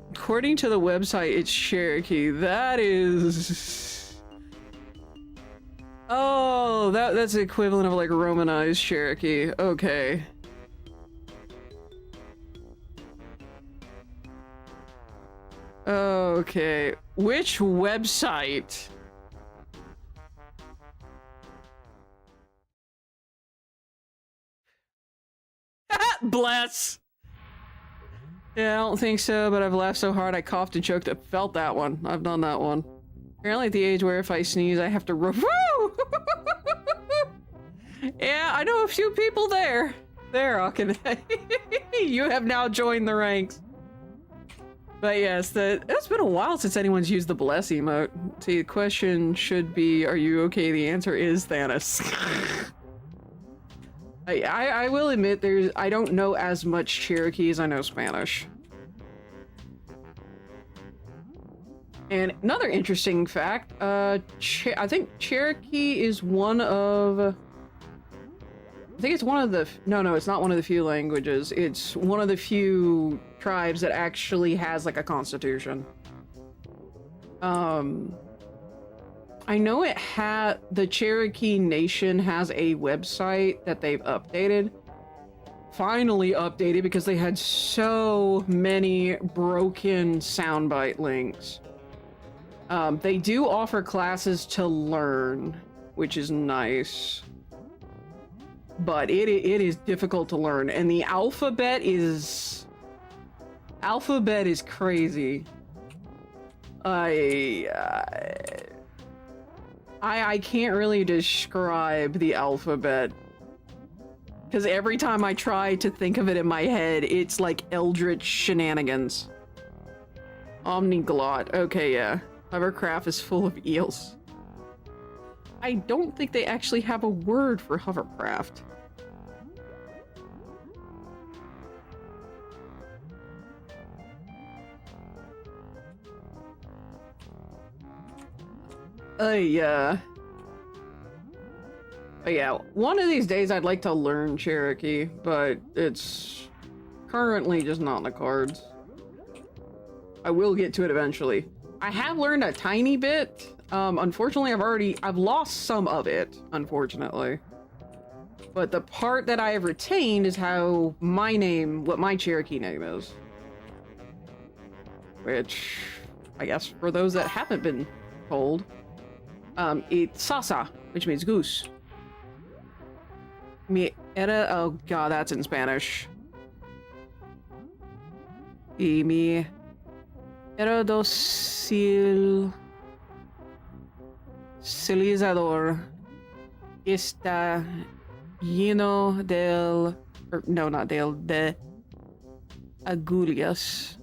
Speaker 2: According to the website, it's Cherokee. That is... Oh, that's the equivalent of, like, Romanized Cherokee. Okay. Okay. Which website? Bless! Yeah, I don't think so, but I've laughed so hard I coughed and choked. I felt that one. I've done that one. Apparently at the age where if I sneeze, I have to Woo! Yeah, I know a few people there. There, Akin. You have now joined the ranks. But yes, it's been a while since anyone's used the bless emote. See, the question should be, are you okay? The answer is Thanos. I will admit I don't know as much Cherokee as I know Spanish. And another interesting fact, I think Cherokee is one of... I think it's one of the... No, it's not one of the few languages. It's one of the few tribes that actually has, like, a constitution. I know the Cherokee Nation has a website that they've updated. Finally updated because they had so many broken soundbite links. They do offer classes to learn, which is nice. But it is difficult to learn, and the alphabet is crazy. I can't really describe the alphabet, because every time I try to think of it in my head, it's like eldritch shenanigans. Omniglot. Okay, yeah. Hovercraft is full of eels. I don't think they actually have a word for hovercraft. Yeah. But yeah, one of these days I'd like to learn Cherokee, but it's currently just not in the cards. I will get to it eventually. I have learned a tiny bit. Unfortunately, I've lost some of it, unfortunately. But the part that I have retained is what my Cherokee name is. Which, I guess, for those that haven't been told, it's Sasa, which means goose. Mi era, oh god, that's in Spanish. Y mi aerodosilizador está lleno de agulhas.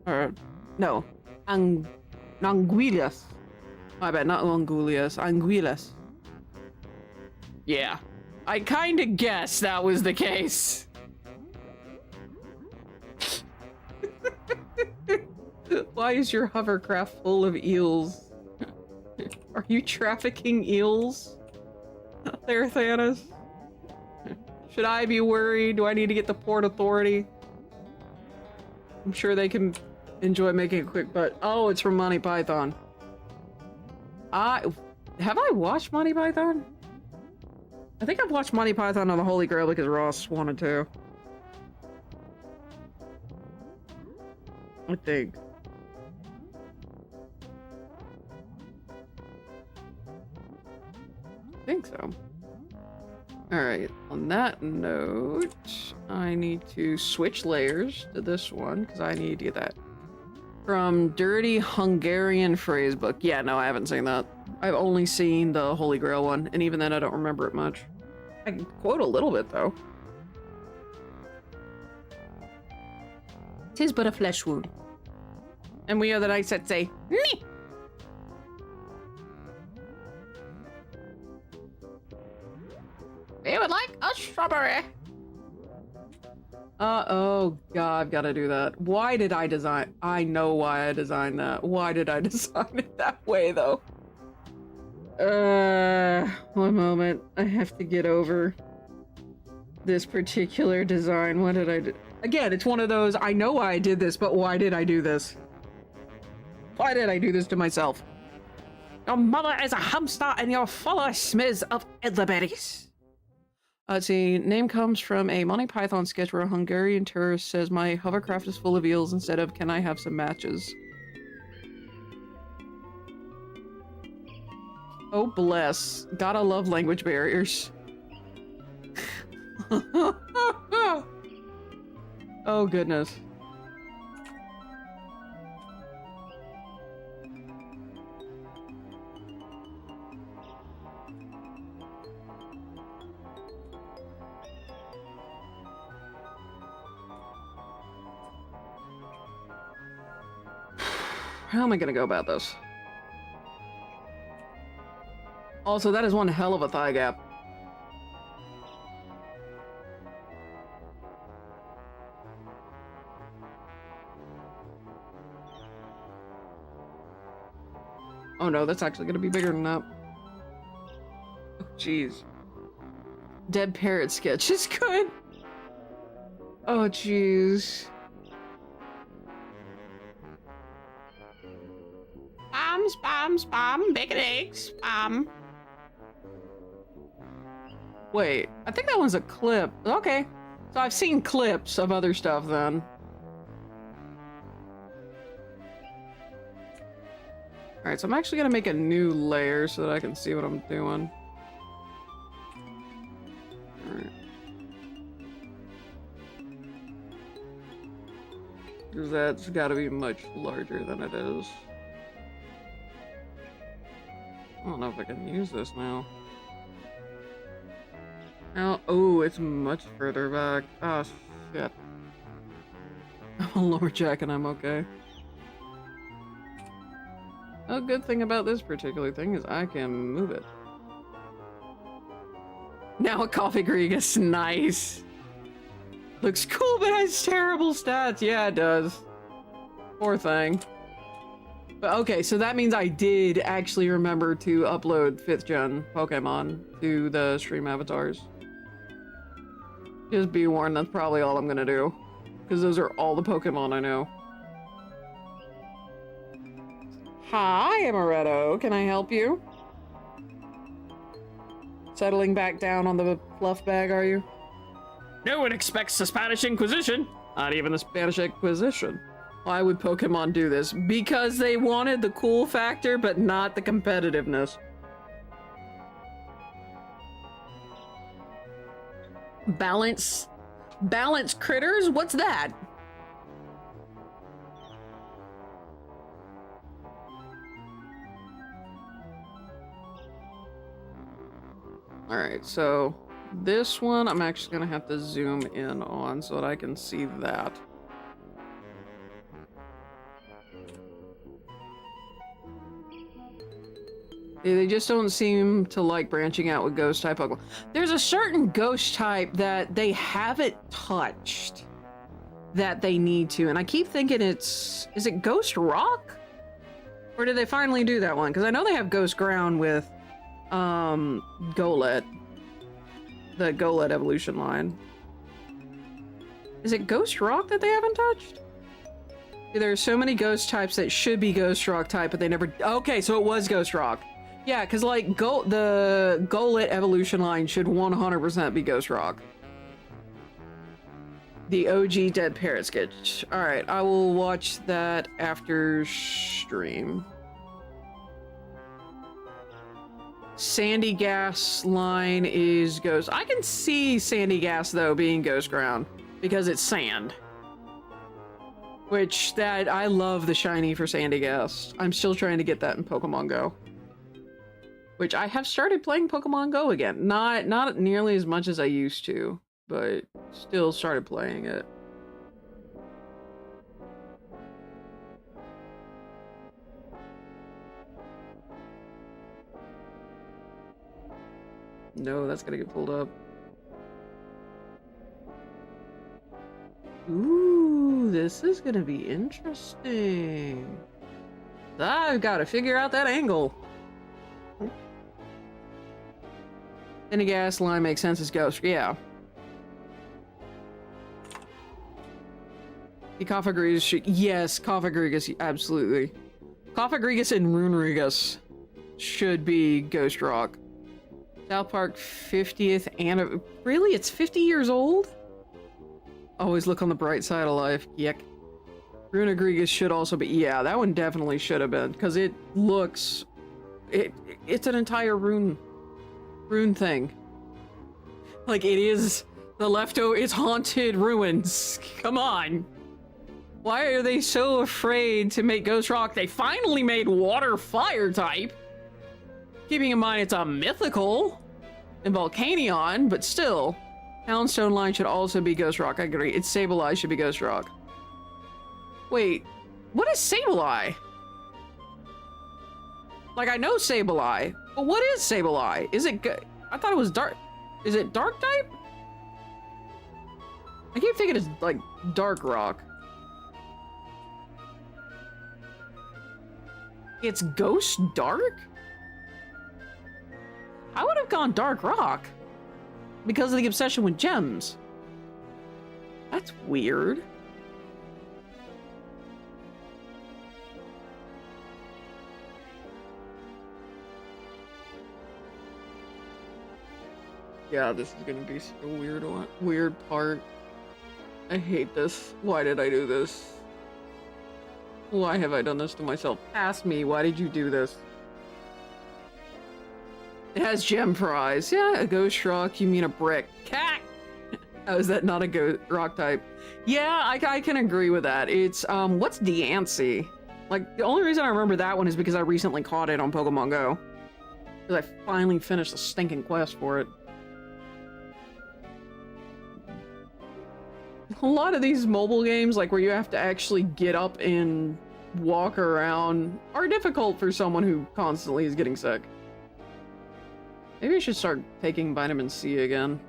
Speaker 2: Or, no, anguillas. My bad, not anguillas, anguillas. Yeah, I kind of guessed that was the case. Why is your hovercraft full of eels? Are you trafficking eels? There, Thanos. Should I be worried? Do I need to get the Port Authority? I'm sure they can enjoy making it quick, but oh, it's from Monty Python. Have I watched Monty Python? I think I've watched Monty Python on the Holy Grail because Ross wanted to. I think. I think so. Alright, on that note, I need to switch layers to this one because I need to get that. From Dirty Hungarian Phrasebook. Yeah, no, I haven't seen that. I've only seen the Holy Grail one, and even then I don't remember it much. I can quote a little bit, though.
Speaker 3: "'Tis but a flesh wound."
Speaker 2: And we are the knights that say, "Nee!"
Speaker 7: We would like a strawberry.
Speaker 2: Oh god, I've gotta do that. Why did I design? I know why I designed that. Why did I design it that way, though? One moment. I have to get over this particular design. What did I do? Again, it's one of those, I know why I did this, but why did I do this? Why did I do this to myself?
Speaker 7: Your mother is a hamster and your father smells of elderberries.
Speaker 2: Let's see, name comes from a Monty Python sketch where a Hungarian tourist says, "My hovercraft is full of eels," instead of, "Can I have some matches?" Oh, bless. Gotta love language barriers. Oh, goodness. How am I gonna go about this? Also, that is one hell of a thigh gap. Oh no, that's actually gonna be bigger than that. Oh, jeez. Dead parrot sketch is good. Oh, jeez.
Speaker 7: Spam, bacon eggs, spam.
Speaker 2: Wait, I think that one's a clip. Okay. So I've seen clips of other stuff then. Alright, so I'm actually gonna make a new layer so that I can see what I'm doing. Alright. Because that's gotta be much larger than it is. I don't know if I can use this now. Oh, it's much further back. Oh, shit. I'm a lumberjack and I'm okay. A good thing about this particular thing is I can move it. Now a coffee Gregus, nice. Looks cool, but has terrible stats. Yeah, it does. Poor thing. But okay, so that means I did actually remember to upload 5th gen Pokemon to the stream avatars. Just be warned, that's probably all I'm gonna do. Because those are all the Pokemon I know. Hi, Amaretto. Can I help you? Settling back down on the fluff bag, are you?
Speaker 7: No one expects the Spanish Inquisition.
Speaker 2: Not even the Spanish Inquisition. Why would Pokemon do this? Because they wanted the cool factor, but not the competitiveness. Balance Balanced critters? What's that? Alright, so this one I'm actually gonna have to zoom in on so that I can see that. They just don't seem to like branching out with ghost type Pokemon. There's a certain ghost type that they haven't touched that they need to, and I keep thinking is it Ghost Rock? Or did they finally do that one? Because I know they have Ghost Ground with Golett. The Golett evolution line. Is it Ghost Rock that they haven't touched? There's so many ghost types that should be Ghost Rock type, but they never... Okay, so it was Ghost Rock. Yeah, because, like, the Golett evolution line should 100% be Ghost Rock. The OG Dead Parrot sketch. Alright, I will watch that after stream. Sandy Gas line is Ghost. I can see Sandy Gas, though, being Ghost Ground, because it's sand. Which, that, I love the shiny for Sandy Gas. I'm still trying to get that in Pokemon Go. Which I have started playing Pokemon Go again. Not nearly as much as I used to, but still started playing it. No, that's gonna get pulled up. Ooh, this is gonna be interesting. I've got to figure out that angle. Any gas line makes sense as Ghost. Yeah. The Cofagrigus should... Yes, Cofagrigus, absolutely. Cofagrigus and Runerigus should be Ghost Rock. South Park 50th and... Really? It's 50 years old? Always look on the bright side of life. Yuck. Runerigus should also be... Yeah, that one definitely should have been, because it looks... It's an entire rune thing. Like, it is the leftover... It's haunted ruins. Come on. Why are they so afraid to make Ghost Rock? They finally made Water Fire type. Keeping in mind it's a mythical in Volcanion, but still. Houndstone line should also be Ghost Rock. I agree. It's Sableye should be Ghost Rock. Wait, what is Sableye? Like, I know Sableye, but what is Sableye? Is it I thought it was dark. Is it dark type? I keep thinking it's like Dark Rock. It's Ghost Dark? I would have gone Dark Rock because of the obsession with gems. That's weird. Yeah, this is gonna be such a weird part. I hate this. Why did I do this? Why have I done this to myself? Ask me, why did you do this? It has gem for eyes. Yeah, a Ghost Rock, you mean a brick. Cat! Oh, is that not a Ghost Rock type? Yeah, I can agree with that. It's, what's Deancey? Like, the only reason I remember that one is because I recently caught it on Pokemon Go. Because I finally finished the stinking quest for it. A lot of these mobile games, like where you have to actually get up and walk around, are difficult for someone who constantly is getting sick. Maybe I should start taking vitamin C again.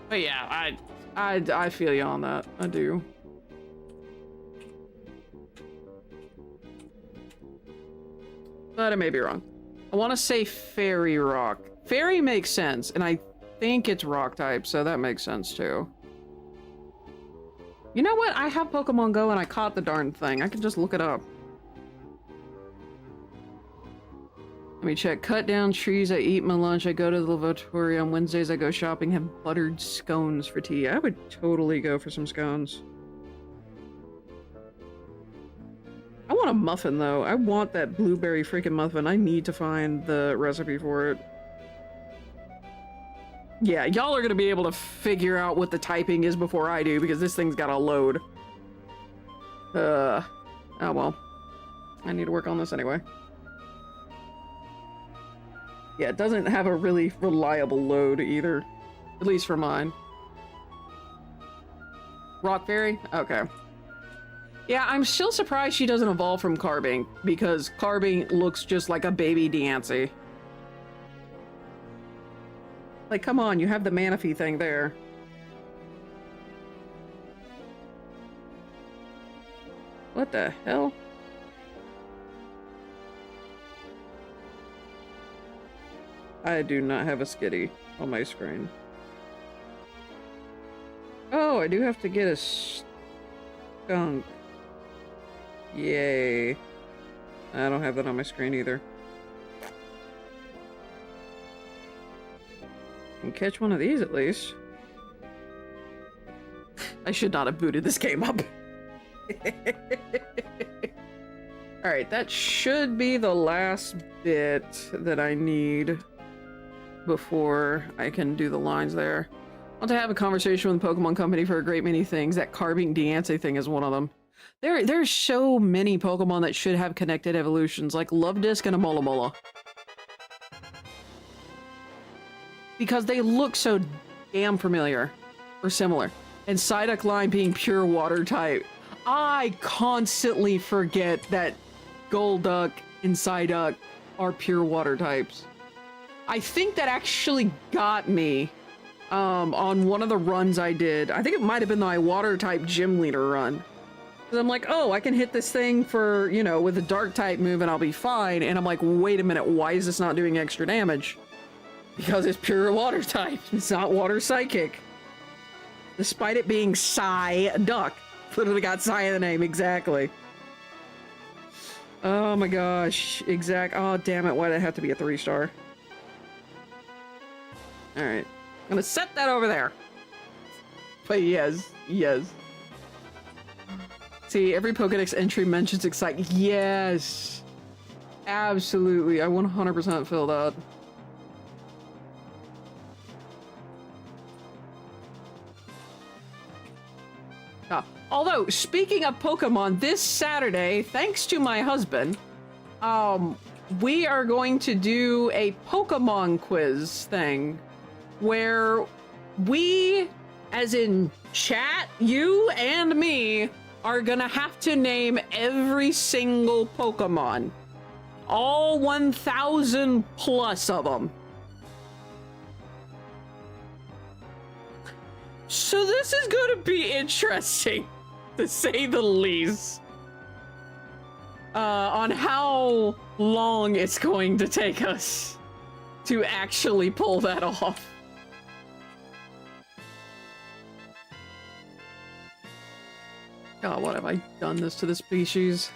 Speaker 2: But yeah, I feel you on that. I do. But I may be wrong. I want to say Fairy Rock. Fairy makes sense, and I think it's Rock type, so that makes sense too. You know what? I have Pokemon Go and I caught the darn thing. I can just look it up. Let me check. Cut down trees. I eat my lunch. I go to the lavatory. On Wednesdays I go shopping. Have buttered scones for tea. I would totally go for some scones. I want a muffin though. I want that blueberry freaking muffin. I need to find the recipe for it. Yeah, y'all are gonna be able to figure out what the typing is before I do, because this thing's gotta load. Oh well. I need to work on this anyway. Yeah, it doesn't have a really reliable load either. At least for mine. Rock Fairy? Okay. Yeah, I'm still surprised she doesn't evolve from Carbink, because Carbink looks just like a baby Diancie. Like, come on, you have the Manaphy thing there. What the hell? I do not have a Skitty on my screen. Oh, I do have to get a skunk. Yay. I don't have that on my screen either. Can catch one of these at least. I should not have booted this game up. Alright, that should be the last bit that I need before I can do the lines there. I want to have a conversation with the Pokemon Company for a great many things. That Carbink Diancie thing is one of them. There's so many Pokemon that should have connected evolutions, like Luvdisc and a Molamola. Because they look so damn familiar. Or similar. And Psyduck line being pure water type. I constantly forget that Golduck and Psyduck are pure water types. I think that actually got me on one of the runs I did. I think it might have been my water type gym leader run. Because I'm like, oh, I can hit this thing for, you know, with a dark type move and I'll be fine. And I'm like, wait a minute, why is this not doing extra damage? Because it's pure water type. It's not water psychic. Despite it being Psyduck. Literally got Psy in the name, exactly. Oh my gosh, oh damn it, why did it have to be a 3-star? Alright, I'm gonna set that over there. But yes. See, every Pokedex entry mentions Excite. Yes! Absolutely, I 100% feel that. Although, speaking of Pokemon, this Saturday, thanks to my husband, we are going to do a Pokemon quiz thing where we, as in chat, you and me, are gonna have to name every single Pokemon. All 1,000 plus of them. So this is going to be interesting, to say the least, on how long it's going to take us to actually pull that off. God, what have I done this to the species?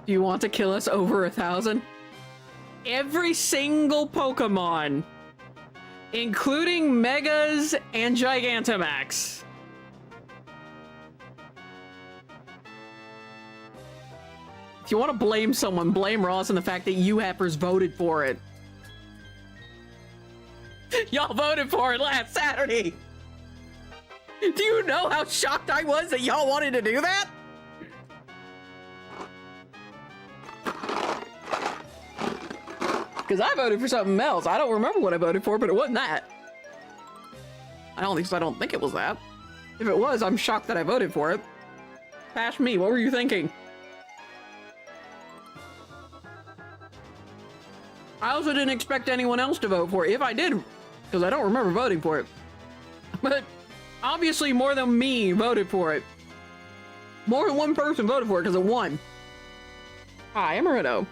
Speaker 2: Do you want to kill us over 1,000? Every single Pokemon, including Megas and Gigantamax. If you want to blame someone, blame Ross and the fact that you happers voted for it. Y'all voted for it last Saturday. Do you know how shocked I was that y'all wanted to do that? Because I voted for something else. I don't remember what I voted for, but it wasn't that. I don't think it was that. If it was, I'm shocked that I voted for it. Pash me, what were you thinking? I also didn't expect anyone else to vote for it. If I did, because I don't remember voting for it. But obviously more than me voted for it. More than one person voted for it because it won. Hi, I'm Rito.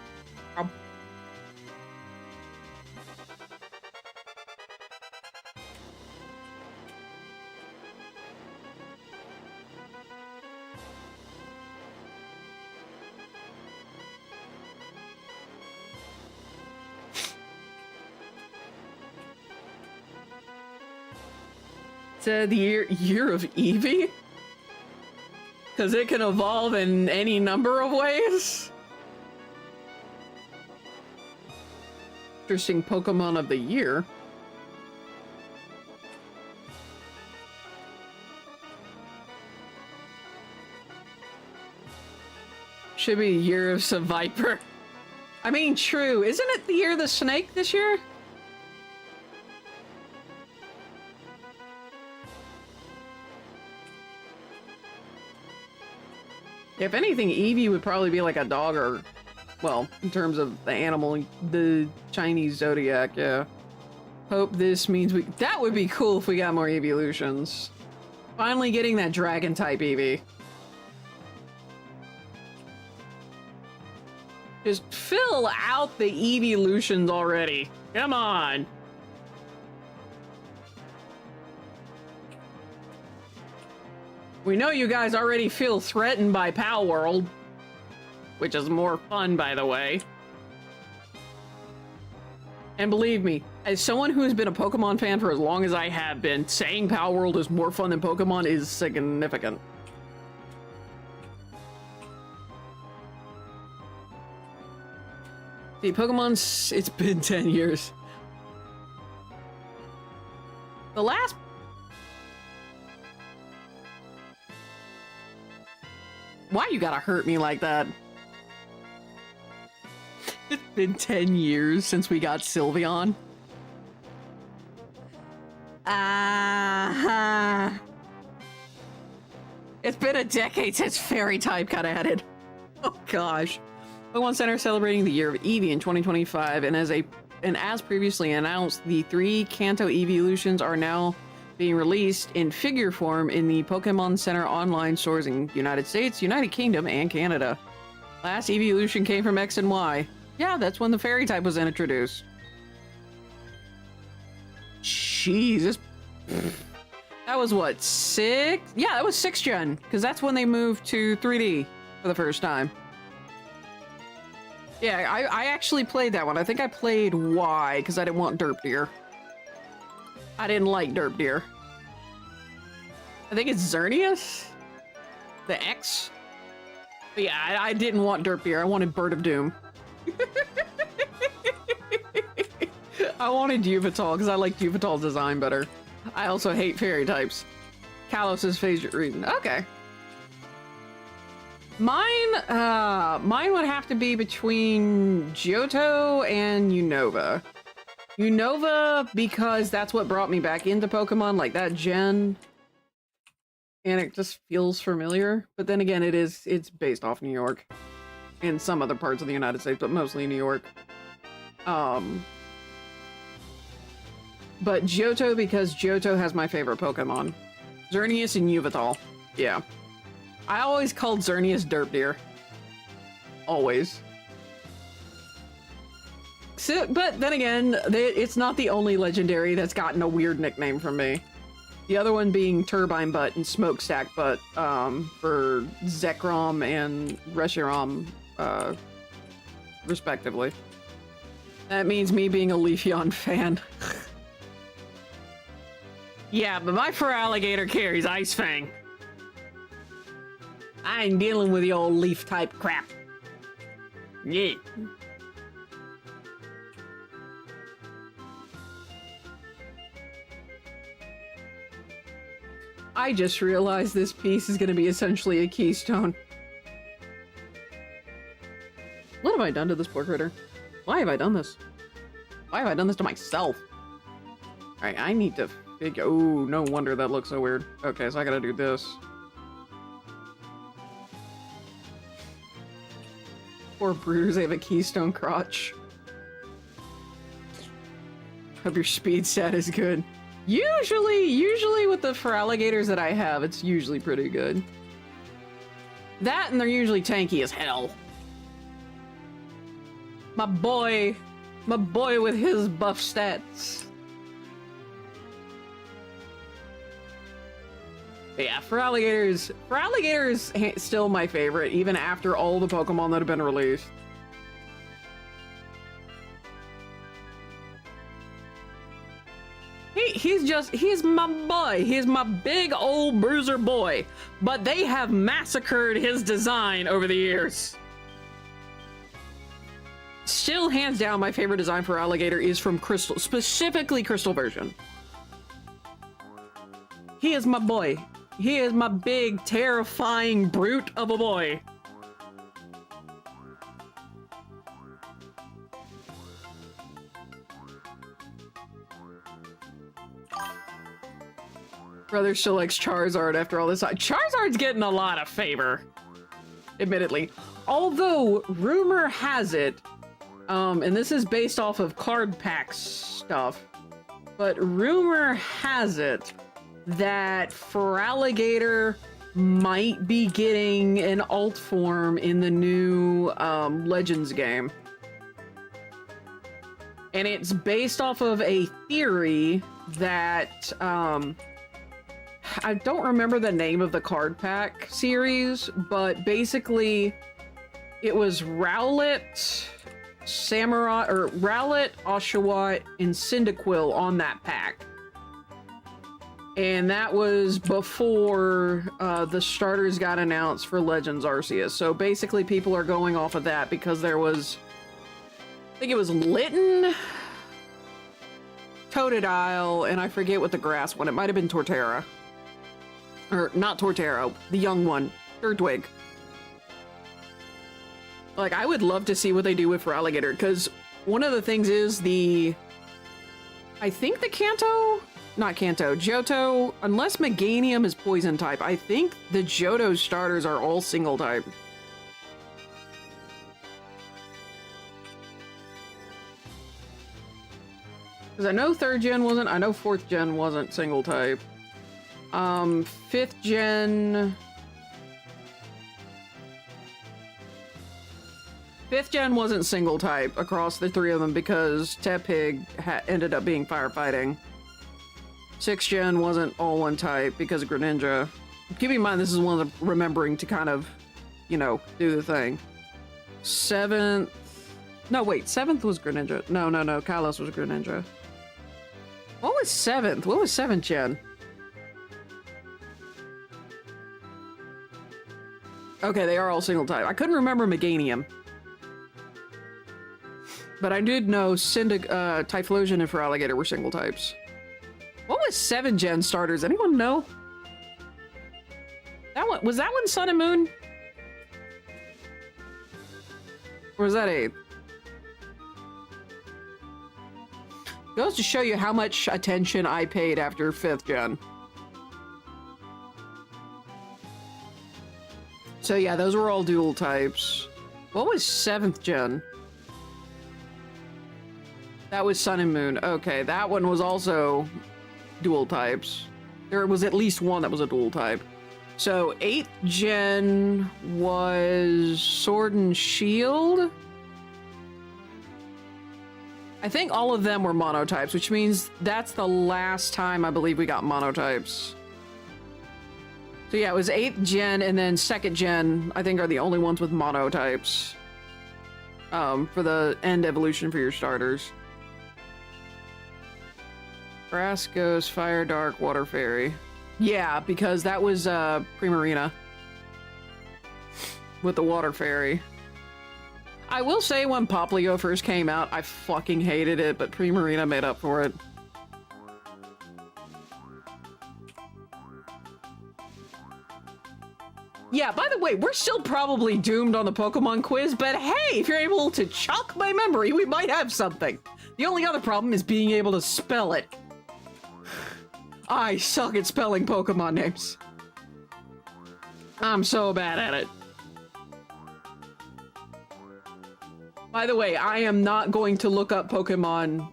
Speaker 2: The year of Eevee? Because it can evolve in any number of ways. Interesting Pokemon of the year. Should be Year of Viper. I mean, true. Isn't it the Year of the Snake this year? If anything, Eevee would probably be like a dog or, well, in terms of the animal, the Chinese zodiac, yeah. Hope this means we- that would be cool if we got more evolutions. Finally getting that dragon type Eevee. Just fill out the evolutions already. Come on. We know you guys already feel threatened by Pal World, which is more fun, by the way. And believe me, as someone who has been a Pokemon fan for as long as I have been, saying Pal World is more fun than Pokemon is significant. See, Pokemon's... it's been 10 years. The last... Why you gotta hurt me like that? It's been 10 years since we got Sylveon. It's been a decade since Fairy type got added. Oh gosh. Pokemon Center celebrating the year of Eevee in 2025, and as previously announced, the 3 Kanto evolutions are now being released in figure form in the Pokemon Center online stores in United States, United Kingdom, and Canada. Last evolution came from X and Y. Yeah, that's when the Fairy type was introduced. Jesus. That was what, 6? Yeah, that was 6th gen, because that's when they moved to 3D for the first time. Yeah, I actually played that one. I think I played Y, because I didn't want Derp Deer. I didn't like Derp Deer. I think it's Xerneas? The X? But yeah, I didn't want Derp Deer. I wanted Bird of Doom. I wanted Yveltal, because I liked Yveltal's design better. I also hate fairy types. Kalos's favorite reason. Okay. Mine would have to be between Johto and Unova. Unova, because that's what brought me back into Pokemon, like that gen. And it just feels familiar. But then again, it's based off New York. And some other parts of the United States, but mostly New York. But Johto, because Johto has my favorite Pokemon. Xerneas and Yveltal. Yeah. I always called Xerneas Derp Deer. Always. So, but then again, it's not the only legendary that's gotten a weird nickname from me. The other one being Turbine Butt and Smokestack Butt, for Zekrom and Reshiram, respectively. That means me being a Leafeon fan. Yeah, but my Feraligatr carries Ice Fang. I ain't dealing with the old leaf-type crap. Yeah. I just realized this piece is going to be essentially a keystone. What have I done to this poor critter? Why have I done this? Why have I done this to myself? Alright, I need to figure... Oh, no wonder that looks so weird. Okay, so I gotta do this. Poor brooders, they have a keystone crotch. Hope your speed stat is good. Usually with the Feraligatrs that I have, it's usually pretty good. That and they're usually tanky as hell. My boy with his buff stats. But yeah, Feraligatrs still my favorite, even after all the Pokemon that have been released. He's my boy. He's my big old bruiser boy. But they have massacred his design over the years. Still, hands down, my favorite design for Alligator is from Crystal, specifically Crystal version. He is my boy. He is my big, terrifying brute of a boy. Brother still likes Charizard after all this time. Charizard's getting a lot of favor, admittedly. Although, rumor has it, and this is based off of card pack stuff, but rumor has it that Feraligatr might be getting an alt form in the new Legends game. And it's based off of a theory that, I don't remember the name of the card pack series, but basically it was Rowlet, Samurai, or Rowlet, Oshawott, and Cyndaquil on that pack. And that was before the starters got announced for Legends Arceus. So basically people are going off of that because there was, I think it was Litten, Totodile, and I forget what the grass one, it might have been Torterra. Or not Torterra, the young one, Turtwig. Like, I would love to see what they do with Feraligatr, because one of the things is I think the Johto, unless Meganium is poison type, I think the Johto starters are all single type. Because I know 3rd gen wasn't, I know 4th gen wasn't single type. 5th gen... 5th gen wasn't single type across the 3 of them because Tepig ended up being firefighting. 6th gen wasn't all one type because of Greninja. Keep in mind this is one of the remembering to kind of, you know, do the thing. 7th... No, wait, 7th was Greninja. No, Kalos was Greninja. What was 7th? What was 7th gen? Okay, they are all single type. I couldn't remember Meganium. But I did know Typhlosion and Feraligatr were single types. What was 7th gen starters? Anyone know? That one, was that one Sun and Moon? Or was that 8th? Goes to show you how much attention I paid after 5th gen. So yeah, those were all dual types. What was 7th gen? That was Sun and Moon. Okay, that one was also dual types. There was at least one that was a dual type. So 8th gen was Sword and Shield? I think all of them were monotypes, which means that's the last time I believe we got monotypes. So yeah, it was 8th gen and then 2nd gen, I think, are the only ones with monotypes. For the end evolution for your starters. Grass Ghost, Fire Dark, Water Fairy. Yeah, because that was Primarina. With the Water Fairy. I will say when Poplio first came out, I fucking hated it, but Primarina made up for it. Yeah, by the way, we're still probably doomed on the Pokemon quiz, but hey, if you're able to chalk my memory, we might have something. The only other problem is being able to spell it. I suck at spelling Pokemon names. I'm so bad at it. By the way, I am not going to look up Pokemon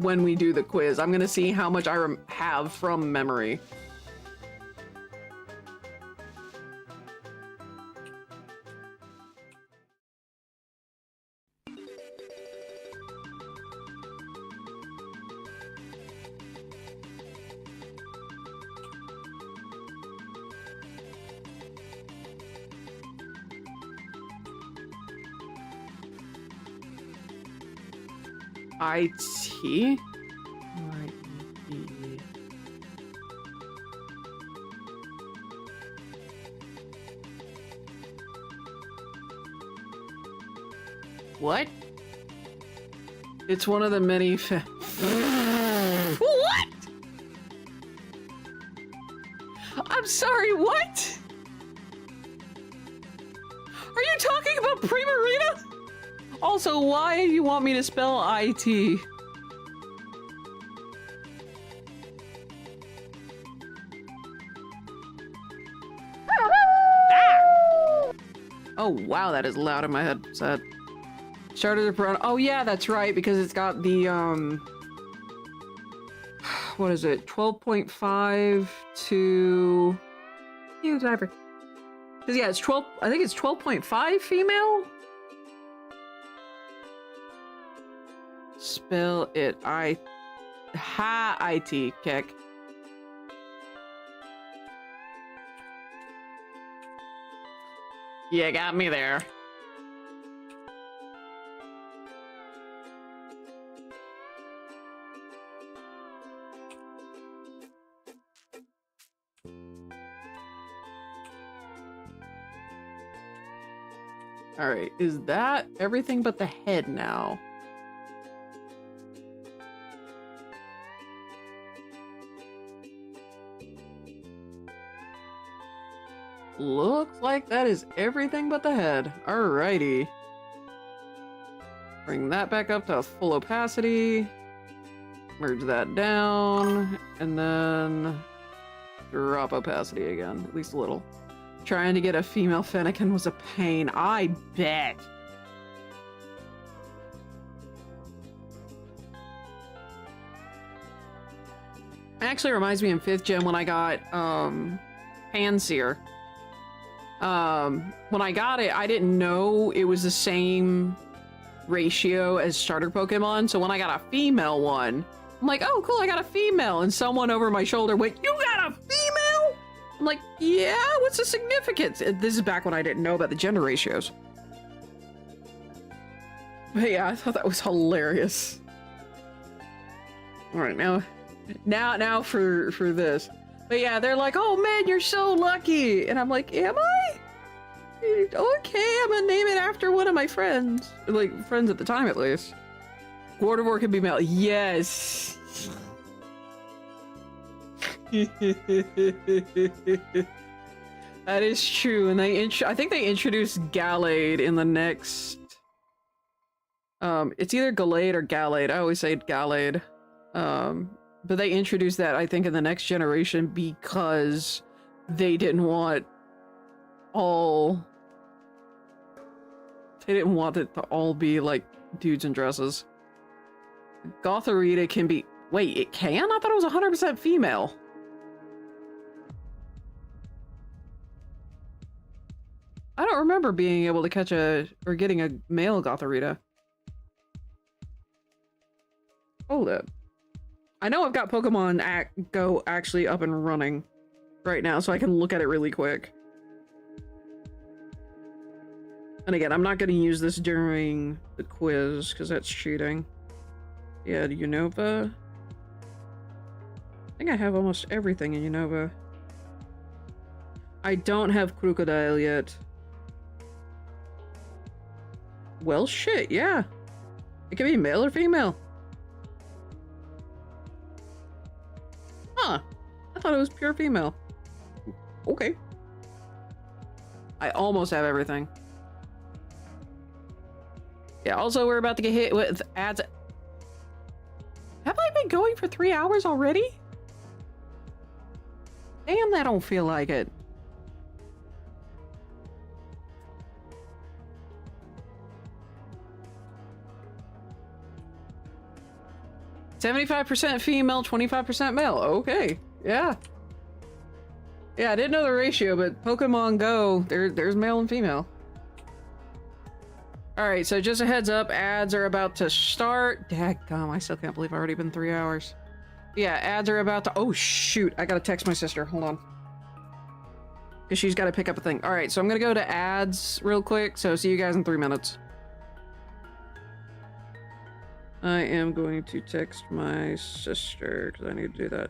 Speaker 2: when we do the quiz. I'm gonna see how much I have from memory. IT? see. What? It's one of the many What? I'm sorry, what? Are you talking about Primarina? Also, why do you want me to spell IT? Oh wow, that is loud in my headset. Started the Piranha. Oh yeah, that's right, because it's got the what is it? 12.5 to you diver. Because yeah, it's 12. I think it's 12.5 female. Spell it. IT kick. Yeah, got me there. Alright, is that everything but the head now? Looks like that is everything but the head. Alrighty. Bring that back up to full opacity. Merge that down. And then drop opacity again, at least a little. Trying to get a female Fennekin was a pain, I bet. Actually reminds me in 5th gen when I got Panseer. When I got it, I didn't know it was the same ratio as starter Pokemon, so when I got a female one, I'm like, oh cool, I got a female, and someone over my shoulder went, you got a female? I'm like, yeah, what's the significance? This is back when I didn't know about the gender ratios. But yeah, I thought that was hilarious. Alright, now for this. But yeah, they're like, oh man, you're so lucky! And I'm like, am I? Okay, I'm gonna name it after one of my friends. Like, friends at the time at least. Gardevoir can be male. Yes! That is true, and I think they introduced Gallade in the next... it's either Gallade or Gallade. I always say Gallade. But they introduced that, I think, in the next generation because they didn't want all... They didn't want it to all be, like, dudes in dresses. Gothorita can be... Wait, it can? I thought it was 100% female. I don't remember being able to catch or getting a male Gothorita. Hold up. I know I've got Pokemon Go actually up and running right now, so I can look at it really quick. And again, I'm not going to use this during the quiz, because that's cheating. Yeah, Unova. I think I have almost everything in Unova. I don't have Crocodile yet. Well, shit, yeah. It can be male or female. Huh. I thought it was pure female. Okay. I almost have everything. Yeah, also we're about to get hit with ads. Have I been going for 3 hours already? Damn, that don't feel like it. "75% female, 25% male." Okay, yeah. Yeah, I didn't know the ratio, but Pokemon Go, there's male and female. Alright, so just a heads up, ads are about to start. Dadgum, I still can't believe I've already been 3 hours. Yeah, ads are about to... Oh, shoot, I gotta text my sister. Hold on. Because she's gotta pick up a thing. Alright, so I'm gonna go to ads real quick, so see you guys in 3 minutes. I am going to text my sister because I need to do that.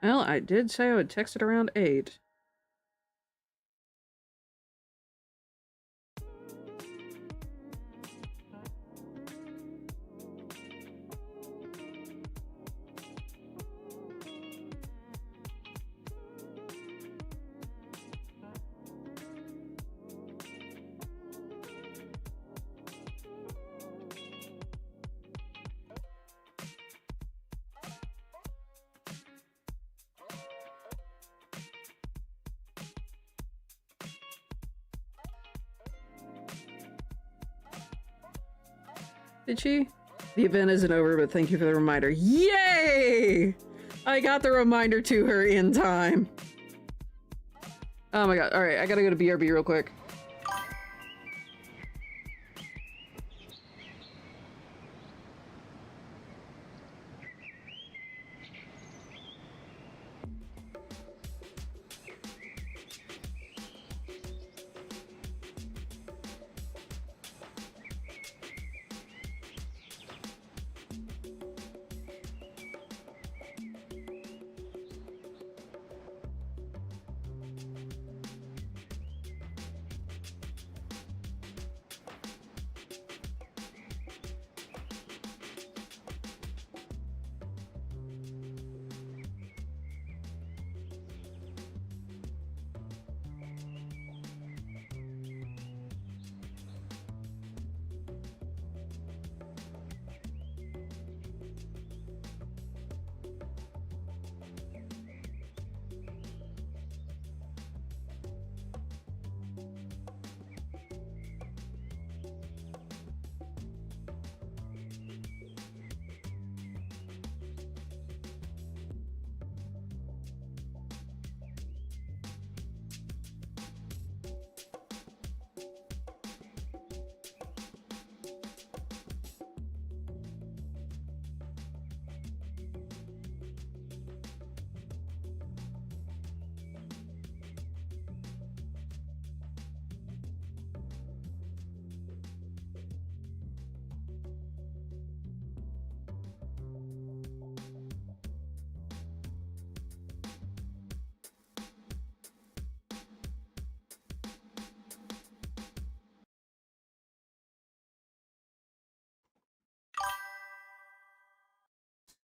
Speaker 2: Well, I did say I would text it around 8. Did she? The event isn't over, but thank you for the reminder. Yay! I got the reminder to her in time. Oh my god. Alright, I gotta go to BRB real quick.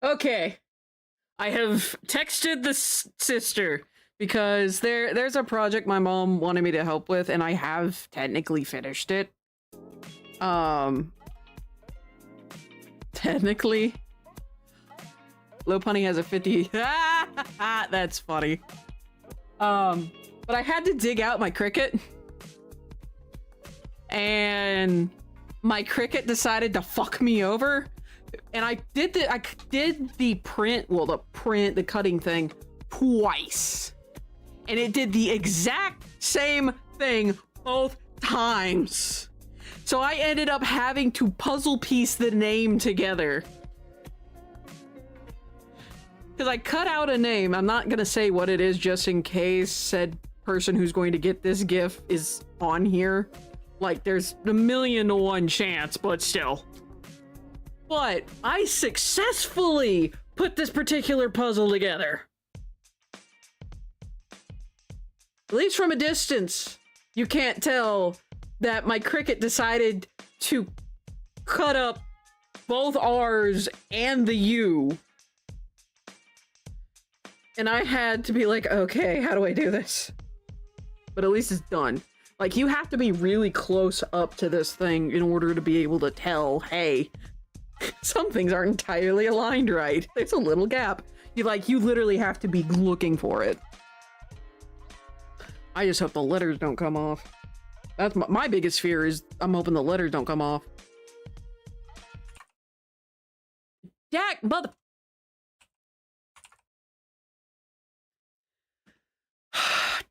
Speaker 2: Okay. I have texted the sister because there's a project my mom wanted me to help with and I have technically finished it. Technically. Low Punny has a 50. That's funny. But I had to dig out my cricket. And my cricket decided to fuck me over. And I did the print, well, the cutting thing twice. And it did the exact same thing both times. So I ended up having to puzzle piece the name together. Because I cut out a name. I'm not going to say what it is just in case said person who's going to get this GIF is on here. Like, there's a 1,000,000 to 1 chance, but still. But I successfully put this particular puzzle together. At least from a distance, you can't tell that my cricket decided to cut up both R's and the U. And I had to be like, okay, how do I do this? But at least it's done. Like, you have to be really close up to this thing in order to be able to tell, hey, some things aren't entirely aligned right. There's a little gap. You literally have to be looking for it. I just hope the letters don't come off. That's my biggest fear is I'm hoping the letters don't come off. Jack, mother...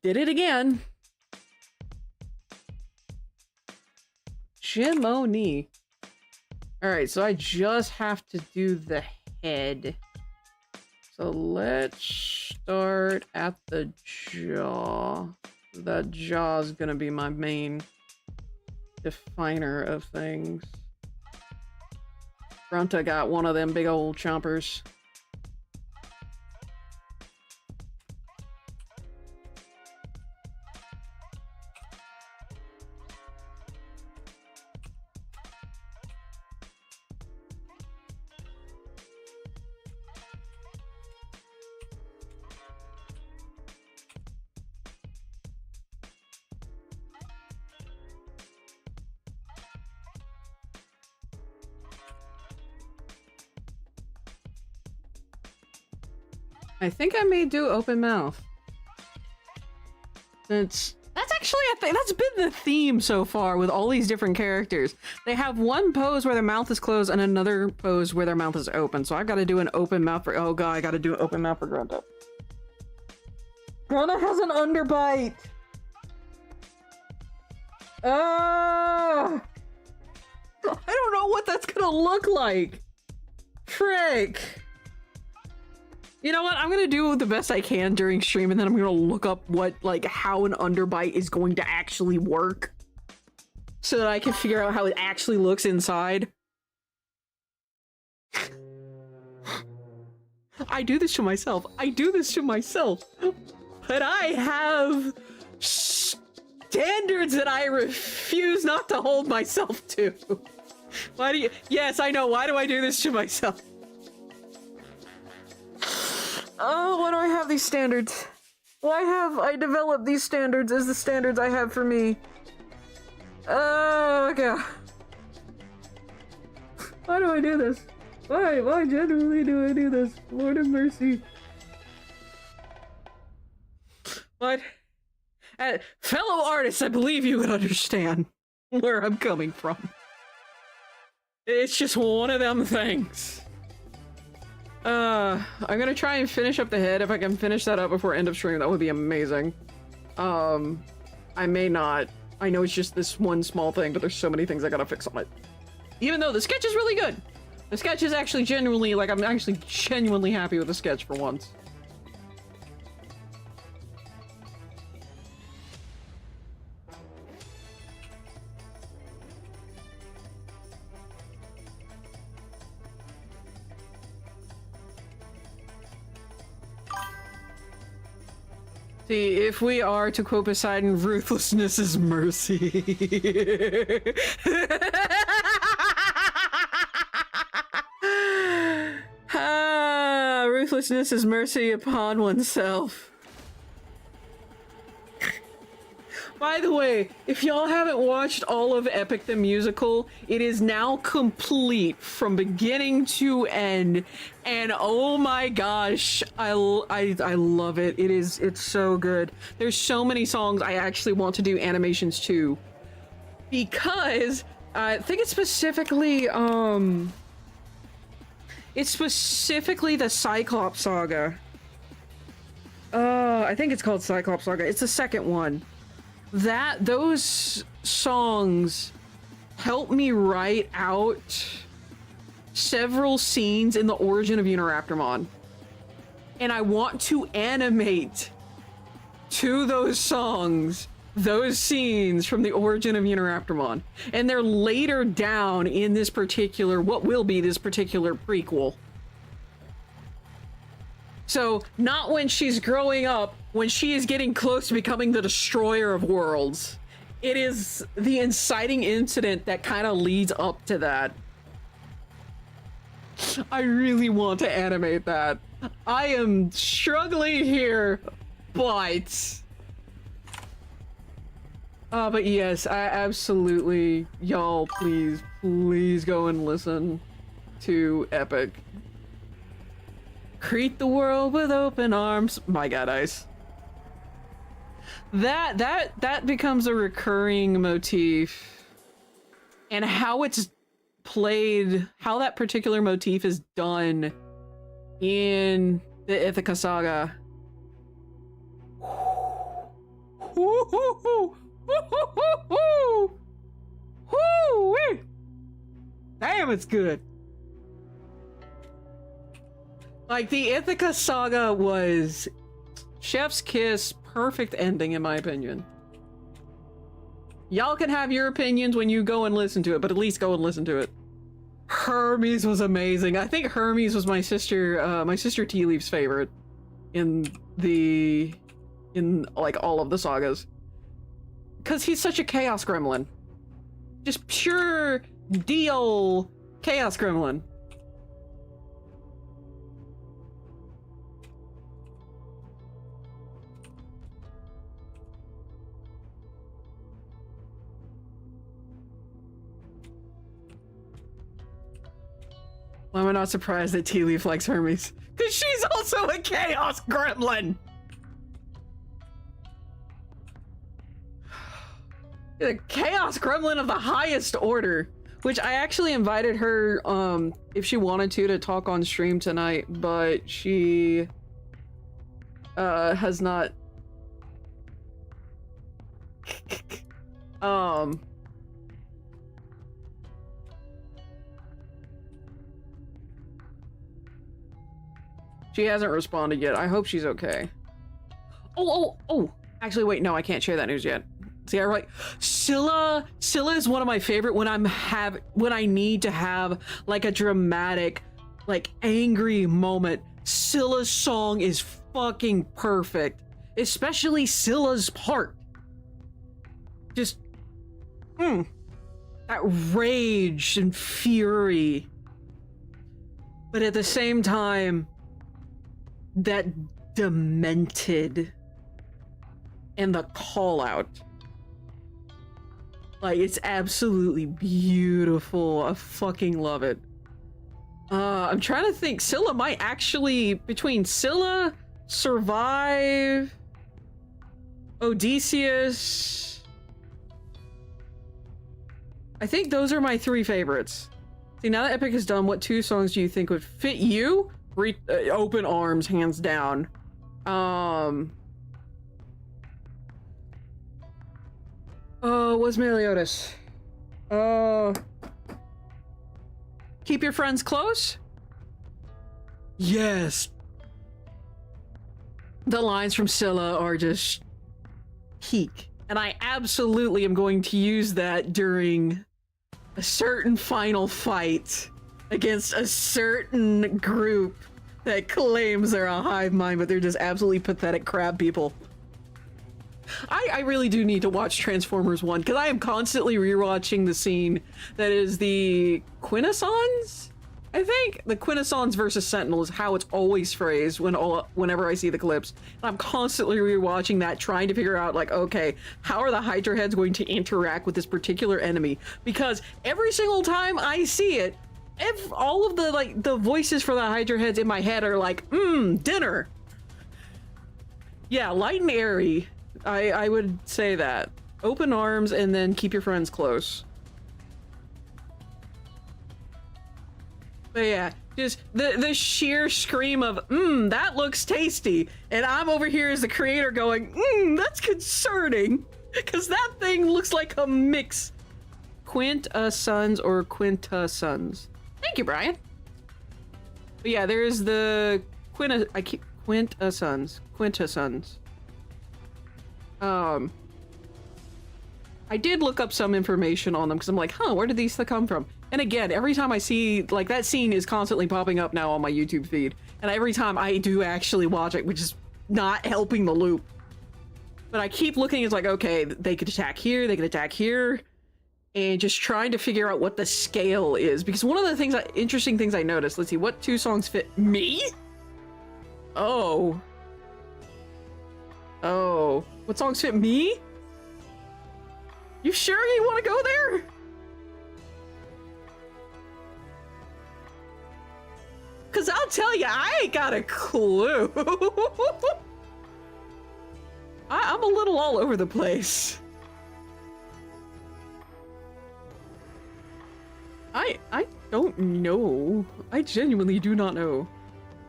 Speaker 2: Did it again. Hegemony. Alright, so I just have to do the head. So let's start at the jaw. That jaw is gonna be my main definer of things. Grunta got one of them big old chompers. I think I may do open mouth. That's actually, I think that's been the theme so far with all these different characters. They have one pose where their mouth is closed and another pose where their mouth is open. So I've got to do an open mouth for, oh god, I got to do an open mouth for Grunta. Grunta has an underbite. I don't know what that's gonna look like. Frick. You know what? I'm gonna do the best I can during stream, and then I'm gonna look up how an underbite is going to actually work, so that I can figure out how it actually looks inside. I do this to myself. I do this to myself. But I have standards that I refuse not to hold myself to. Why do you? Yes, I know. Why do I do this to myself? Oh, why do I have these standards? Why have I developed these standards as the standards I have for me? Oh, okay. Why do I do this? Why generally do I do this? Lord of mercy. What? Fellow artists, I believe you would understand where I'm coming from. It's just one of them things. I'm gonna try and finish up the head. If I can finish that up before end of stream, that would be amazing. I may not. I know it's just this one small thing, but there's so many things I gotta fix on it. Even though the sketch is really good. The sketch is actually genuinely, I'm actually genuinely happy with the sketch for once. See, if we are to quote Poseidon, ruthlessness is mercy. Ruthlessness is mercy upon oneself. By the way, if y'all haven't watched all of Epic the Musical, it is now complete from beginning to end, and oh my gosh, I love it. It's so good. There's so many songs I actually want to do animations to, because I think it's specifically the Cyclops Saga. I think it's called Cyclops Saga. It's the second one. Those songs help me write out several scenes in the origin of Uniraptormon. And I want to animate to those songs, those scenes from the origin of Uniraptormon. And they're later down in this particular, what will be this particular prequel. So, not when she's growing up, when she is getting close to becoming the destroyer of worlds. It is the inciting incident that kind of leads up to that. I really want to animate that. I am struggling here, but... but yes, I absolutely... Y'all, please go and listen to Epic. Greet the world with open arms. My god, Ice. That becomes a recurring motif. And how it's played, how that particular motif is done in the Ithaca Saga. damn, it's good. Like, the Ithaca saga was chef's kiss, perfect ending, in my opinion. Y'all can have your opinions when you go and listen to it, but at least go and listen to it. Hermes was amazing. I think Hermes was my sister Tea Leaf's favorite in like all of the sagas. Because he's such a chaos gremlin. Just pure deal chaos gremlin. Why am I not surprised that Tea Leaf likes Hermes? Because she's also a chaos gremlin! A chaos gremlin of the highest order. Which I actually invited her, if she wanted to talk on stream tonight, but she has not. She hasn't responded yet. I hope she's okay. Oh! Actually, wait, no, I can't share that news yet. See, I like Scylla is one of my favorite when I need to have like a dramatic, like angry moment. Scylla's song is fucking perfect. Especially Scylla's part. Just that rage and fury. But at the same time, that demented and the call out. Like, it's absolutely beautiful. I fucking love it. I'm trying to think. Scylla might actually, between Scylla, Survive, Odysseus, I think those are my 3 favorites. See, now that Epic is done, what 2 songs do you think would fit you? Open Arms, hands down. What's Meliodas? Keep Your Friends Close? Yes. The lines from Scylla are just peak. And I absolutely am going to use that during a certain final fight against a certain group that claims they're a hive mind, but they're just absolutely pathetic crab people. I really do need to watch Transformers 1, because I am constantly rewatching the scene that is the Quintessons? I think the Quintessons versus Sentinel is how it's always phrased whenever I see the clips. And I'm constantly rewatching that, trying to figure out, like, okay, how are the Hydra heads going to interact with this particular enemy? Because every single time I see it, all of the voices for the Hydra heads in my head are like, dinner. Yeah, light and airy. I would say that. Open Arms and then Keep Your Friends Close. But yeah, just the sheer scream of, that looks tasty. And I'm over here as the creator going, that's concerning. Because that thing looks like a mix. Quintessons or Quintessons. Thank you, Brian. But yeah, there's the Quintessons. I did look up some information on them because I'm like, where did these come from? And again, every time I see, like, that scene is constantly popping up now on my YouTube feed. And every time I do actually watch it, which is not helping the loop. But I keep looking, it's like, okay, they could attack here, they could attack here. And just trying to figure out what the scale is. Because one of the interesting things I noticed, let's see, what 2 songs fit me? Oh, what songs fit me? You sure you want to go there? Cause I'll tell you, I ain't got a clue. I'm a little all over the place. I don't know. I genuinely do not know.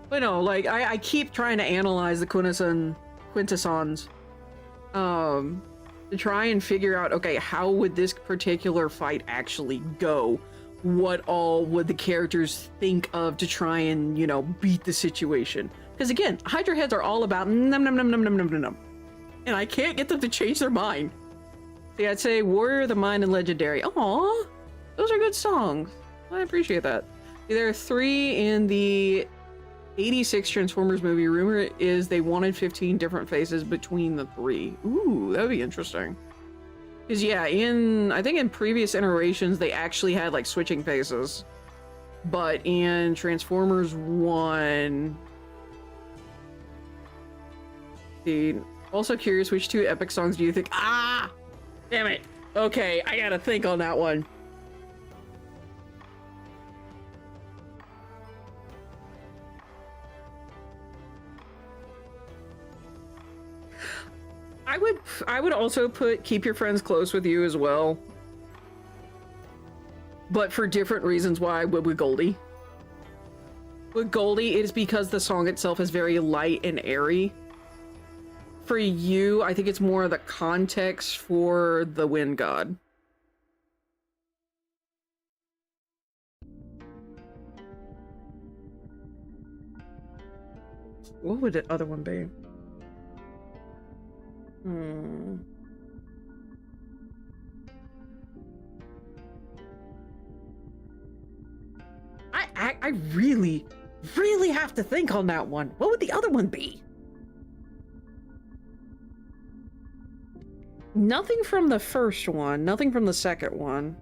Speaker 2: But no, like, I keep trying to analyze the Quintessons. To try and figure out, okay, how would this particular fight actually go what all would the characters think of to try and, you know, beat the situation. Because again, Hydra heads are all about num num num num num num num num. And I can't get them to change their mind. See, I'd say Warrior of the Mind and Legendary. Aww, those are good songs. I appreciate that. There are 3 in the 86 Transformers movie. Rumor is they wanted 15 different faces between the 3. Ooh, that would be interesting. Because yeah, I think in previous iterations they actually had like switching faces. But in Transformers 1... Also curious, which 2 epic songs do you think? Ah! Damn it. Okay, I gotta think on that one. I would also put Keep Your Friends Close with You as well. But for different reasons why I would with Goldie. With Goldie, it is because the song itself is very light and airy. For you, I think it's more the context for the Wind God. What would the other one be? I really, really have to think on that one. What would the other one be? Nothing from the first one, nothing from the second one.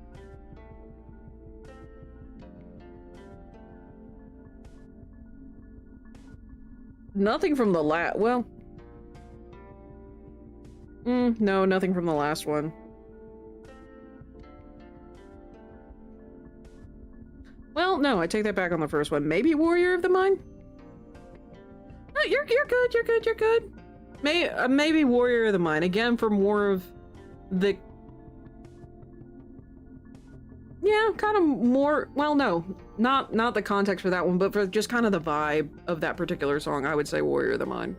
Speaker 2: Nothing from the well... no, nothing from the last one. Well, no, I take that back on the first one. Maybe Warrior of the Mind? No, you're good, you're good. Maybe Warrior of the Mind. Again, for more of the... Yeah, kind of more... Well, no. Not the context for that one, but for just kind of the vibe of that particular song, I would say Warrior of the Mind.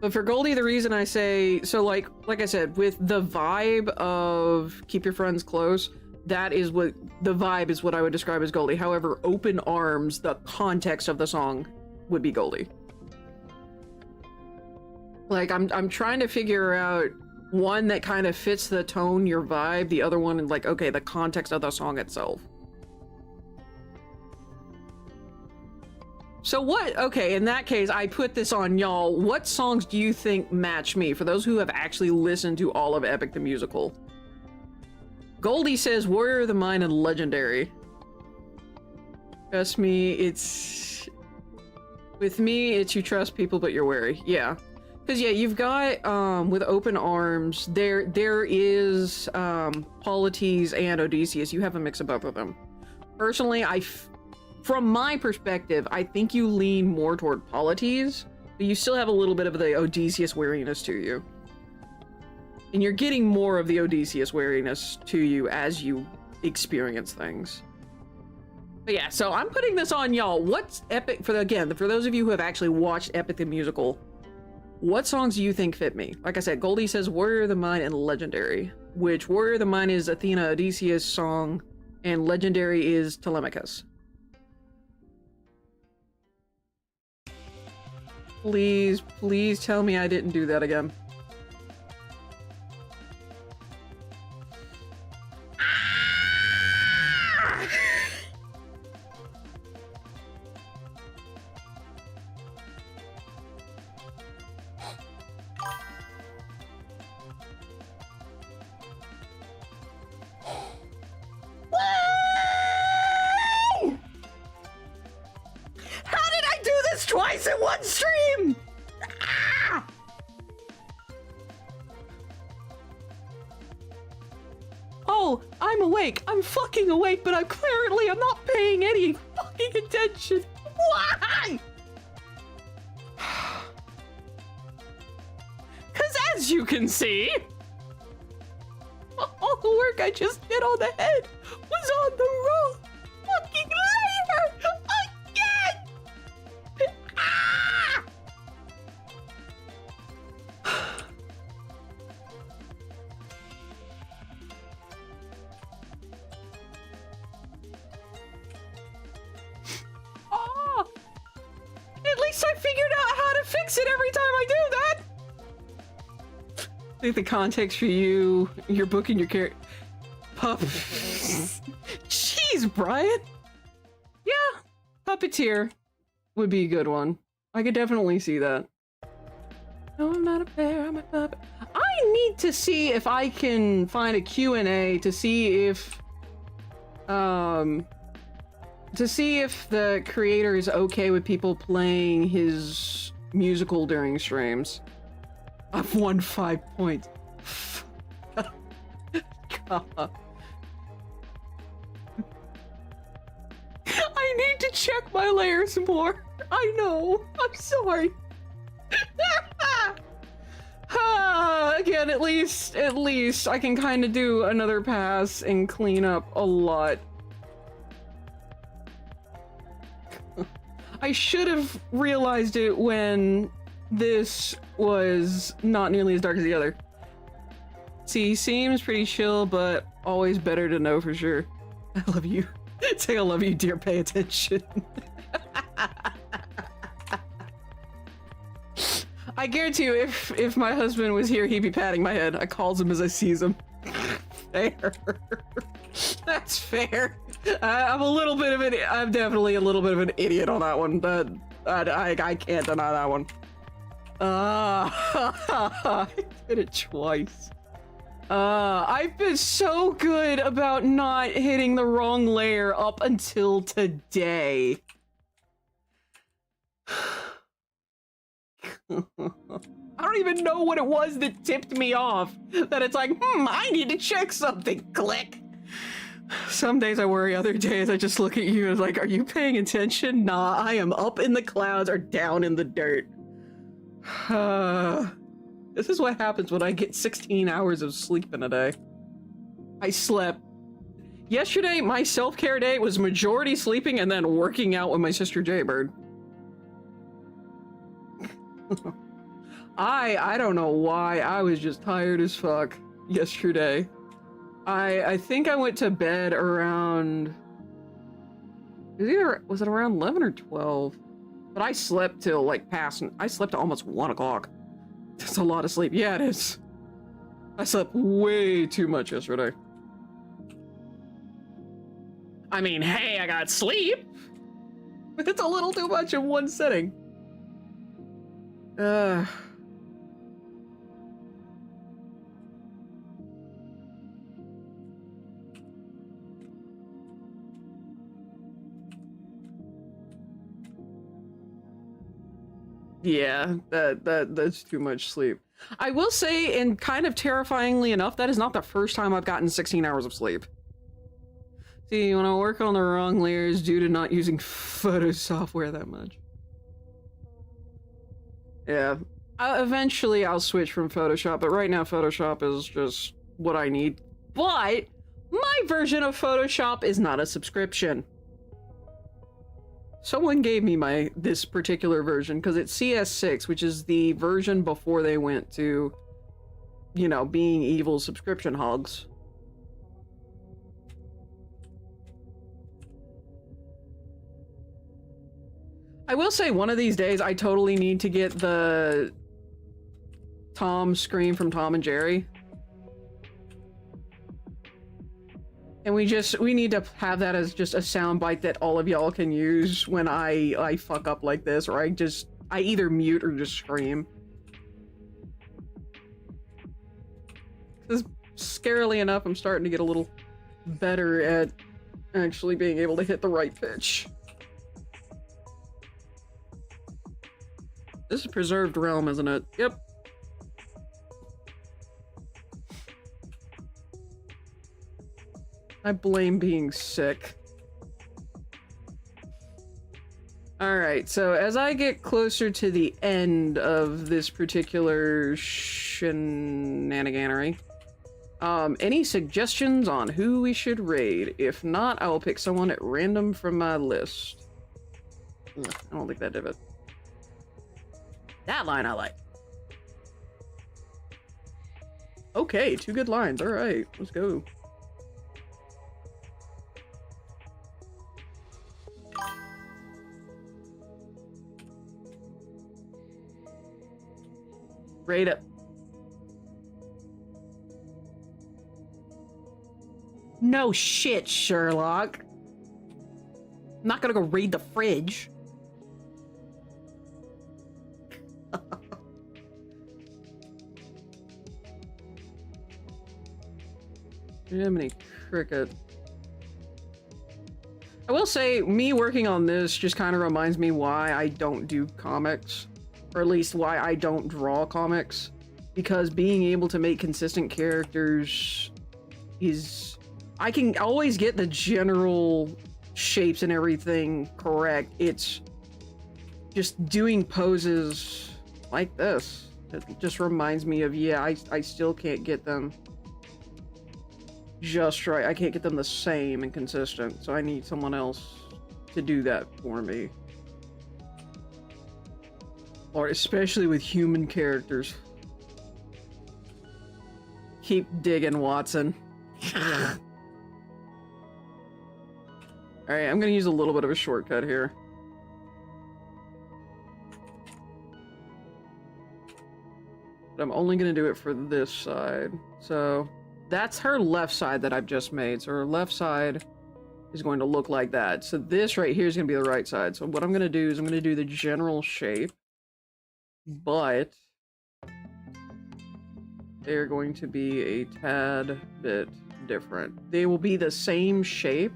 Speaker 2: But for Goldie, the reason I say... So, like I said, with the vibe of Keep Your Friends Close, that is what... The vibe is what I would describe as Goldie. However, Open Arms, the context of the song, would be Goldie. Like, I'm trying to figure out one that kind of fits the tone, your vibe, the other one, like, okay, the context of the song itself. So what, okay, in that case, I put this on y'all. What songs do you think match me? For those who have actually listened to all of Epic the Musical. Goldie says Warrior of the Mind and Legendary. Trust me, it's... With me, it's you trust people, but you're wary. Yeah. Because, yeah, you've got, with Open Arms, there is, Polites and Odysseus. You have a mix of both of them. Personally, from my perspective, I think you lean more toward Polites, but you still have a little bit of the Odysseus wariness to you. And you're getting more of the Odysseus wariness to you as you experience things. But yeah, so I'm putting this on y'all. What's Epic, for those of you who have actually watched Epic the Musical, what songs do you think fit me? Like I said, Goldie says Warrior of the Mind and Legendary, which Warrior of the Mind is Athena Odysseus' song, and Legendary is Telemachus. Please, please tell me I didn't do that again. Twice in one stream! Ah! Oh, I'm awake. I'm fucking awake, but I'm not paying any fucking attention. Why? Because as you can see, all the work I just did on the head was on the wrong fucking layer again! exit every time I do that. I think the context for you, your book and your character. Pup. Jeez, Brian. Yeah, puppeteer would be a good one. I could definitely see that. No, I'm not a bear, I'm a puppet. I need to see if I can find a Q&A to see if the creator is okay with people playing his musical during streams. I've won 5 points. God. I need to check my layers more. I know. I'm sorry. Again, at least I can kind of do another pass and clean up a lot. I should have realized it when this was not nearly as dark as the other. See, he seems pretty chill, but always better to know for sure. I love you. Say I love you, dear. Pay attention. I guarantee you, if my husband was here, he'd be patting my head. I calls him as I sees him. Fair. That's fair. I'm definitely a little bit of an idiot on that one. I can't deny that one. I did it twice. I've been so good about not hitting the wrong layer up until today. I don't even know what it was that tipped me off. That it's like, I need to check something. Click. Some days I worry, other days I just look at you and like, are you paying attention? Nah, I am up in the clouds or down in the dirt. This is what happens when I get 16 hours of sleep in a day. I slept. Yesterday, my self-care day was majority sleeping and then working out with my sister Jaybird. I don't know why, I was just tired as fuck yesterday. I think I went to bed around... Was it around 11 or 12? But I slept till like I slept till almost 1 o'clock. That's a lot of sleep. Yeah, it is. I slept way too much yesterday. I mean, hey, I got sleep. It's a little too much in one sitting. Yeah, that's too much sleep. I will say, and kind of terrifyingly enough, that is not the first time I've gotten 16 hours of sleep. See, when I work on the wrong layers due to not using photo software that much. Yeah. Eventually I'll switch from Photoshop, but right now Photoshop is just what I need. But my version of Photoshop is not a subscription. Someone gave me this particular version because it's CS6, which is the version before they went to, you know, being evil subscription hogs. I will say one of these days I totally need to get the Tom scream from Tom and Jerry. And we need to have that as just a soundbite that all of y'all can use when I fuck up like this, or I either mute or just scream. Because scarily enough, I'm starting to get a little better at actually being able to hit the right pitch. This is Preserved Realm, isn't it? Yep. I blame being sick. Alright, so as I get closer to the end of this particular shenaniganery, any suggestions on who we should raid? If not, I will pick someone at random from my list. I don't think that did it. That line I like. Okay, 2 good lines. Alright, let's go. Rate it. No shit, Sherlock. I'm not gonna go raid the fridge. Jiminy Cricket. I will say, me working on this just kind of reminds me why I don't do comics. Or at least why I don't draw comics. Because being able to make consistent characters is... I can always get the general shapes and everything correct. It's just doing poses like this. It just reminds me of, yeah, I still can't get them just right. I can't get them the same and consistent, so I need someone else to do that for me. Or especially with human characters. Keep digging, Watson. Alright, I'm gonna use a little bit of a shortcut here. But I'm only gonna do it for this side. So, that's her left side that I've just made. So her left side is going to look like that. So this right here is going to be the right side. So what I'm going to do is I'm going to do the general shape, but they're going to be a tad bit different. They will be the same shape,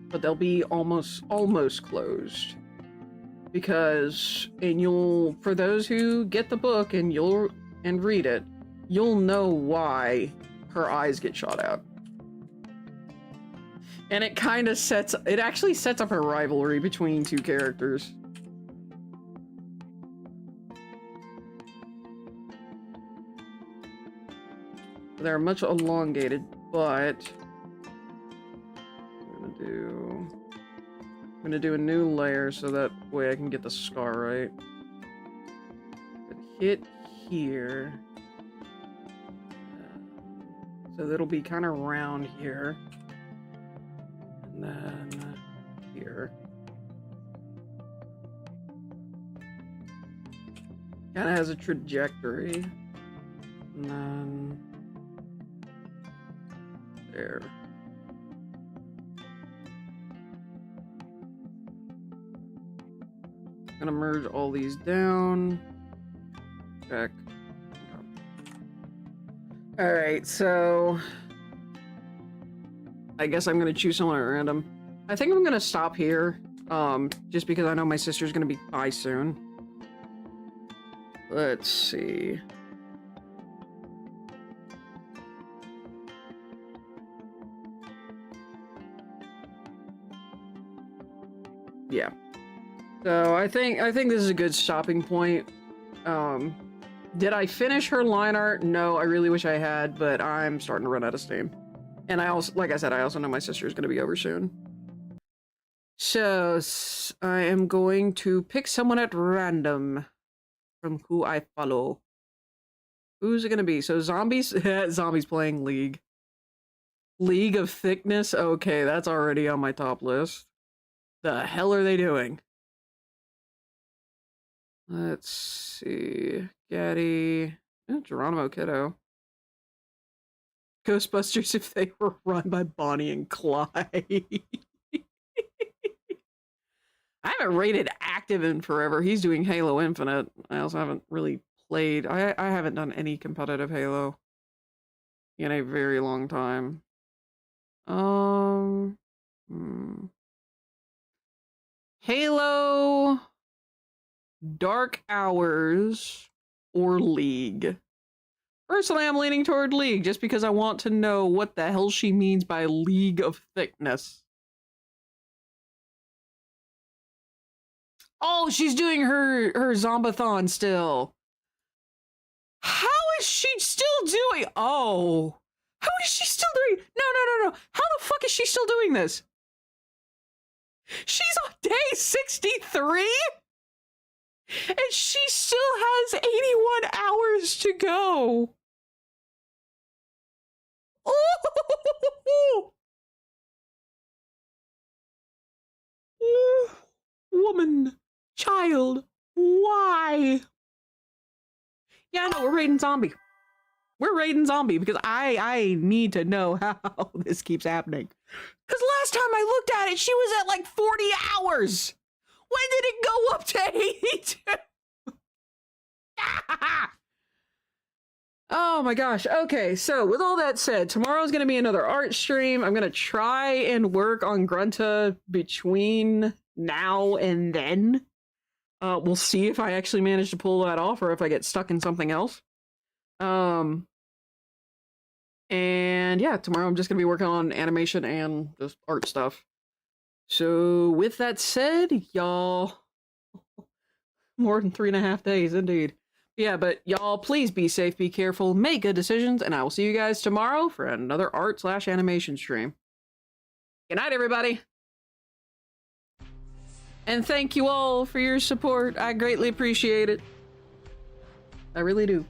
Speaker 2: but they'll be almost closed. Because, and you'll, for those who get the book and read it, you'll know why her eyes get shot out. And it kind of actually sets up a rivalry between two characters. They're much elongated, but I'm gonna do a new layer so that way I can get the scar right. But hit here. So that'll be kind of round here. And then here. Kind of has a trajectory. And then there. I'm gonna merge all these down. Check. Alright, so I guess I'm gonna choose someone at random. I think I'm gonna stop here, just because I know my sister's gonna be by soon. Let's see. Yeah. So I think this is a good stopping point. Did I finish her line art? No, I really wish I had, but I'm starting to run out of steam. And I also, like I said, I also know my sister is going to be over soon. So, I am going to pick someone at random from who I follow. Who's it going to be? So, zombies? Zombies playing League. League of Thickness? Okay, that's already on my top list. The hell are they doing? Let's see. Gaddy. Geronimo Kiddo. Ghostbusters if they were run by Bonnie and Clyde. I haven't rated active in forever. He's doing Halo Infinite. I also haven't really played. I haven't done any competitive Halo in a very long time. Halo, Dark Hours, or League. Personally, I'm leaning toward League just because I want to know what the hell she means by League of Thickness. Oh, she's doing her Zombathon still. How is she still doing? Oh, how is she still doing? No. How the fuck is she still doing this? She's on day 63? And she still has 81 hours to go. Oh! Woman, child, why? Yeah, no, we're raiding zombie. We're raiding zombie because I need to know how this keeps happening. Because last time I looked at it, she was at like 40 hours. When did it go up to 82? Oh my gosh. Okay, so with all that said, tomorrow's going to be another art stream. I'm going to try and work on Grunta between now and then. We'll see if I actually manage to pull that off or if I get stuck in something else. And yeah, tomorrow I'm just going to be working on animation and just art stuff. So with that said, y'all, more than 3.5 days indeed. Yeah, but y'all, please be safe, be careful, make good decisions, and I will see you guys tomorrow for another art/animation stream. Good night, everybody. And thank you all for your support. I greatly appreciate it. I really do.